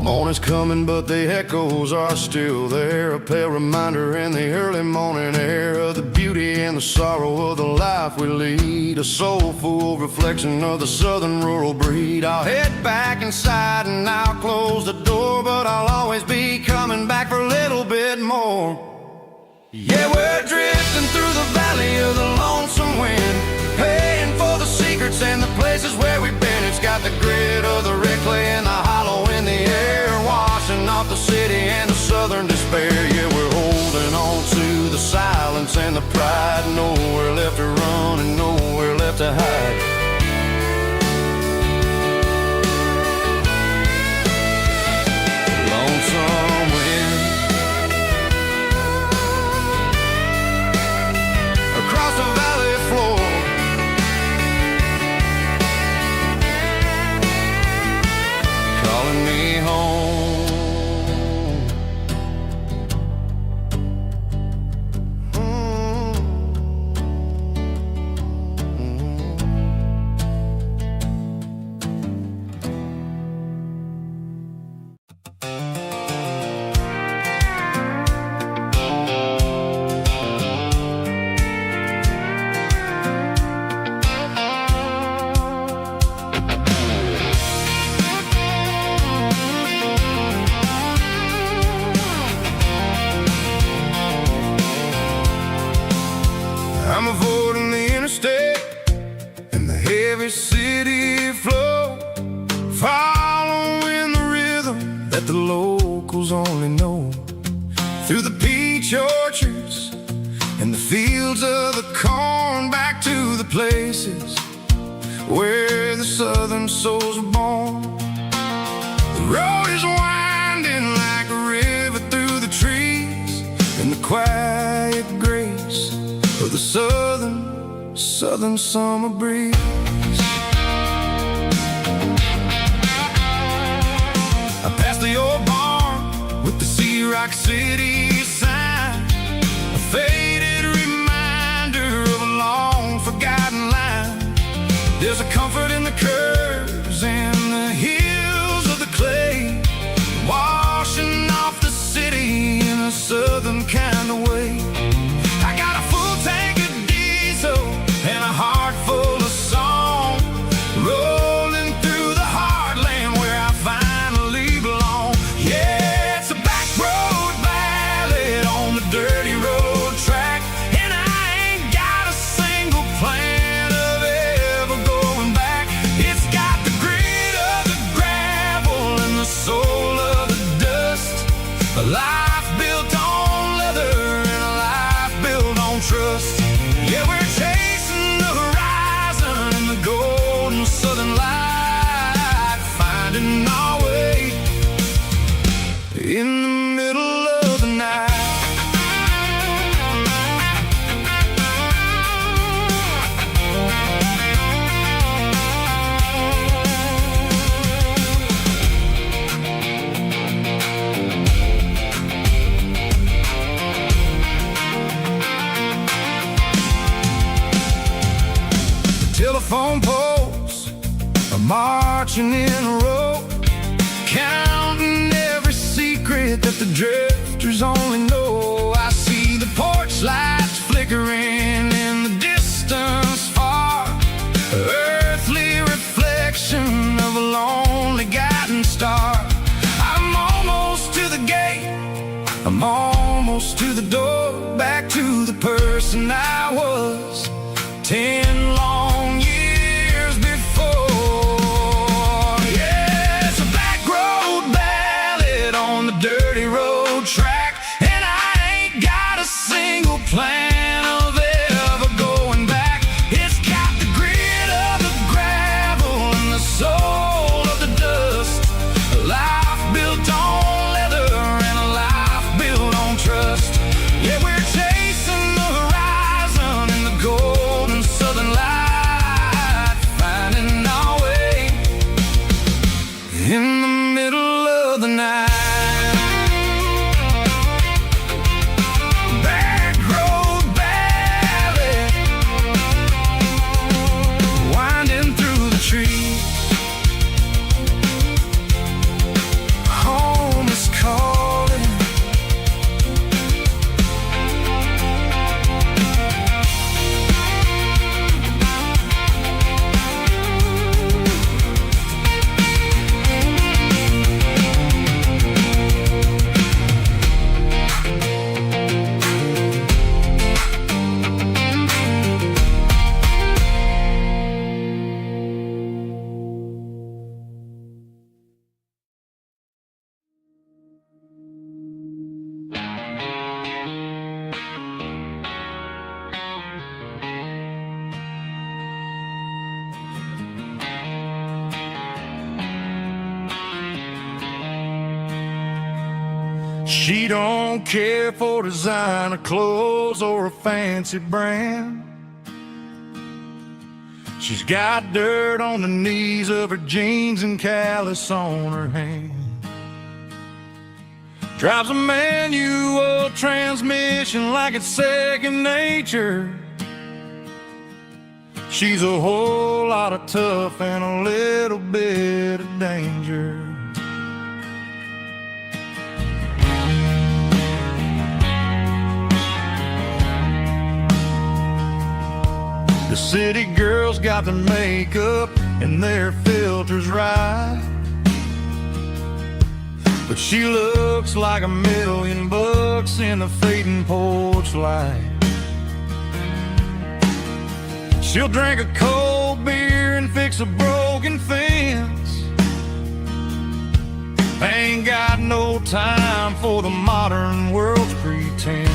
Morning's coming, but the echoes are still there, a pale reminder in the early morning air of the beauty and the sorrow of the life we lead, a soulful reflection of the southern rural breed. I'll head back inside and I'll close the door, but I'll always be coming back for a little bit more. Yeah, we're drifting through the valley of the lonesome wind, paying for the secrets and the places where we've been. It's got the grit of the red clay and the hollow in the air, washing off the city and the southern despair. Yeah, we're holding on to the silence and the pride, nowhere left to run and nowhere left to hide. the locals only know. Through the peach orchards and the fields of the corn, back to the places where the southern souls were born. The road is winding like a river through the trees, in the quiet grace of the southern summer breeze. I passed the old barn with the Sea Rock City sign, a faded reminder of a long forgotten line. There's a comfort in the curves and the hills of the clay, washing off the city in a southern kind of way. I got a full tank of diesel and a heart full of song, rolling through the heartland where I finally belong. Yeah, it's a back road ballad on the dirty road track, and I ain't got a single plan of ever going back. It's got the grit of the gravel and the soul of the dust, a life built on leather and a life built on trust. Yeah, we're chasing the horizon in the golden southern light, finding our way in the middle of the night. Telephone poles are marching in a row, counting every secret that the drifters only know. I see the porch lights flickering in the distance far, earthly reflection of a lonely guiding star. I'm almost to the gate, I'm almost to the door, back to the person I was 10 long years before. Yeah, it's a back road ballad on the dirty road track, and I ain't got a single plan of ever going back. It's got the grit of the gravel and the soul of the dust, a life built on leather and a life built on trust. Yeah, we're chasing the horizon in the golden southern light, finding our way in the middle of the night. Back road ballad, winding through the trees. Home is calling. She don't care for designer clothes or a fancy brand. She's got dirt on the knees of her jeans and callus on her hand. Drives a manual transmission like it's second nature. She's a whole lot of tough and a little bit of danger. The city girls got their makeup and their filters right, but she looks like $1,000,000 in the fading porch light. She'll drink a cold beer and fix a broken fence. Ain't got time for the modern world's pretense.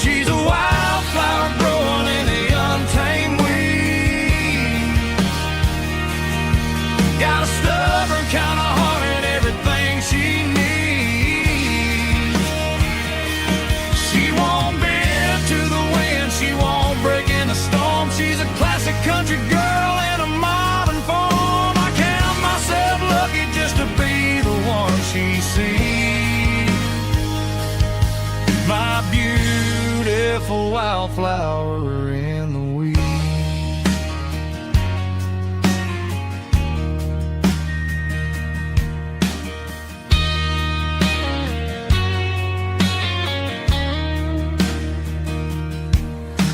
She's a wildflower growing in the untamed weeds. Got a stubborn kind of heart and everything she needs. She won't bend to the wind, she won't break in the storm. She's a classic country girl in a modern form. I count myself lucky just to be the one she sees. My beautiful wildflower in the weeds.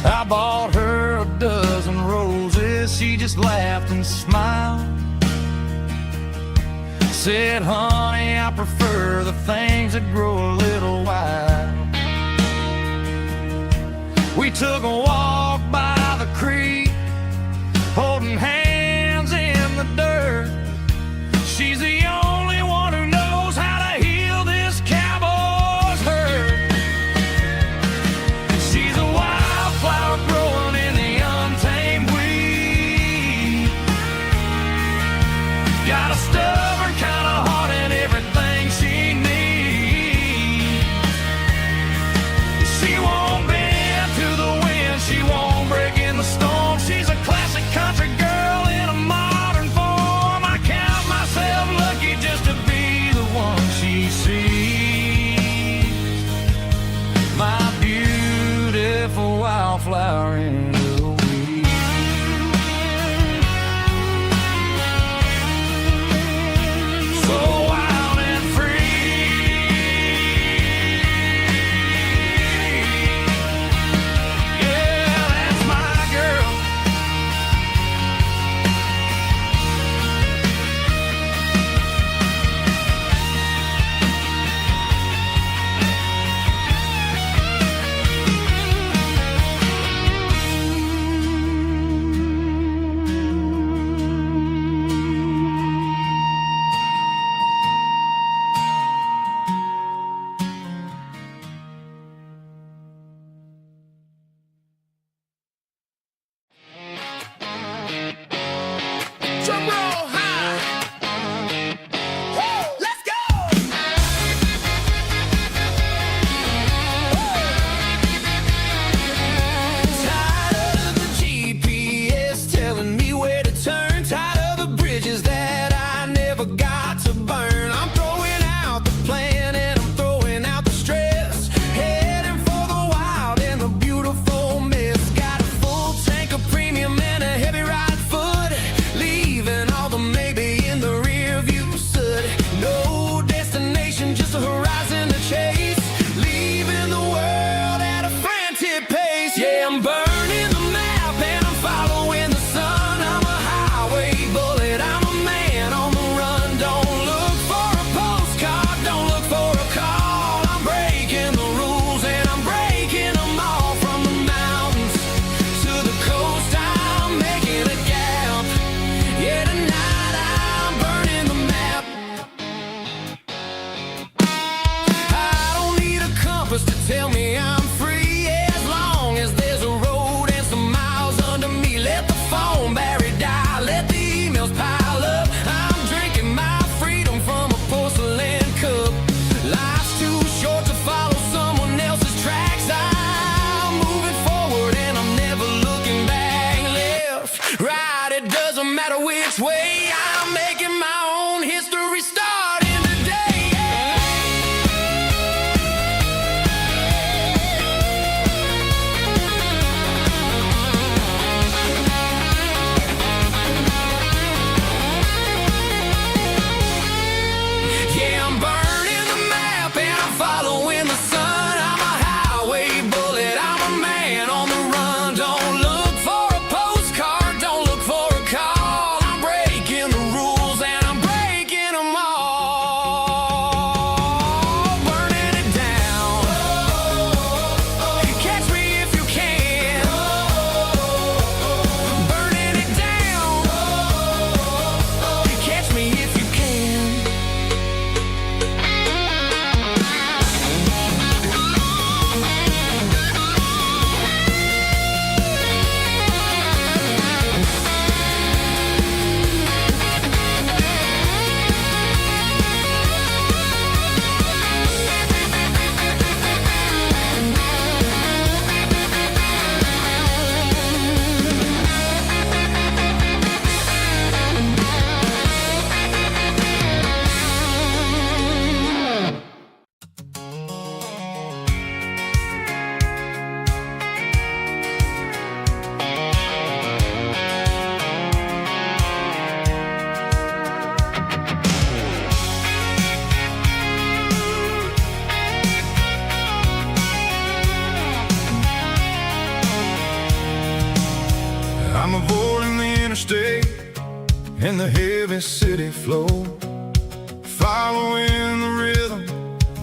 I bought her a dozen roses, she just laughed and smiled. Said, honey, I prefer the things that grow a little wild. We took a walk by the creek, holding hands in the dirt. She's the only one who knows how to heal this cowboy's hurt. She's a wildflower growing in the untamed weed. Got a stubborn kind of heart and everything she needs. She won't bend to the wind, she won't break in the storm. She's a classic country girl in a modern form. I count myself lucky stay in the heavy city flow, following the rhythm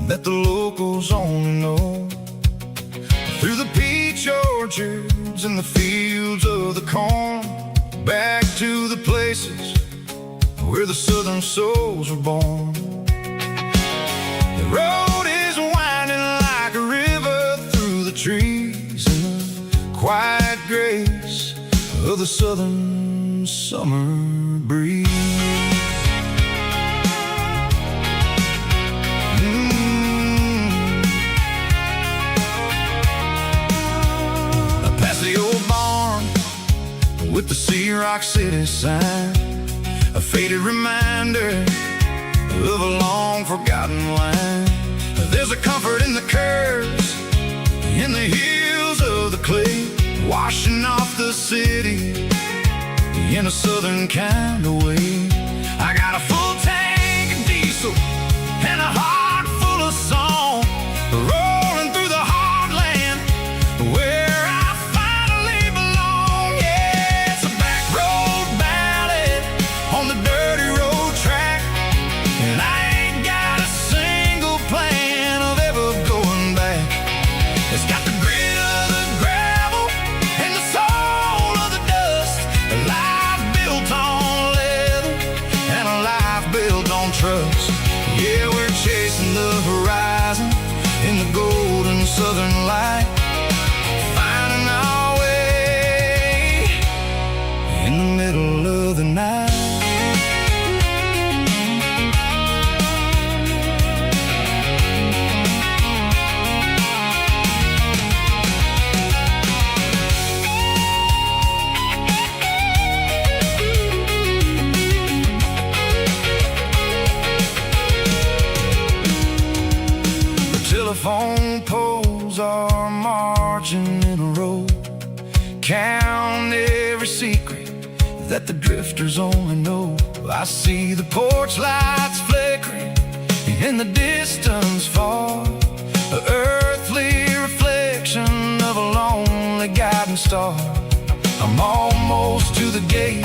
that the locals only know. Through the peach orchards and the fields of the corn, back to the places where the southern souls were born. The road is winding like a river through the trees in the quiet grace of the southern summer breeze. Past the old barn with the Sea Rock City sign, a faded reminder of a long forgotten line. There's a comfort in the curves, in the hills of the clay, washing off the city in a southern kind of way. I got a full tank of diesel and a heart full of song, rolling through the heartland where I finally belong. Yeah, it's a back road ballad on the dirty road track, and I ain't got a single plan of ever going back. It's got the grit of the gravel and the soul of the dust, a life built on leather and a life built on trust. Yeah, we're chasing the horizon in the golden southern light, finding our way in the middle of the night. Telephone poles are marching in a row, count every secret that the drifters only know. I see the porch lights flickering in the distance far, an earthly reflection of a lonely guiding star. I'm almost to the gate,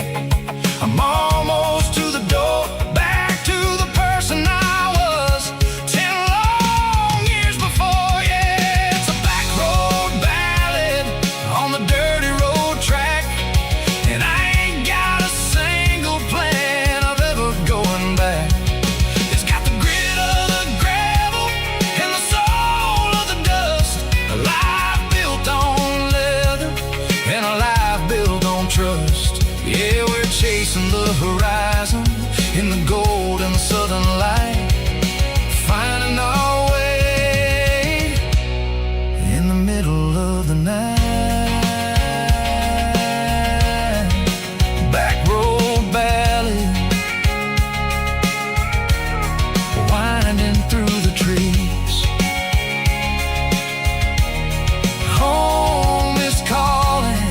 I'm almost to the door, back to the person I was 10 long years before. Yeah, it's a back road ballad on the dirty road track, and I ain't got a single plan of ever going back. It's got the grit of the gravel and the soul of the dust, a life built on leather and a life built on trust. Yeah, we're chasing the horizon in the golden southern light, finding our way in the middle of the night. Back road ballad, winding through the trees. Home is calling.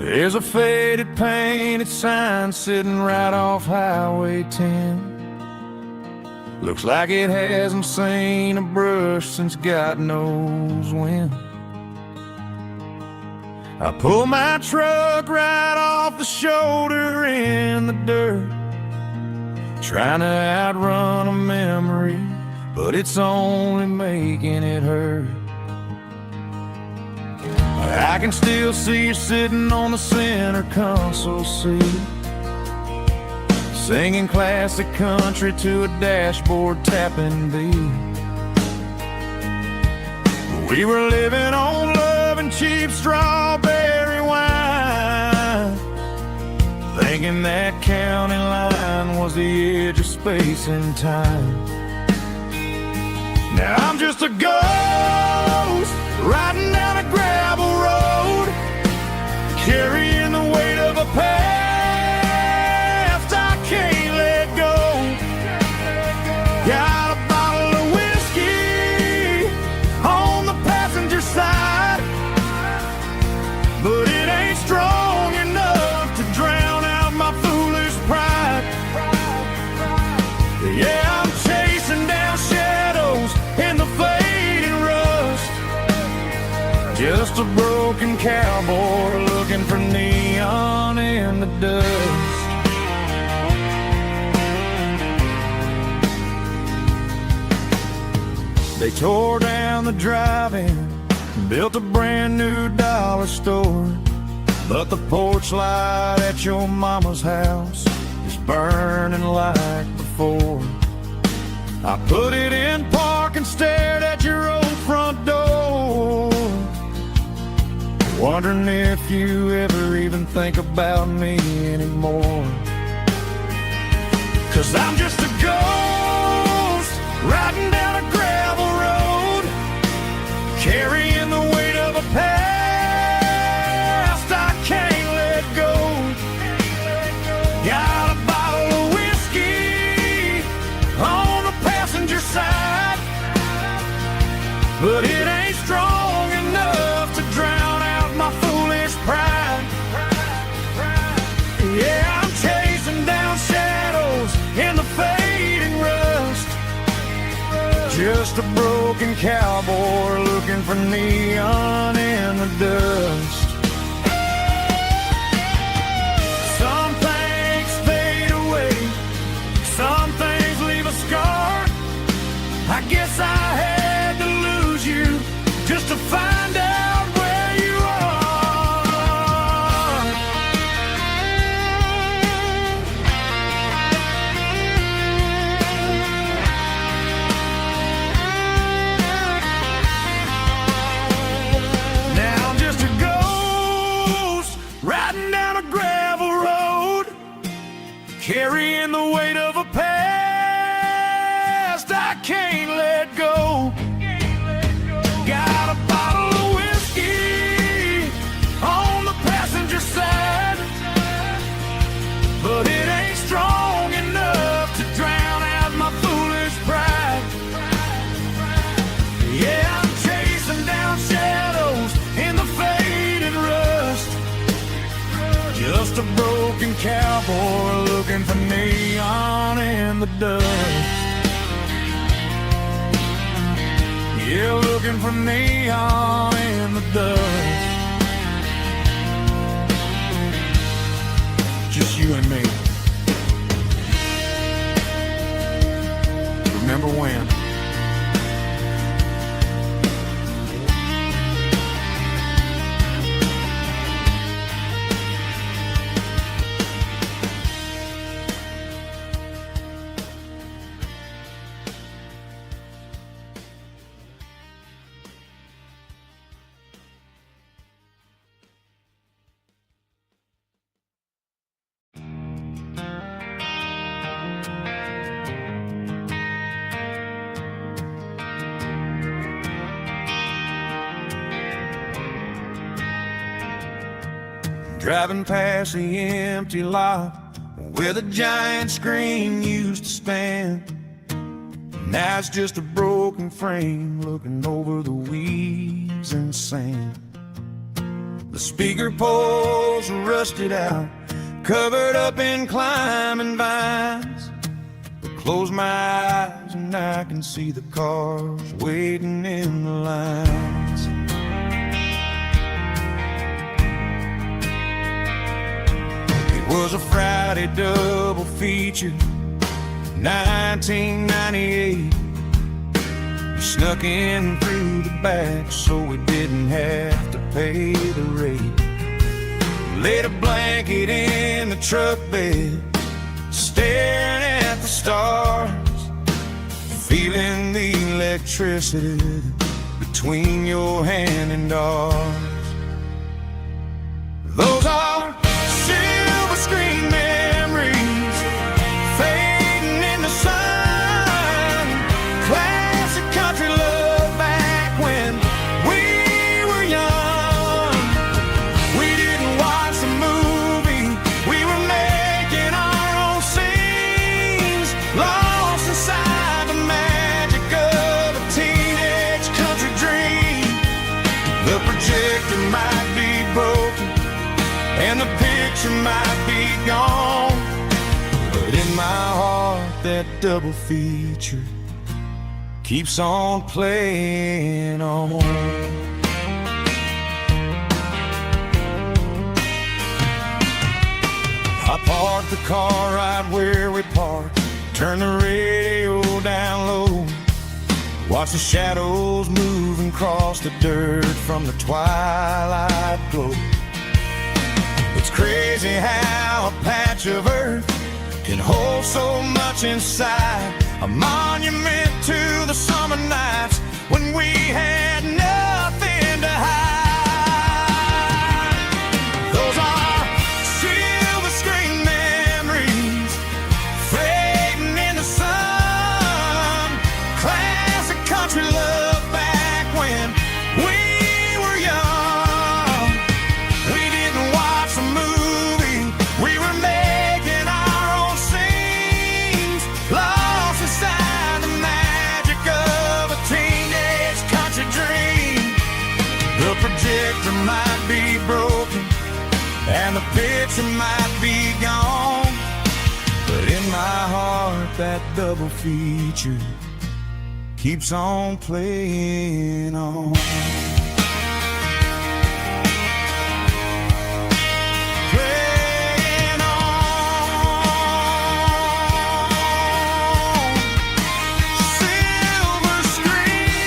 There's a faded painted sign sitting right off Highway 10. Looks like it hasn't seen a brush since God knows when. I pull my truck right off the shoulder in the dirt, trying to outrun a memory, but it's only making it hurt. I can still see you sitting on the center console seat, singing classic country to a dashboard tapping beat. We were living on love and cheap strawberry wine, thinking that county line was the edge of space space and time. Now I'm just a ghost riding down a gravel road, carrying the weight of a past I can't let go. Got a bottle of whiskey on the passenger side, but it ain't strong enough to drown out my foolish pride. Yeah, I'm chasing down shadows in the fading rust, just a broken cowboy looking for neon in the dust. They tore down the drive-in, built a brand new dollar store, but the porch light at your mama's house is burning like before. I put it in park and stared at your old front door, wondering if you ever even think about me anymore. 'Cause I'm just a ghost riding down a gravel road, carrying the weight of a past I can't let go. Got a bottle of whiskey on the passenger side, but it ain't strong enough to drown out my foolish pride. Yeah, I'm chasing down shadows in the fading rust, just a broken cowboy looking for neon in the dust. Some things fade away, some things leave a scar. I guess I had to lose you just to find out where you are. Now I'm just a ghost riding down a gravel road, carrying the weight of a past I can't let go. Got a bottle of whiskey on the passenger side, but it ain't strong enough to drown out my foolish pride. Yeah, I'm chasing down shadows in the faded rust, just a broken cowboy looking for neon in the dust. Yeah, looking for neon in the dust. Just you and me. Remember when? Driving past the empty lot where the giant screen used to stand. Now it's just a broken frame looking over the weeds and sand. The speaker poles are rusted out, covered up in climbing vines. But close my eyes and I can see the cars waiting in the lines. It was a Friday double feature, 1998. We snuck in through the back so we didn't have to pay the rate. Laid a blanket in the truck bed, staring at the stars, feeling the electricity between your hand and ours. Those are silver screen memories fading into The projector might be broken and the picture might be gone, but in my heart that double feature keeps on playing on. I parked the car right where we parked, turn the radio down low, watch the shadows move and cross the dirt from the twilight glow. It's crazy how a patch of earth can hold so much inside, a monument to the summer nights when we had nothing to hide. Those are silver screen memories fading in the sun, classic country love back when we were young. We didn't watch a movie, we were making our own scenes, lost inside the magic of a teenage country dream. The projector might be broken and the picture might be gone, but in my heart that double feature keeps on playing on. Playing on. Silver screen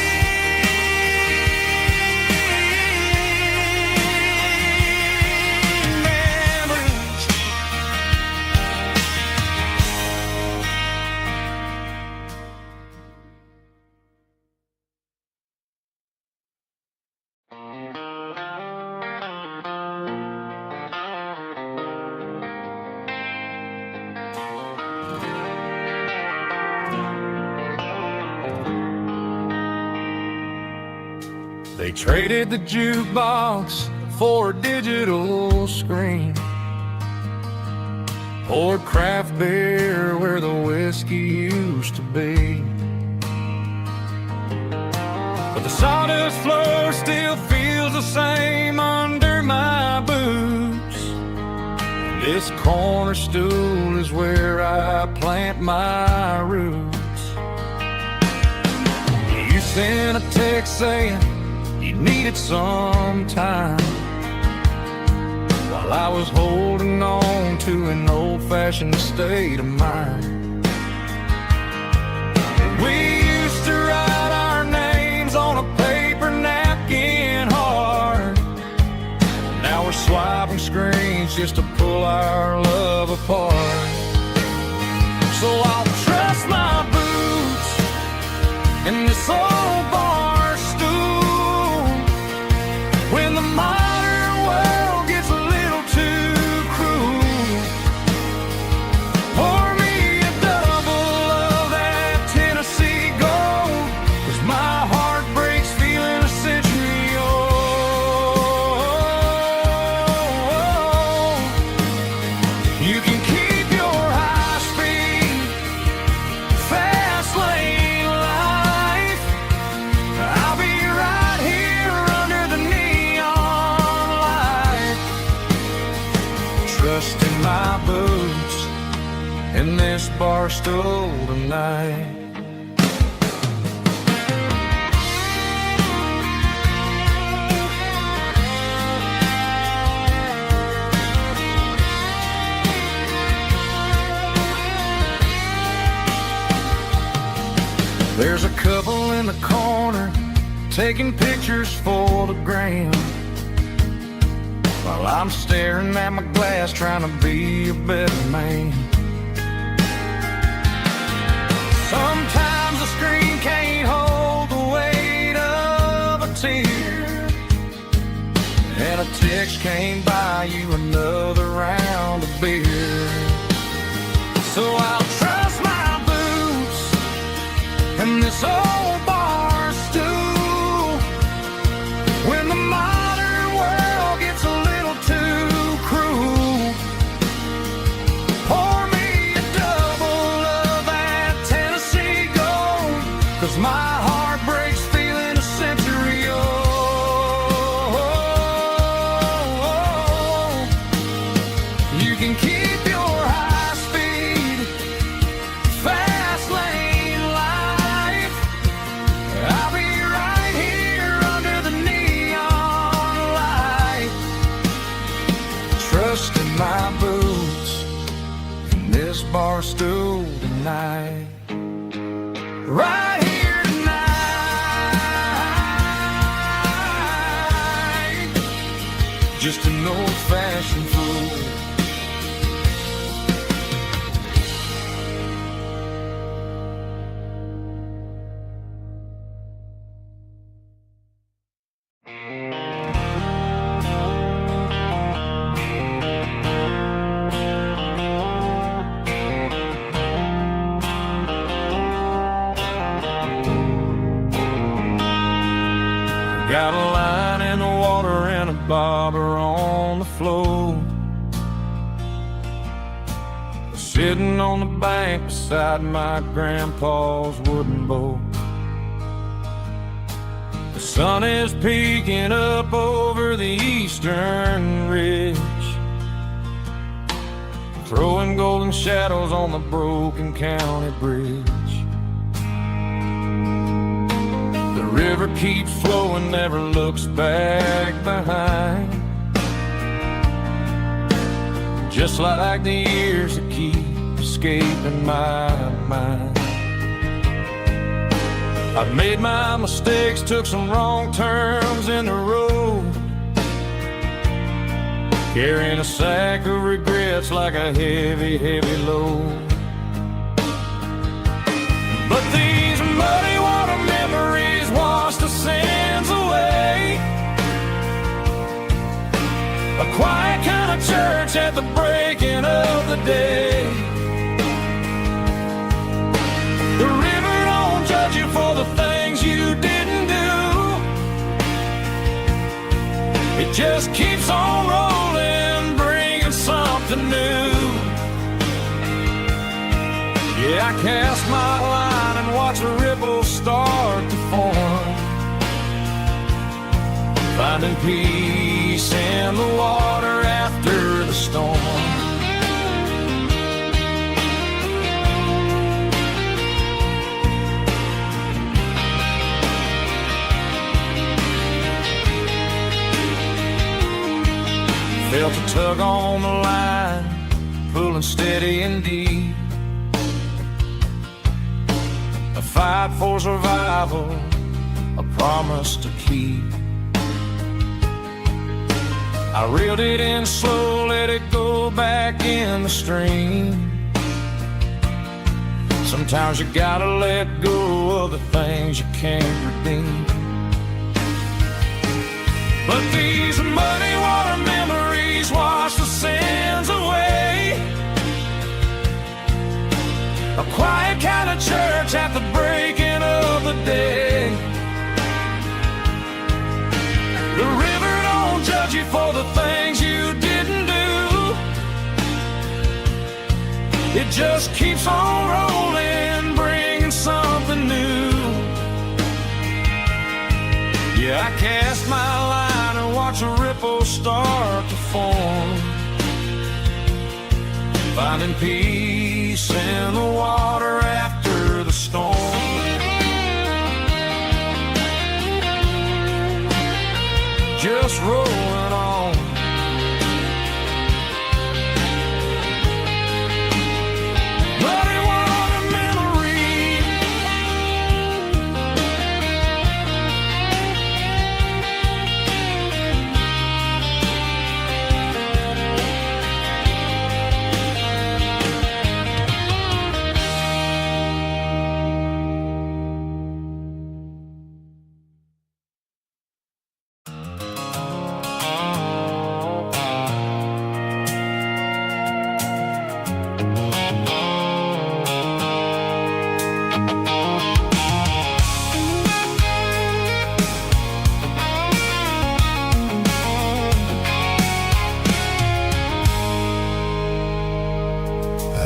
memories. They traded the jukebox for a digital screen, poured craft beer where the whiskey used to be, but the sawdust floor still feels the same under my boots. This corner stool is where I plant my roots. You sent a text saying you needed some time, while I was holding on to an old-fashioned state of mind. We used to write our names on a paper napkin hard. Now we're swiping screens just to pull our love apart. So I'll trust my boots in this old bar stool when the modern world gets a little too cruel. Pour me a double of that Tennessee gold, 'cause my heart breaks feeling a century old. You can keep your high-speed, fast lane life. I'll be right here under the neon light, trusting my boots in this bar stool tonight. There's a couple in the corner taking pictures for the gram, while I'm staring at my glass trying to be a better man. Sometimes the screen can't hold the weight of a tear, and a text can't buy you another round of beer. So I'll trust my boots and this old bar stool when the modern world gets a little too cruel. Pour me a double of that Tennessee gold, 'cause my heart breaks feeling a century old. bar stool tonight. Right here tonight. Just an old-fashioned fool. Got a line in the water and a bobber on the floor, sitting on the bank beside my grandpa's wooden boat. The sun is peeking up over the eastern ridge, throwing golden shadows on the broken county bridge. The river keeps flowing, never looks back behind, just like the years that keep escaping my mind. I've made my mistakes, took some wrong turns in the road, carrying a sack of regrets like a heavy, heavy load. But these muddy water memories wash the sins away. A quiet kind of church at the breaking of the day. The river don't judge you for the things you didn't do. It just keeps on rolling, bringing something new. Yeah, I cast my line and watch the ripples start to form, finding peace in the water after the storm. Felt a tug on the line, pulling steady and deep. A fight for survival, a promise to keep. I reeled it in slow, let it go back in the stream. Sometimes you gotta let go of the things you can't redeem. But these muddy water memories wash the sins away. A quiet kind of church at the breaking of the day. The river don't judge you for the things you didn't do. It just keeps on rolling, bringing something new. Yeah, I cast my line and watch the ripples start to form, finding peace in the water after the storm. Just rolling on. Muddy water memory.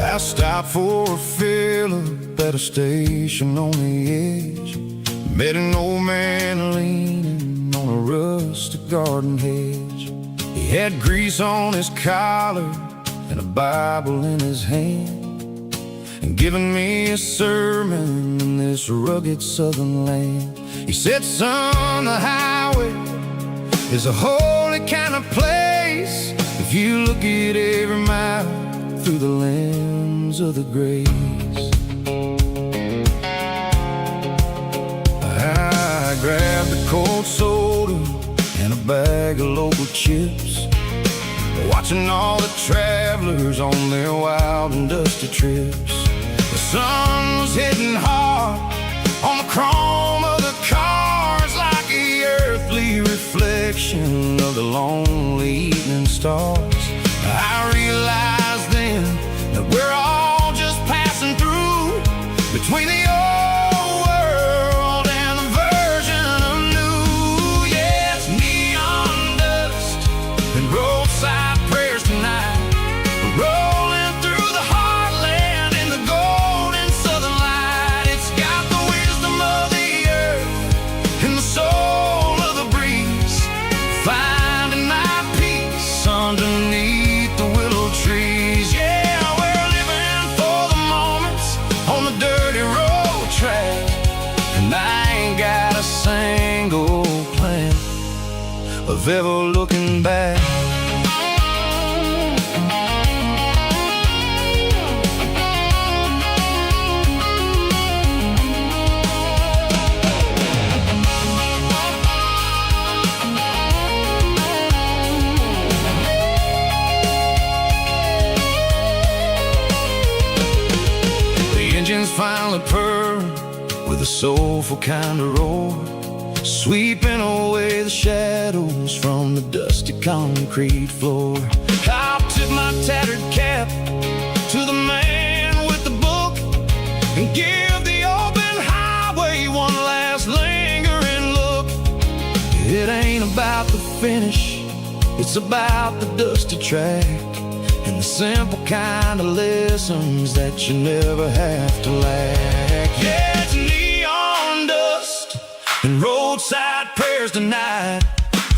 I stopped for a fill-up at a station on the edge. Met an old man leaning on a rustic garden hedge. He had grease on his collar and a Bible in his hand, and giving me a sermon in this rugged southern land. He said, son, the highway is a holy kind of place if you look at every mile through the lens fields of the grace. I grabbed a cold soda and a bag of local chips, watching all the travelers on their wild and dusty trips. The sun was hitting hard on the chrome of the cars, like the earthly reflection of the lonely evening stars. I realized then that we're all just passing through between the old world and the version of new. Yeah, it's neon dust and roadside prayers tonight, rolling through the heartland in the golden southern light. It's got the wisdom of the earth and the soul of the breeze, finding my peace underneath the willow trees. Yeah, we're living for the moments on the dirty road track, and I ain't got a single plan of ever looking back. Engines finally purr with a soulful kind of roar, sweeping away the shadows from the dusty concrete floor. I'll tip my tattered cap to the man with the book and give the open highway one last lingering look. It ain't about the finish, it's about the dusty track and the simple kind of lessons that you never have to lack. Yeah, it's neon dust and roadside prayers tonight,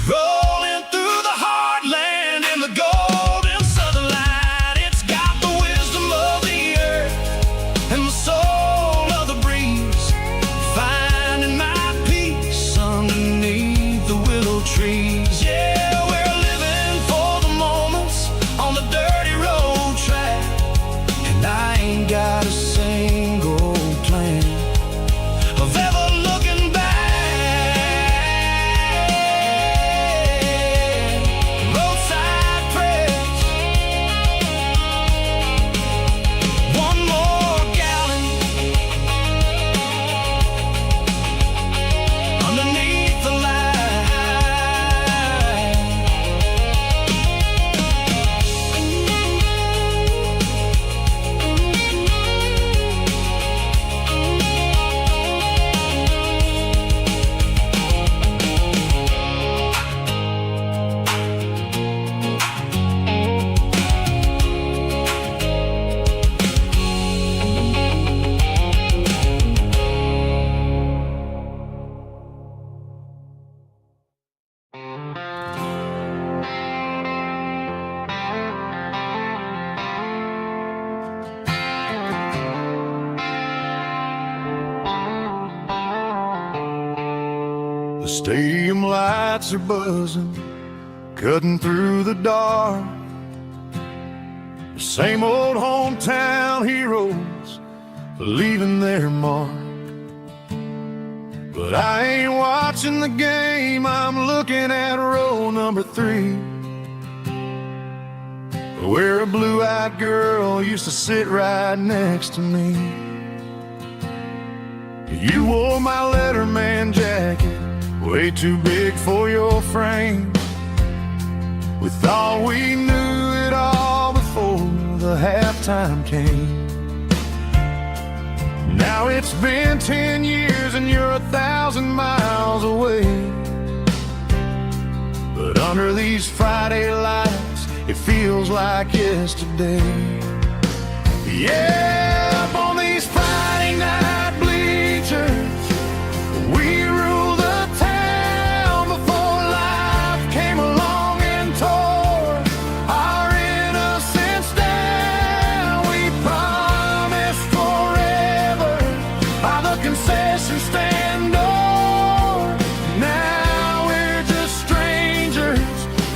rolling through the heartland in the golden southern light. It's got the wisdom of the earth and the soul of the breeze, finding my peace underneath the willow trees. Yeah, we're living for the moments on the dirty road track, and I ain't got a single plan of ever looking back. Roadside prayers, one more gallon underneath the light. The stadium lights are buzzing, cutting through the dark. The same old hometown heroes leaving their mark. But I ain't watching the game, I'm looking at row number 3, where a blue-eyed girl used to sit right next to me. You wore my Letterman jacket, way too big for your frame. We thought we knew it all before the halftime came. Now it's been 10 years and you're 1,000 miles away. But under these Friday lights, it feels like yesterday. Yeah, up on these Friday night bleachers, we rule the town before life came along and tore our innocence down. We promised forever by the concession stand door. Now we're just strangers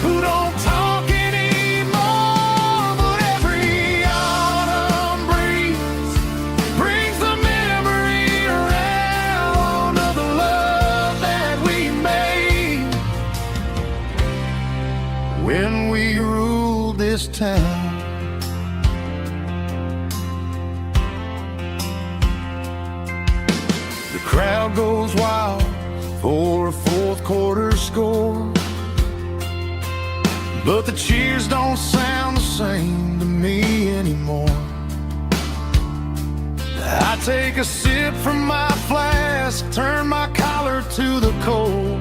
who don't talk anymore. But every autumn breeze this town. The crowd goes wild for a fourth quarter score, but the cheers don't sound the same to me anymore. I take a sip from my flask, turn my collar to the cold.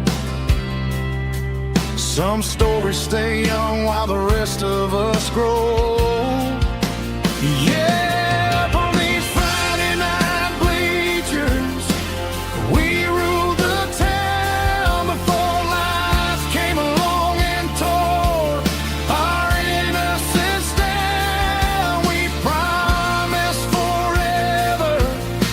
Some stories stay young while the rest of us grow. Yeah, up on these Friday night bleachers, we ruled the town before life came along and tore our innocence down. We promised forever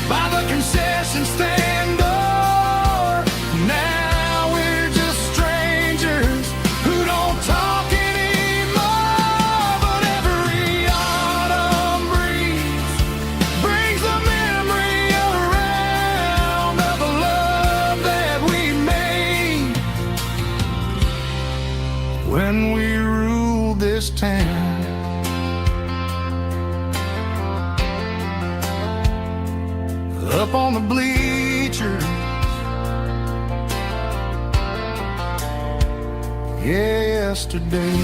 by the concession stand door. Now we're just strangers who don't talk anymore. But every autumn breeze brings the memory around of the love that we made when we ruled this town. Up on the bleachers, yesterday.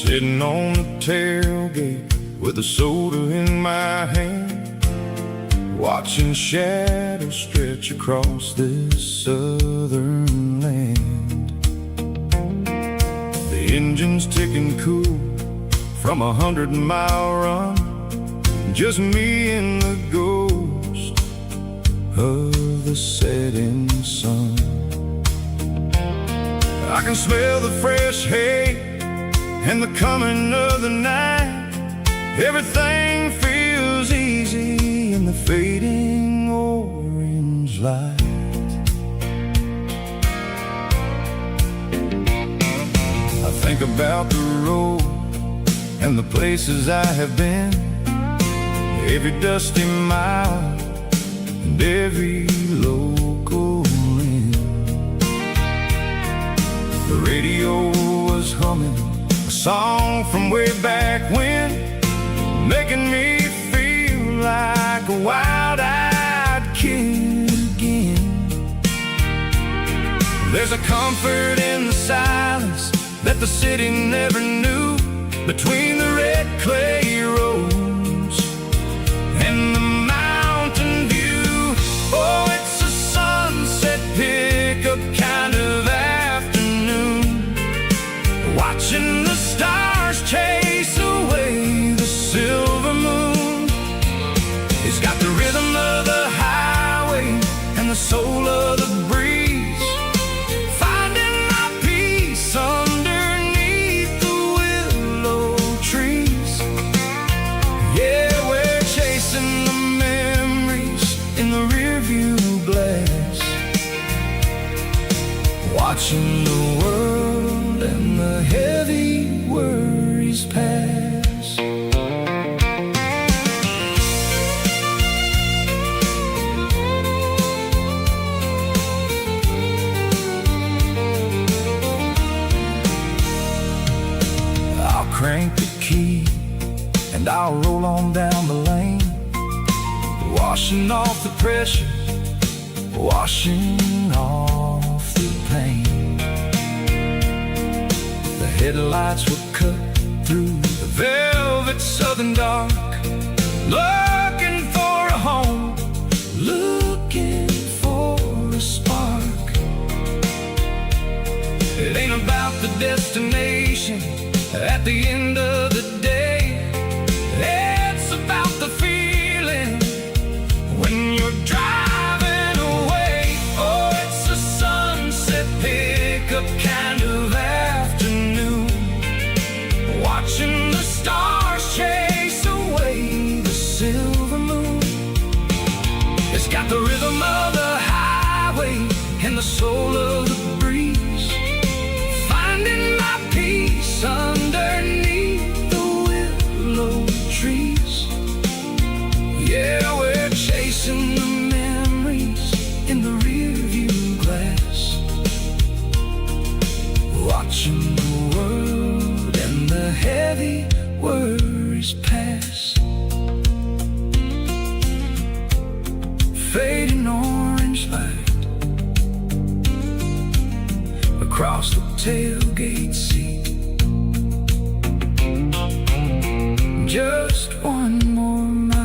Sitting on the tailgate with a soda in my hand, watching shadows stretch across this southern land. The engine's ticking cool from 100-mile run, just me and the ghost of the setting sun. I can smell the fresh hay and the coming of the night. Everything feels easy in the fading orange light. I think about the road and the places I have been, every dusty mile and every local inn. The radio was humming a song from way back when, making me feel like a wild-eyed kid again. There's a comfort in the silence that the city never knew, between the red clay roads and the mountain view. Oh, it's a sunset pickup kind of afternoon, watching the stars chase away the silver moon. It's got the rhythm of the highway and the soul of the breeze, finding my peace underneath the willow trees. Yeah, we're chasing the memories in the rearview glass, watching the world and the heavy worries pass. I'll crank the key and I'll roll on down the lane, washing off the pressure, washing off the pain. The headlights will cut through the velvet southern dark, looking for a home, looking for a spark. It ain't about the destination at the end of the day, it's about the feeling when you're driving away. Oh, it's a sunset pickup kind of afternoon, watching the world and the heavy worries pass. Fading orange light across the tailgate seat. Just one more mile.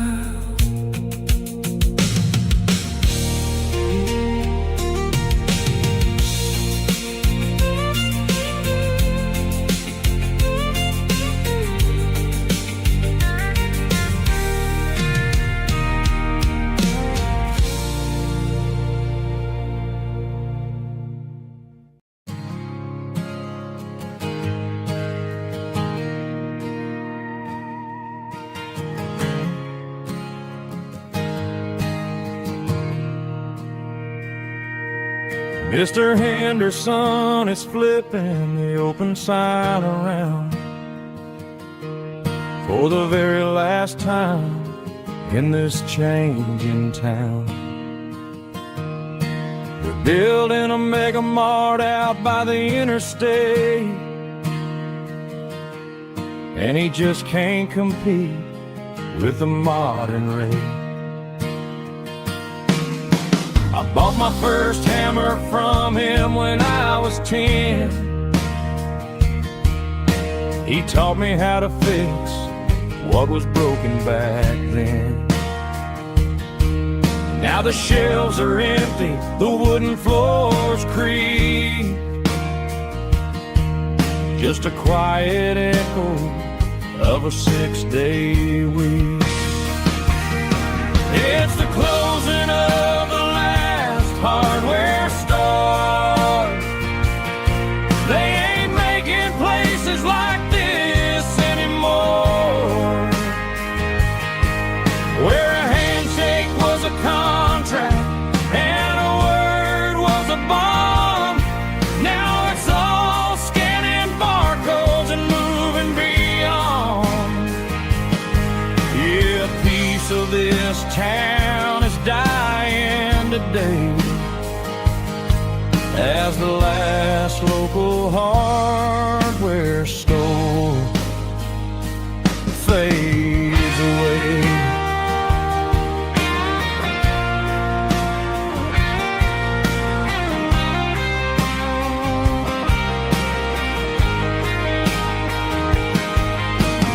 Mr. Henderson is flipping the open sign around for the very last time in this changing town. They're building a mega mart out by the interstate, and he just can't compete with the modern rate. I bought my first hammer from him when I was 10. He taught me how to fix what was broken back then. Now the shelves are empty, the wooden floors creak, just a quiet echo of a 6-day week. It's the closing of the hardware store. They ain't making places like this anymore, where a handshake was a contract and a word was a bond. Now it's all scanning barcodes and moving beyond. Yeah, a piece of this town is dying today as the last local hardware store fades away.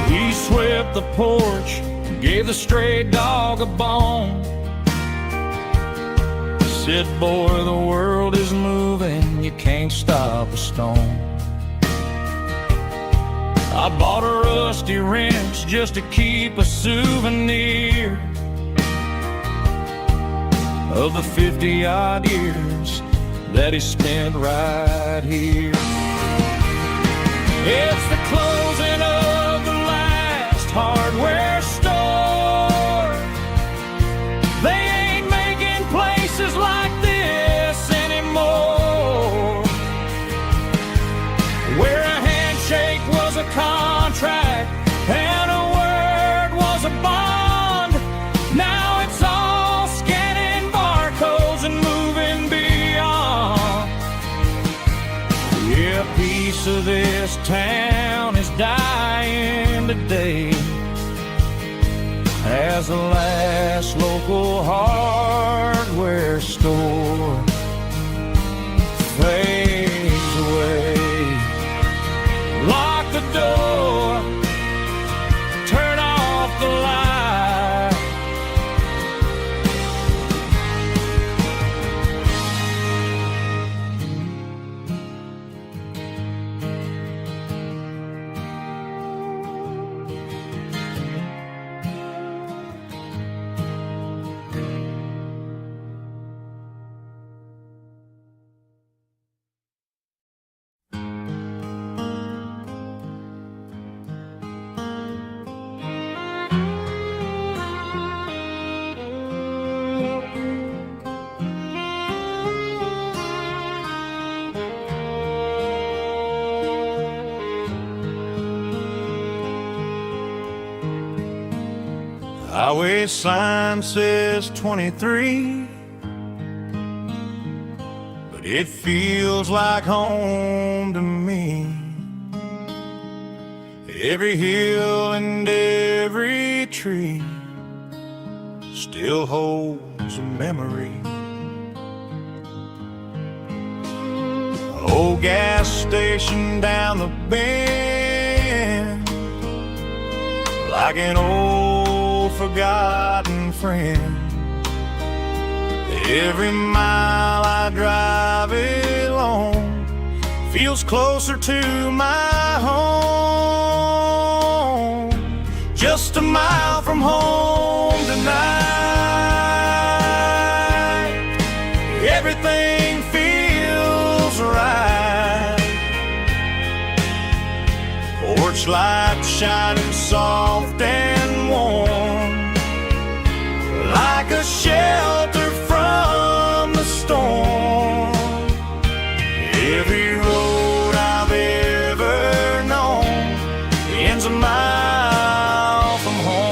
He swept the porch, gave the stray dog a bone, said, boy, the world is moving, you can't stop a stone. I bought a rusty wrench just to keep a souvenir of the 50-odd years that he spent right here. It's the closing of the last hardware store. They ain't making places like this anymore, where a handshake was a contract and a word was a bond. Now it's all scanning barcodes and moving beyond. Yeah, a piece of this town is dying today as the last local hardware store fades away. Lock the door, turn off the light. Highway sign says 23, but It feels like home to me. Every hill and every tree still holds a memory. Old gas station down the bend, like an old forgotten friend. Every mile I drive it along feels closer to my home. Just a mile from home tonight, everything feels right. Porch light shining soft and warm, like a shelter from the storm. Every road I've ever known ends a mile from home.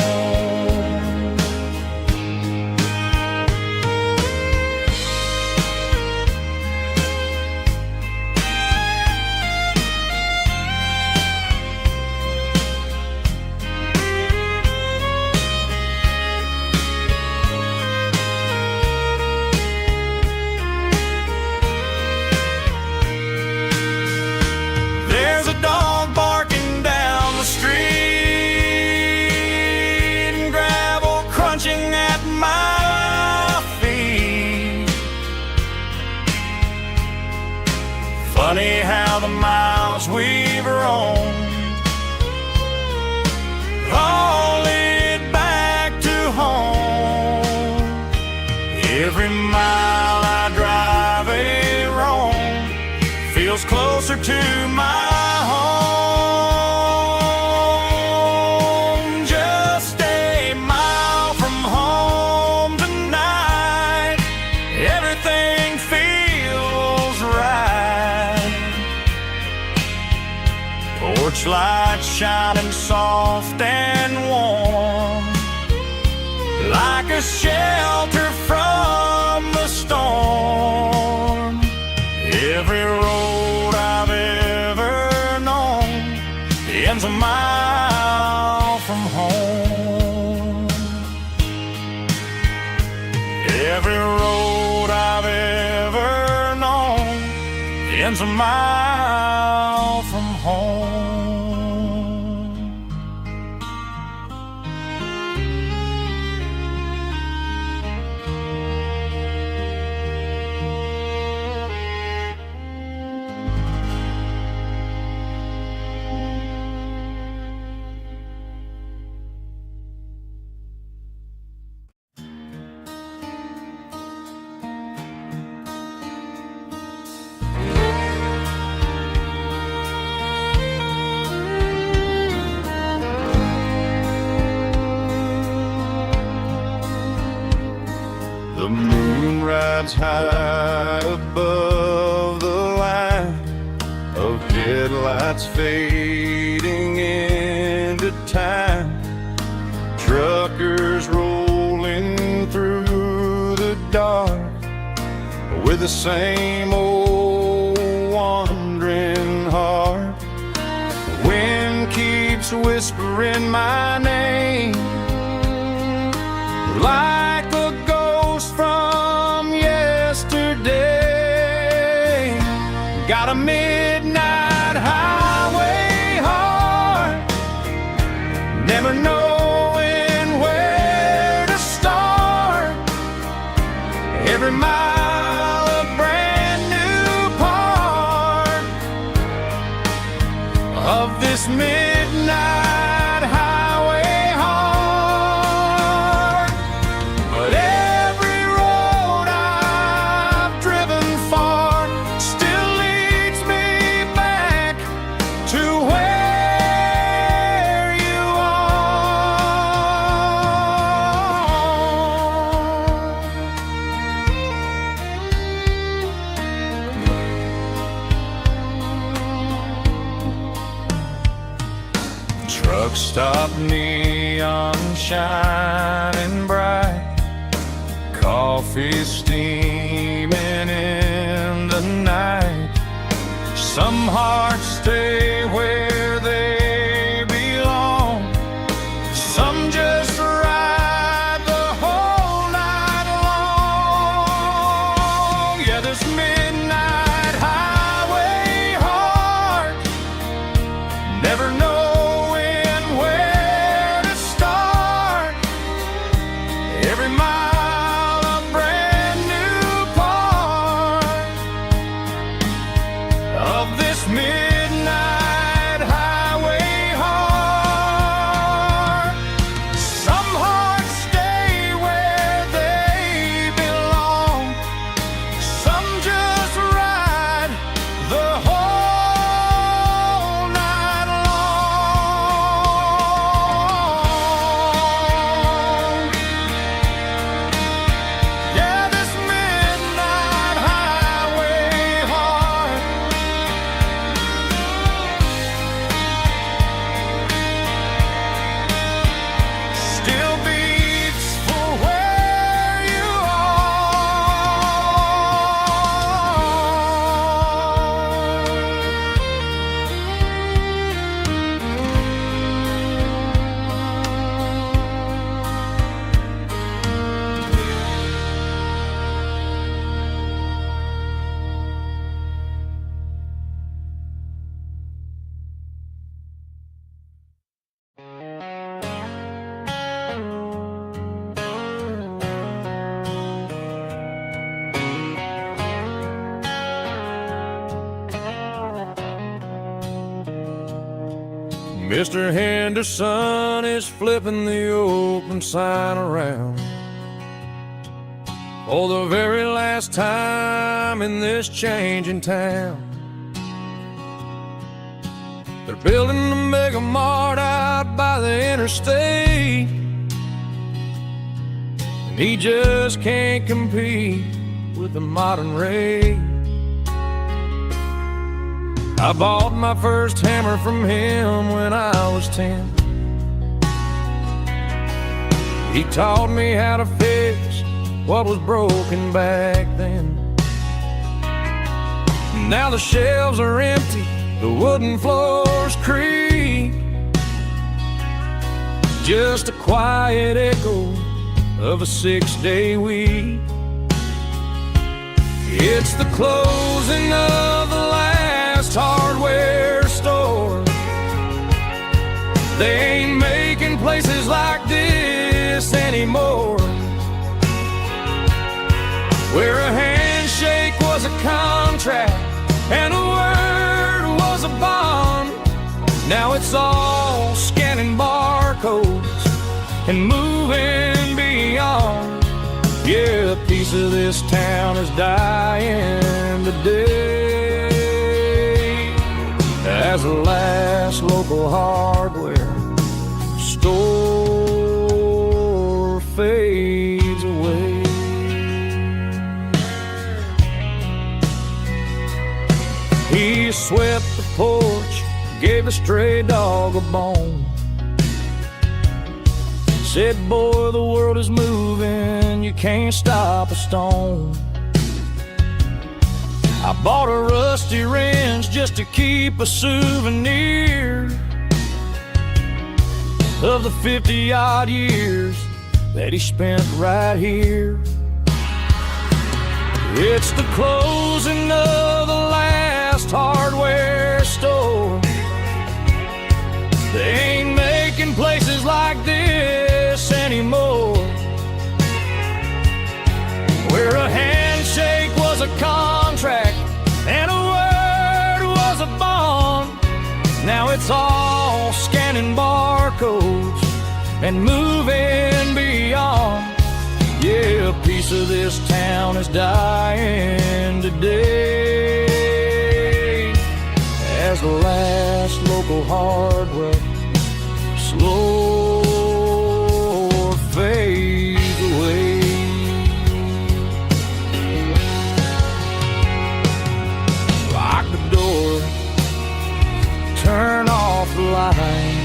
There's a dog barking down the street, and gravel crunching at my feet. Funny how the miles we've roamed all lead back to home. Every mile I drive a roam feels closer to my home. Just a mile from home tonight, everything feels right. Porch light shining soft and warm, like a shelter from the storm. Every road I've ever known ends a mile from home. Every road I've ever known ends a mile from home. The moon rides high above the line of headlights fading into time. Truckers rolling through the dark with the same old wandering heart. The wind keeps whispering my name, like a ghost from yesterday. Got a midnight highway heart, never knowing where to start. Every mile a brand new part of this midnight highway heart. But every road I've driven far still leads me back to where you are. Truck stop, neon shining bright, coffee steaming in the Some hearts stay where they belong. Some just ride the whole night long. Yeah, this midnight highway heart, never knowing where to start. Every mile a brand new part of this midnight highway heart. Some hearts stay where they belong. Some just ride the whole night long. Yeah, this midnight highway heart still beats for where you Mr. Henderson is flipping the open sign around for the very last time in this changing town. They're building a mega mart out by the interstate, and he just can't compete with the modern rate. I bought my first hammer from him when I was 10. He taught me how to fix what was broken back then. Now the shelves are empty, the wooden floors creak, just a quiet echo of a 6-day week. It's the closing of the last hardware store. They ain't making places like this anymore, where a handshake was a contract and a word was a bond. Now it's all scanning barcodes and moving beyond. Yeah, a piece of this town is dying today as the last local hardware store fades away. He swept the porch, gave a stray dog a bone, said, boy, the world is moving, you can't stop a stone. I bought a rusty wrench just to keep a souvenir of the 50-odd years that he spent right here. It's the closing of the last hardware store. They ain't making places like this anymore, where a handshake was a contract and a word was a bond. Now it's all scanning barcodes and moving beyond. Yeah, a piece of this town is dying today as the last local hardware slow fades away. Lock the door, turn off the light,